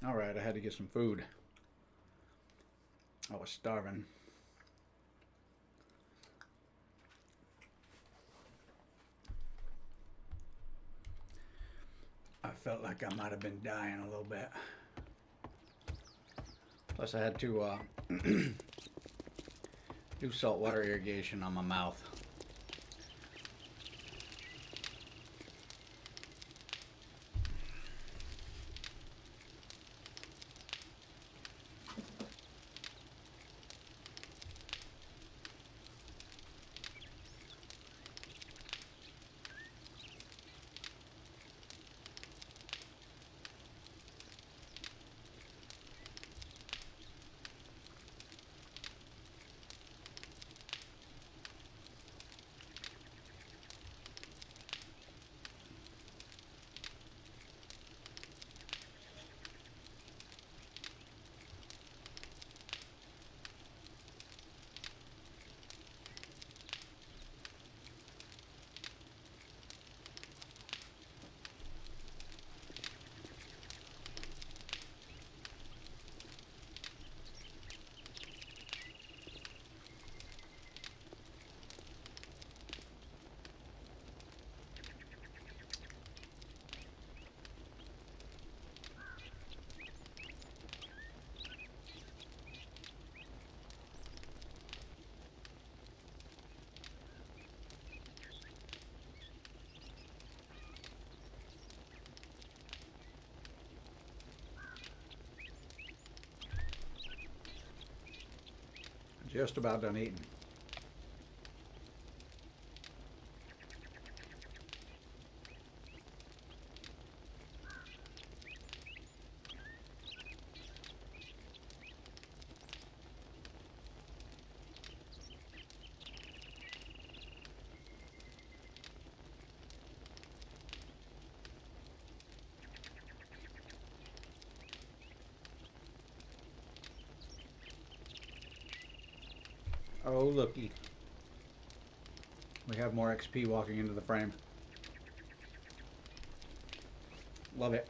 Alright, I had to get some food. I was starving. I felt like I might have been dying a little bit. Plus I had to do saltwater irrigation on my mouth. Just about done eating. Oh, looky. We have more XP walking into the frame. Love it.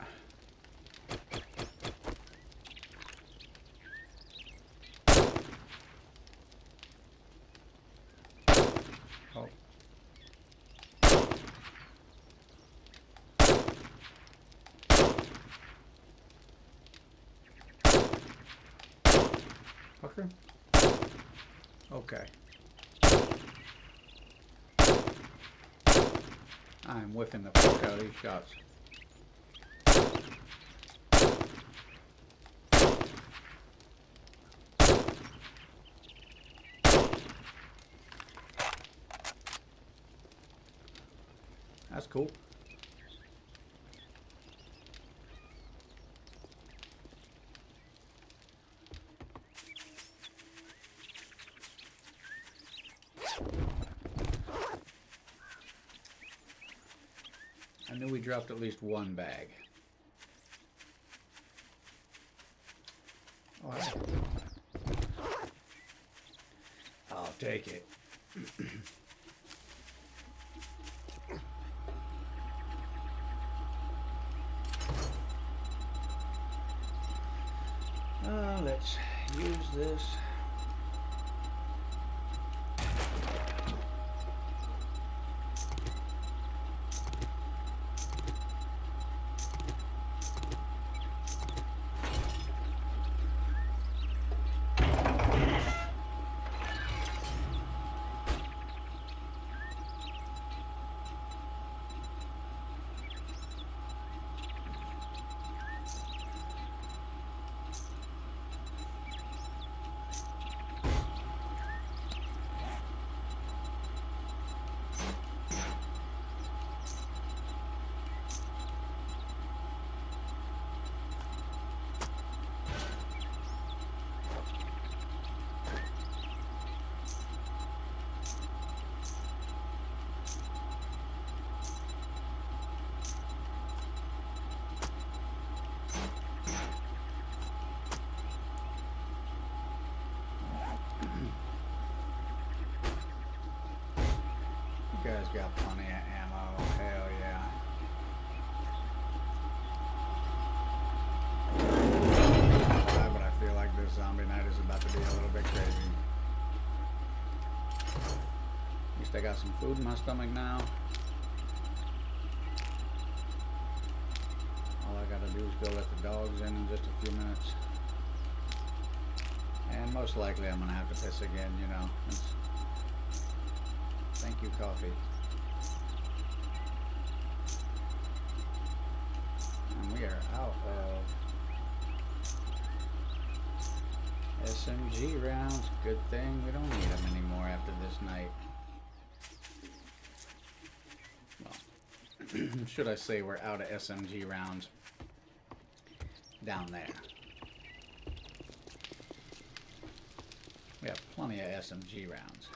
Oh. Fucker. Okay. I'm whiffing the fuck out of these shots. That's cool. I knew we dropped at least one bag. Oh, I'll take it. Let's use this. You guys got plenty of ammo. Hell yeah. zombie night is about to be a little bit crazy. At least I got some food in my stomach now. All I gotta do is go let the dogs in just a few minutes. And most likely I'm gonna have to piss again, you know. Thank you, coffee. And we are out of SMG rounds. Good thing we don't need them anymore after this night. Well, should I say we're out of SMG rounds down there. We have plenty of SMG rounds.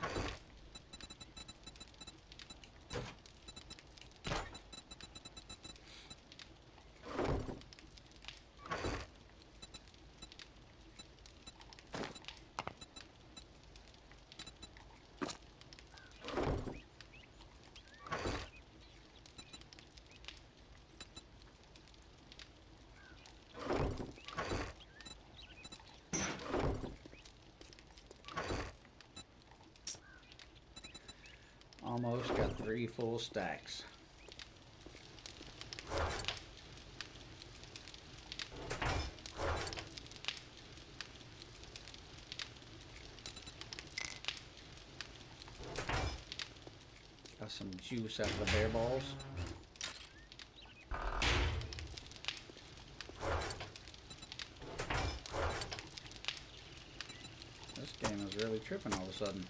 Almost got 3 full stacks. Got some juice out of the bear balls. This game is really tripping all of a sudden.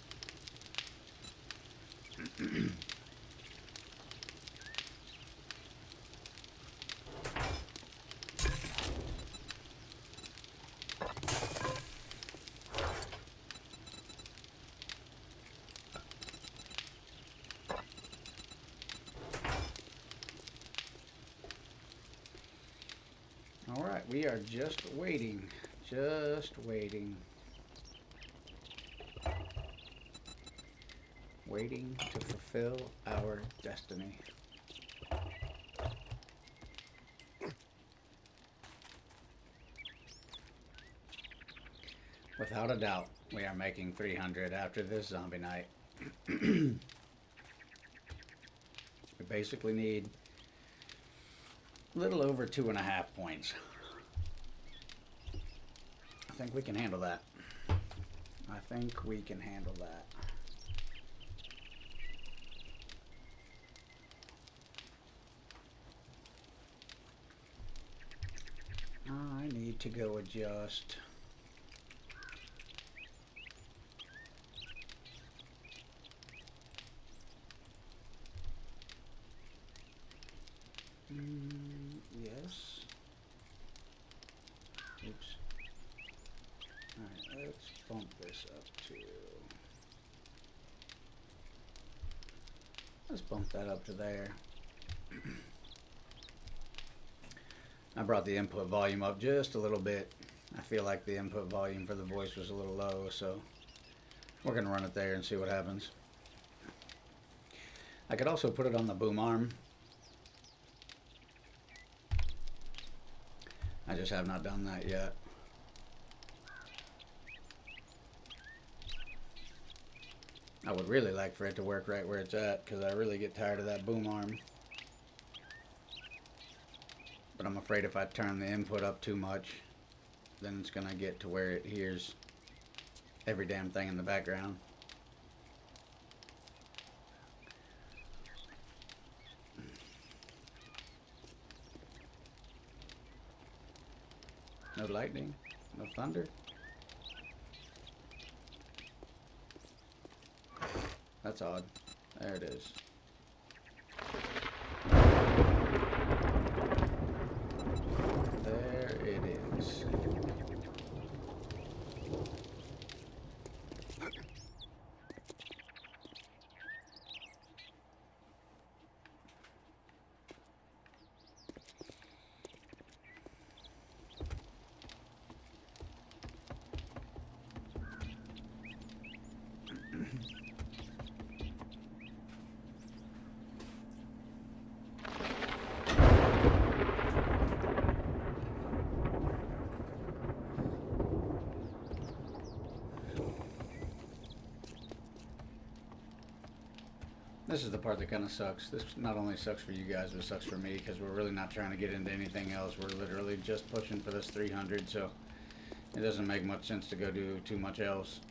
All right, we are just waiting, waiting to fulfill our destiny. Without a doubt, we are making 300 after this zombie night. We basically need a little over 2.5 points. I think we can handle that. I think we can handle that. I need to go adjust. Yes. Oops. Alright, let's bump this up to... Let's bump that up to there. I brought the input volume up just a little bit. I feel like the input volume for the voice was a little low, so we're going to run it there and see what happens. I could also put it on the boom arm. I just have not done that yet. I would really like for it to work right where it's at, because I really get tired of that boom arm. But I'm afraid if I turn the input up too much, then it's going to get to where it hears every damn thing in the background. No lightning, no thunder. That's odd. There it is. There it is. This is the part that kind of sucks. This not only sucks for you guys, but it sucks for me because we're really not trying to get into anything else. We're literally just pushing for this 300, so it doesn't make much sense to go do too much else.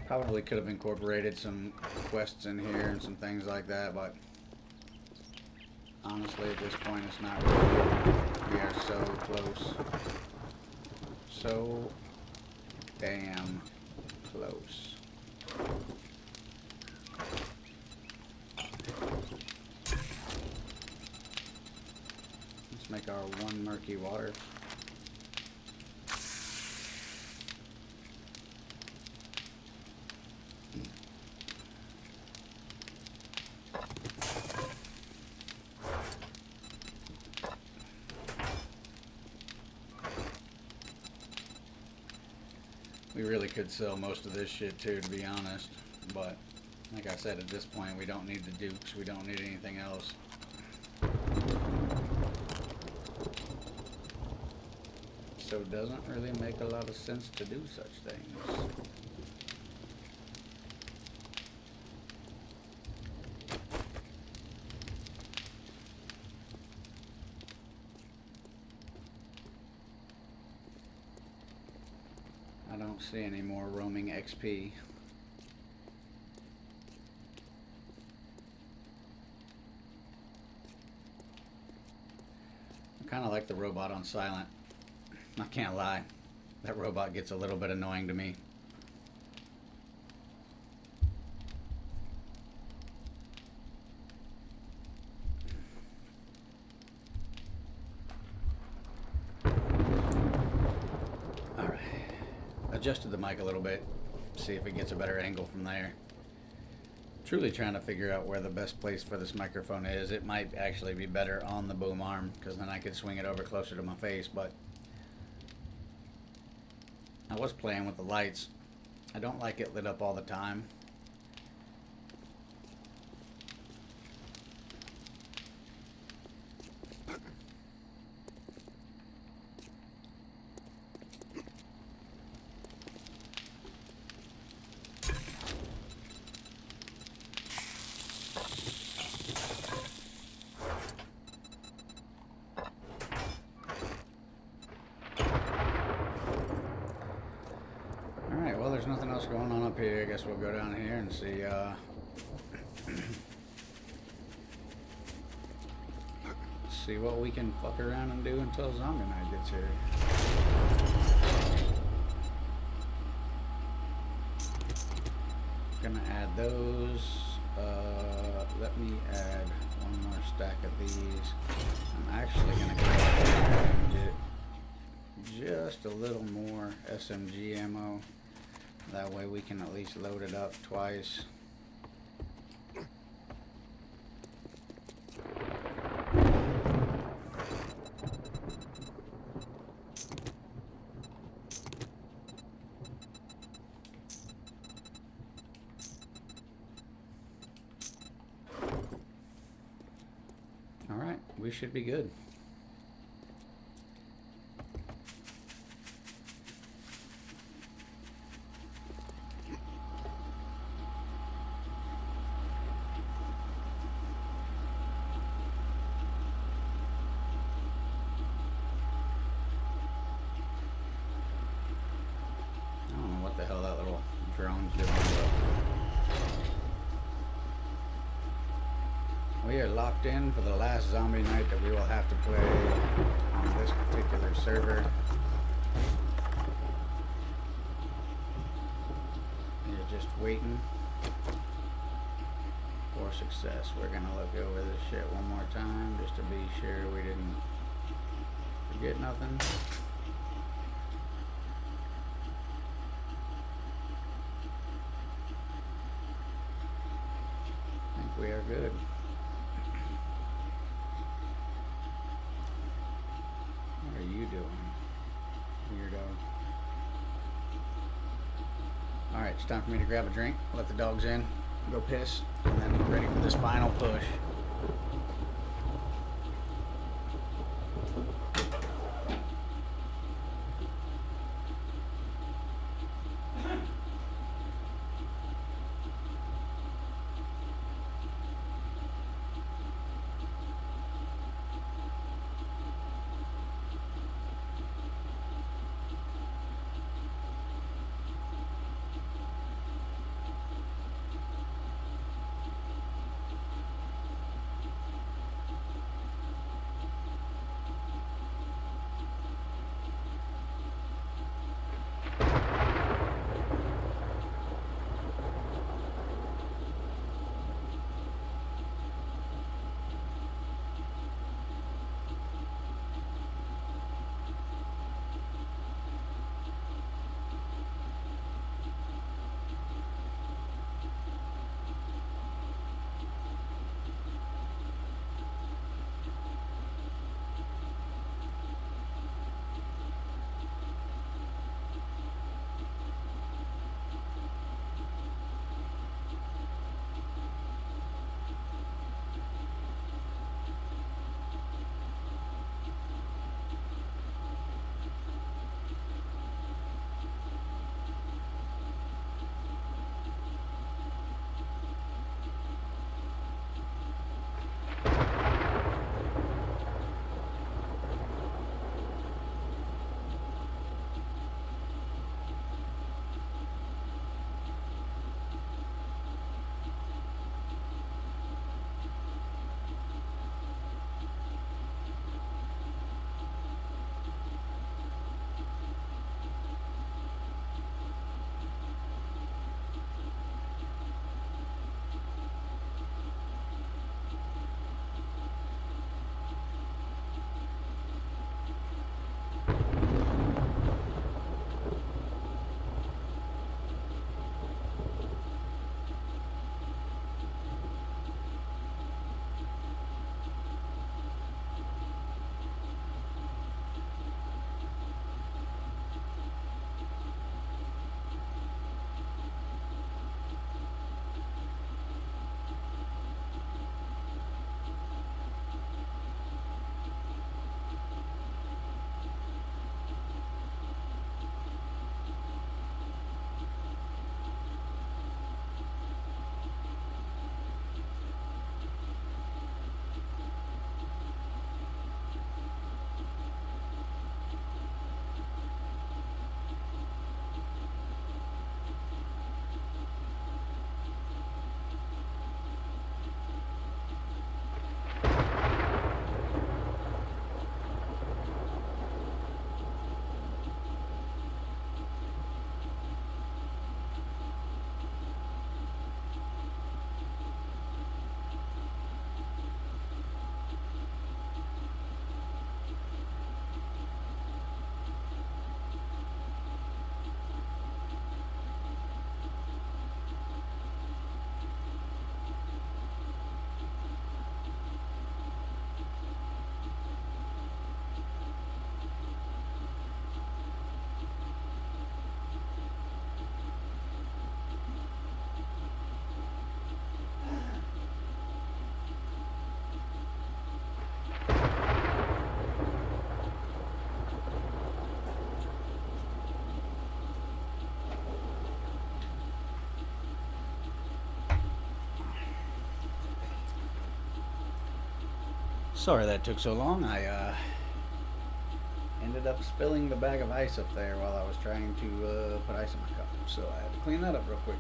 Probably could have incorporated some quests in here and some things like that, but honestly at this point it's not really good. We are so close. So damn close. Let's make our one murky water. We really could sell most of this shit too, to be honest, but like I said, at this point we don't need the dukes, we don't need anything else. So it doesn't really make a lot of sense to do such things. I don't see any more roaming XP. I kind of like the robot on silent. I can't lie. That robot gets a little bit annoying to me. Adjusted the mic a little bit, see if it gets a better angle from there. Truly trying to figure out where the best place for this microphone is. It might actually be better on the boom arm, because then I could swing it over closer to my face, but I was playing with the lights. I don't like it lit up all the time. There's nothing else going on up here. I guess we'll go down here and see see what we can fuck around and do until Zombie Night gets here. Gonna add those. Let me add one more stack of these. I'm actually gonna go ahead and get just a little more SMG ammo. That way we can at least load it up twice. All right, we should be good. We are locked in for the last zombie night that we will have to play on this particular server. You're just waiting for success. We're gonna look over this shit one more time just to be sure we didn't forget nothing. I think we are good. What are you doing, weirdo? Alright, it's time for me to grab a drink, let the dogs in, go piss, and then we're ready for this final push. Sorry that took so long. I ended up spilling the bag of ice up there while I was trying to put ice in my cup. So I had to clean that up real quick.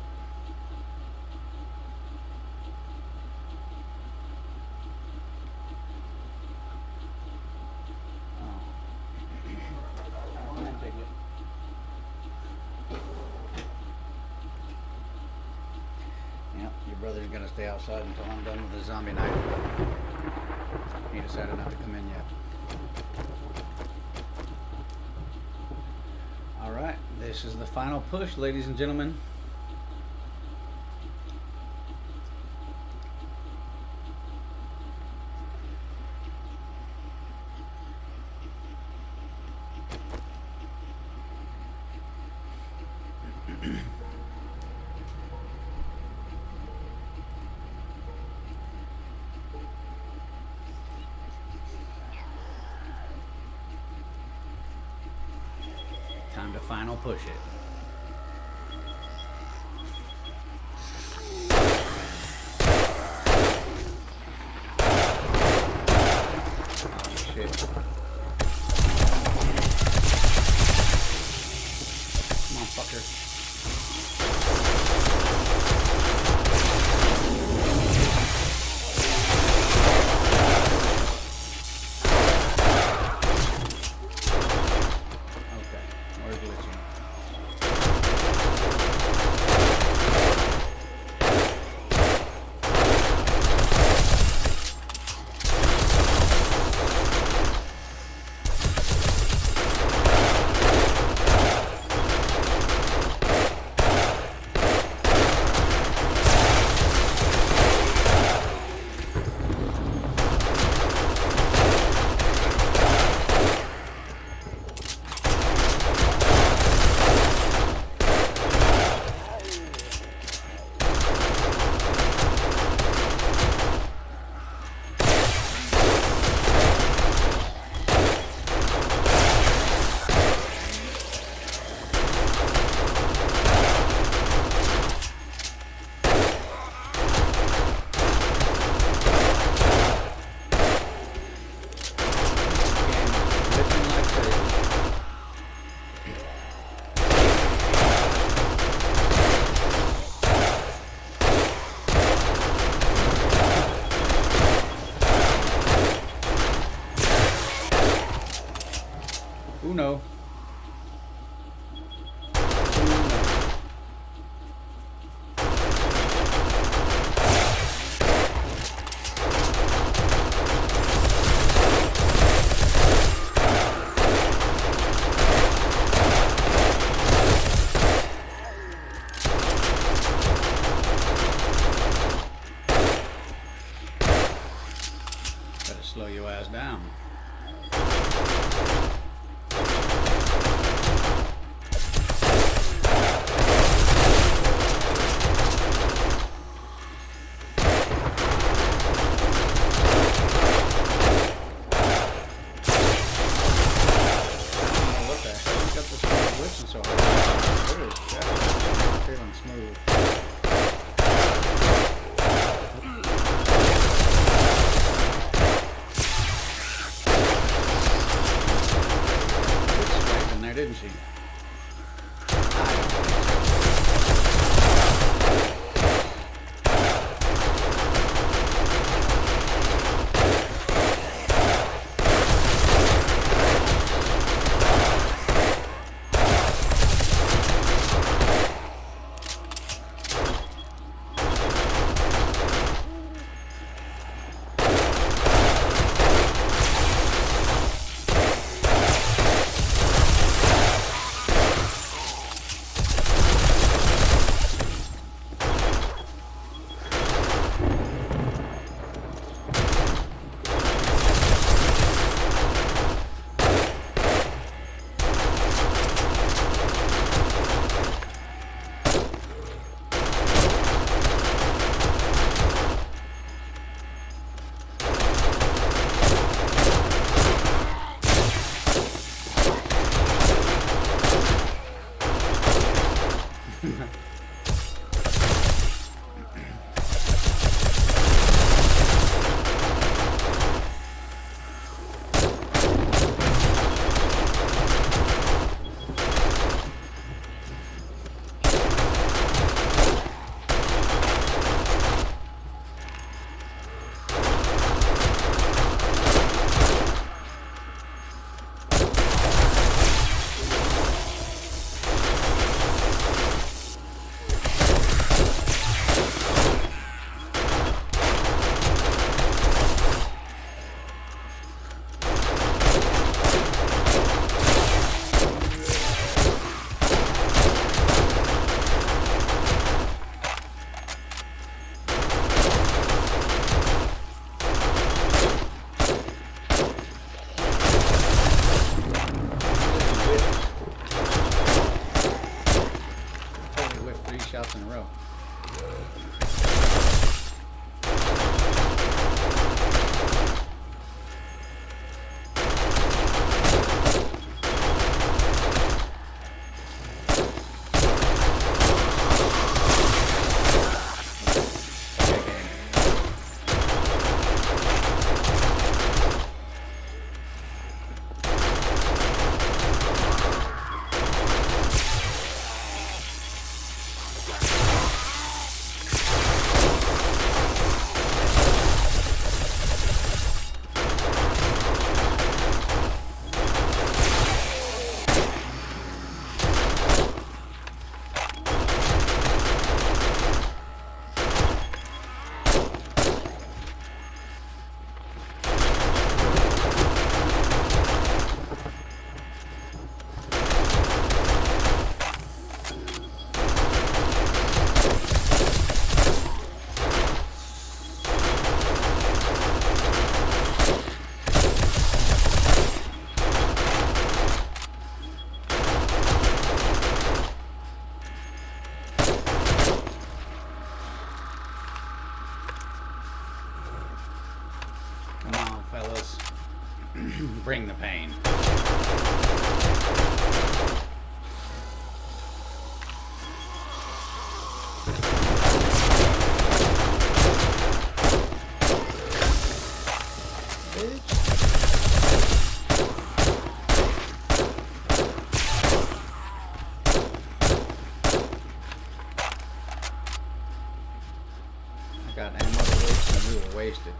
Yep, your brother's gonna stay outside until I'm done with the zombie night. He decided not to come in yet. Alright, this is the final push, ladies and gentlemen. Time to final push it. Oh shit. Come on, fucker. Uno. Better slow your ass down. Bring the pain. I got ammo to waste and we will waste it.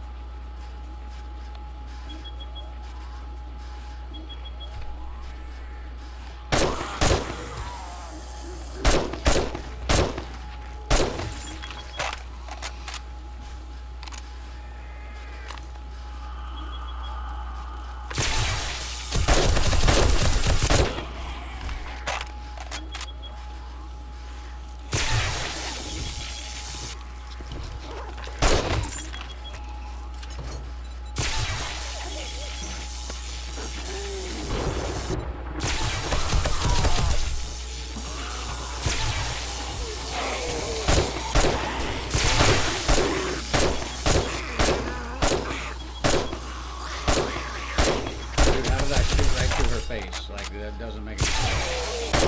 Like, that doesn't make any sense.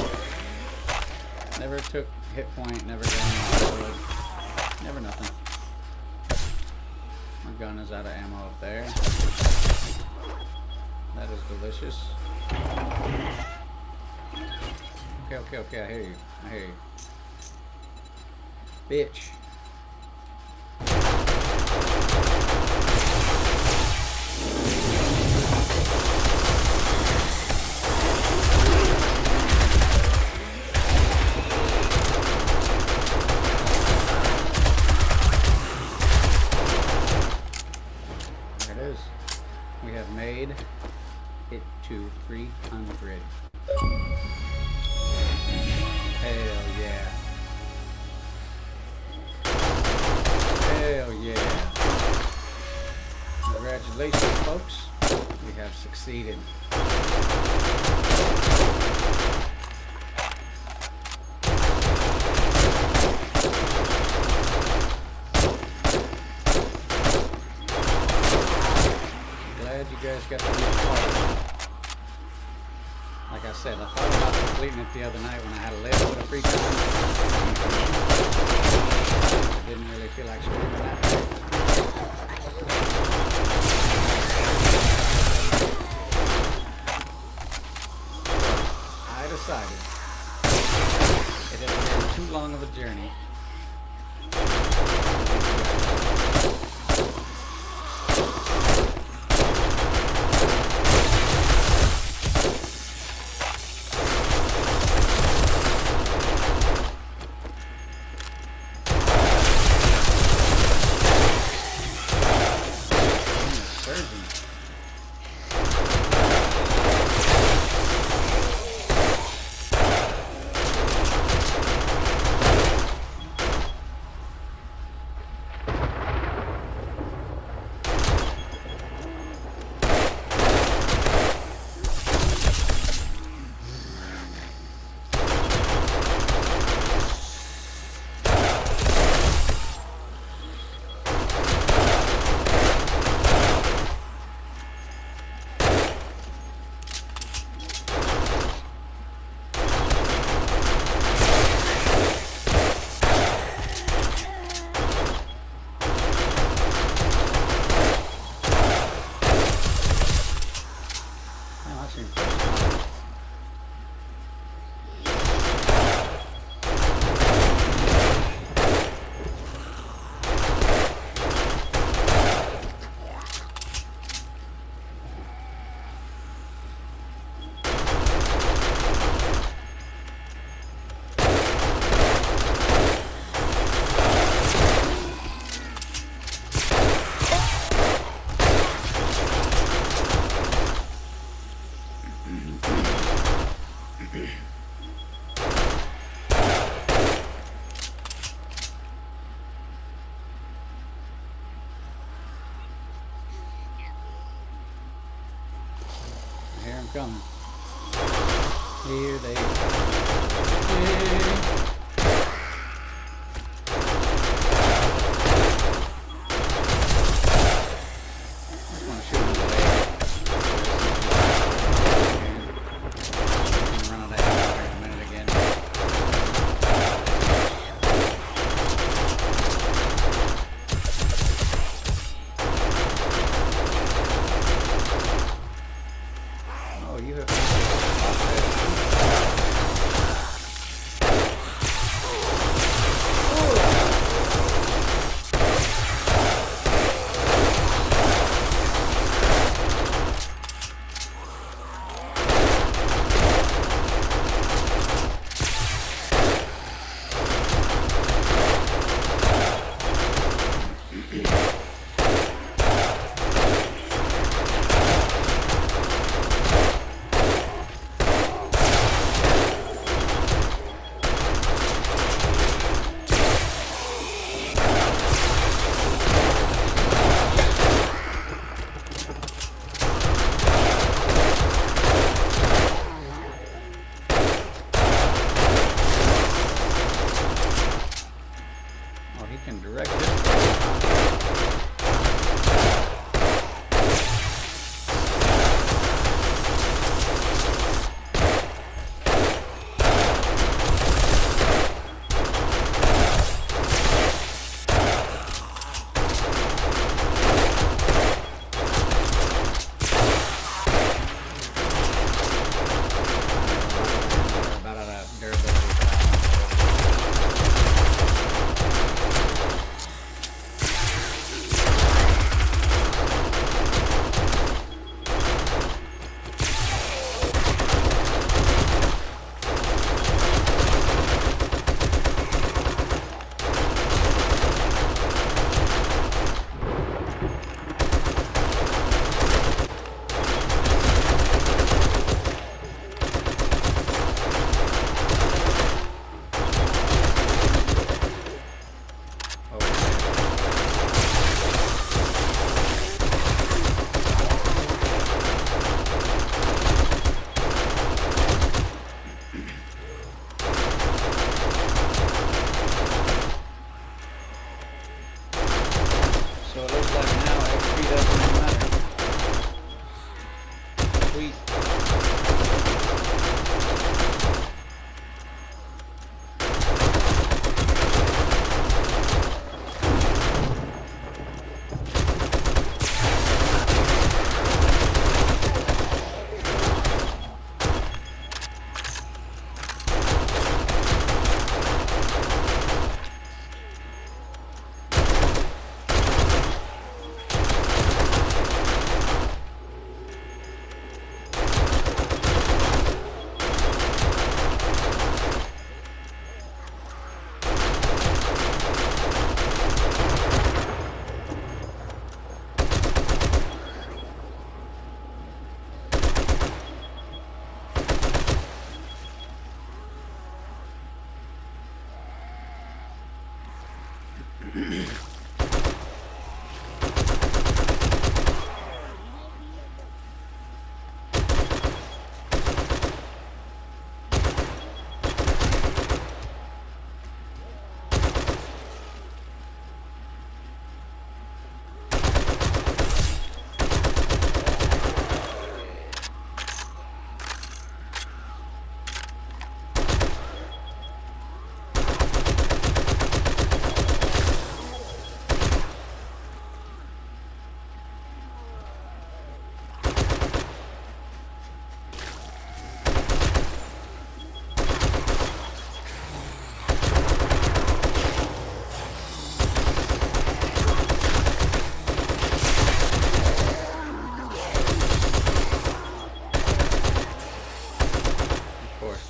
Never took hit point, never done never nothing. My gun is out of ammo up there. That is delicious. Okay, I hear you. Bitch. We have made it to 300. Hell yeah. Hell yeah. Congratulations, folks. We have succeeded. You guys got to be a part of it. Like I said, I thought about completing it the other night when I had a little bit of free time. I didn't really feel like streaming that night. I decided it had been too long of a journey. Here I'm coming. Here they go. I just want to shoot them away.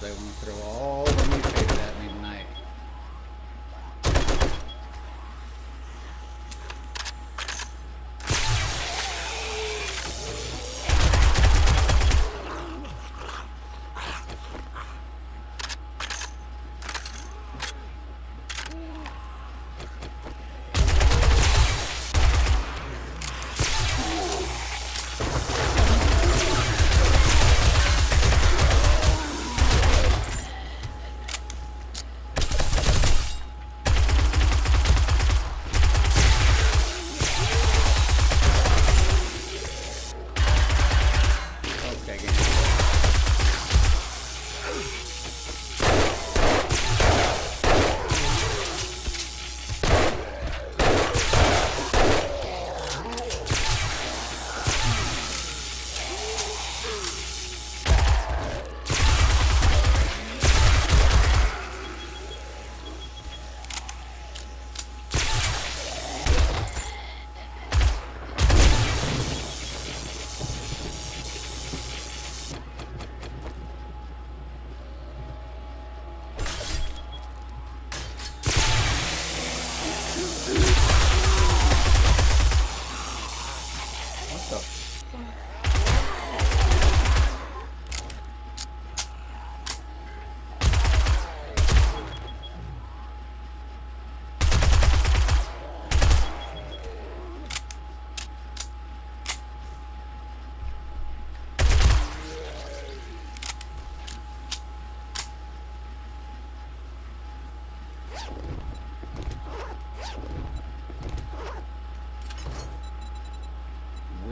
They want to throw all the mutated at me tonight.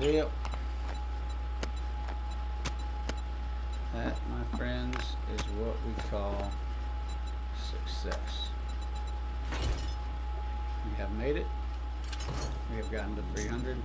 Yep. That, my friends, is what we call success. We have made it. We have gotten to 300.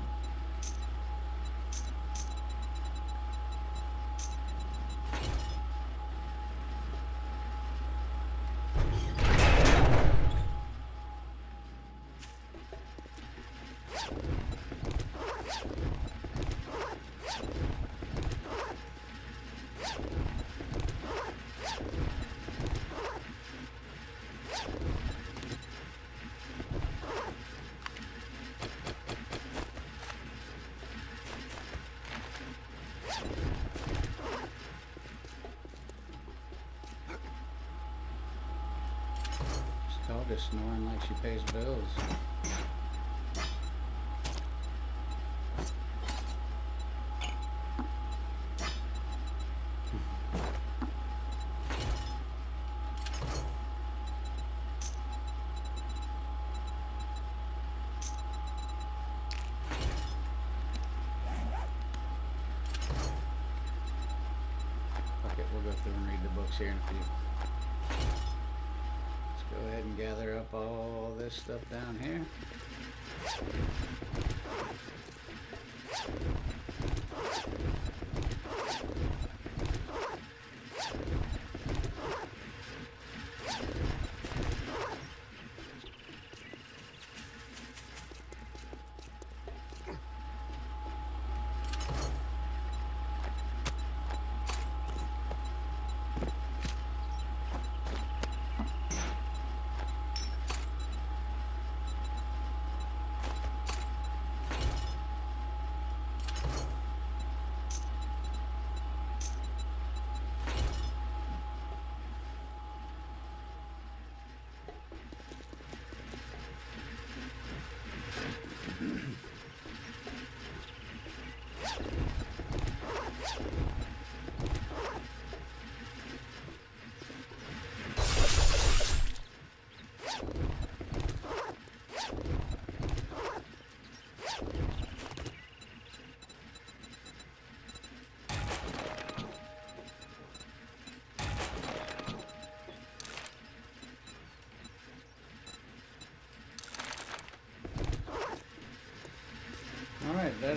Dog is snoring like she pays bills. Okay, we'll go through and read the books here in a few. Go ahead and gather up all this stuff down here.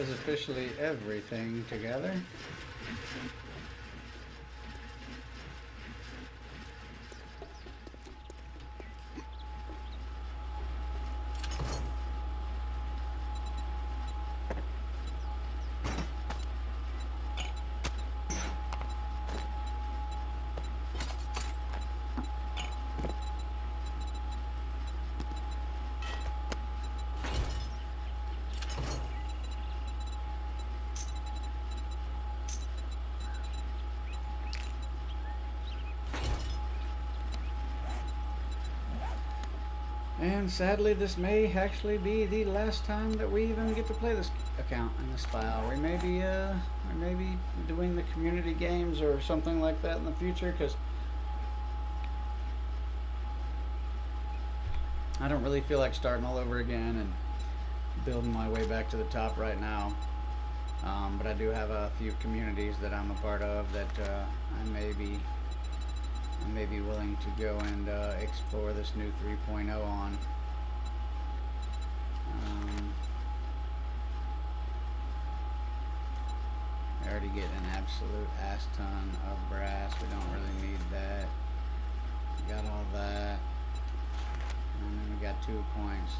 that is officially everything together. And sadly, this may actually be the last time that we even get to play this account in this file. We may be doing the community games or something like that in the future, because I don't really feel like starting all over again and building my way back to the top right now. But I do have a few communities that I'm a part of that I may be willing to go and explore this new 3.0 on. I already get an absolute ass ton of brass. We don't really need that. We got all that. And then we got 2 points.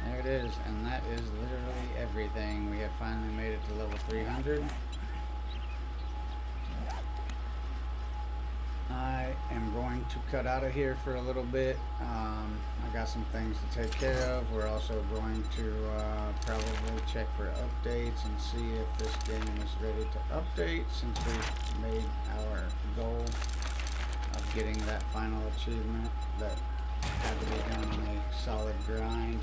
There it is, and that is literally everything. We have finally made it to level 300. I am going to cut out of here for a little bit. I got some things to take care of. We're also going to probably check for updates and see if this game is ready to update, since we've made our goal of getting that final achievement that had to be done on a solid grind.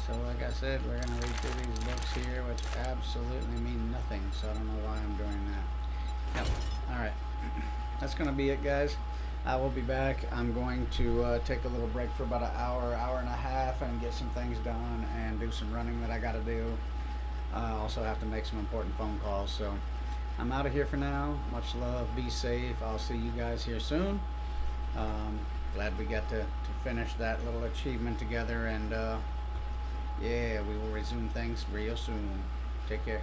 So like I said, we're going to read through these books here, which absolutely mean nothing, so I don't know why I'm doing that. Yep. Alright. That's going to be it, guys. I will be back. I'm going to take a little break for about an hour, hour and a half, and get some things done and do some running that I got to do. I also have to make some important phone calls. So I'm out of here for now. Much love. Be safe. I'll see you guys here soon. Glad we got to finish that little achievement together. And yeah, we will resume things real soon. Take care.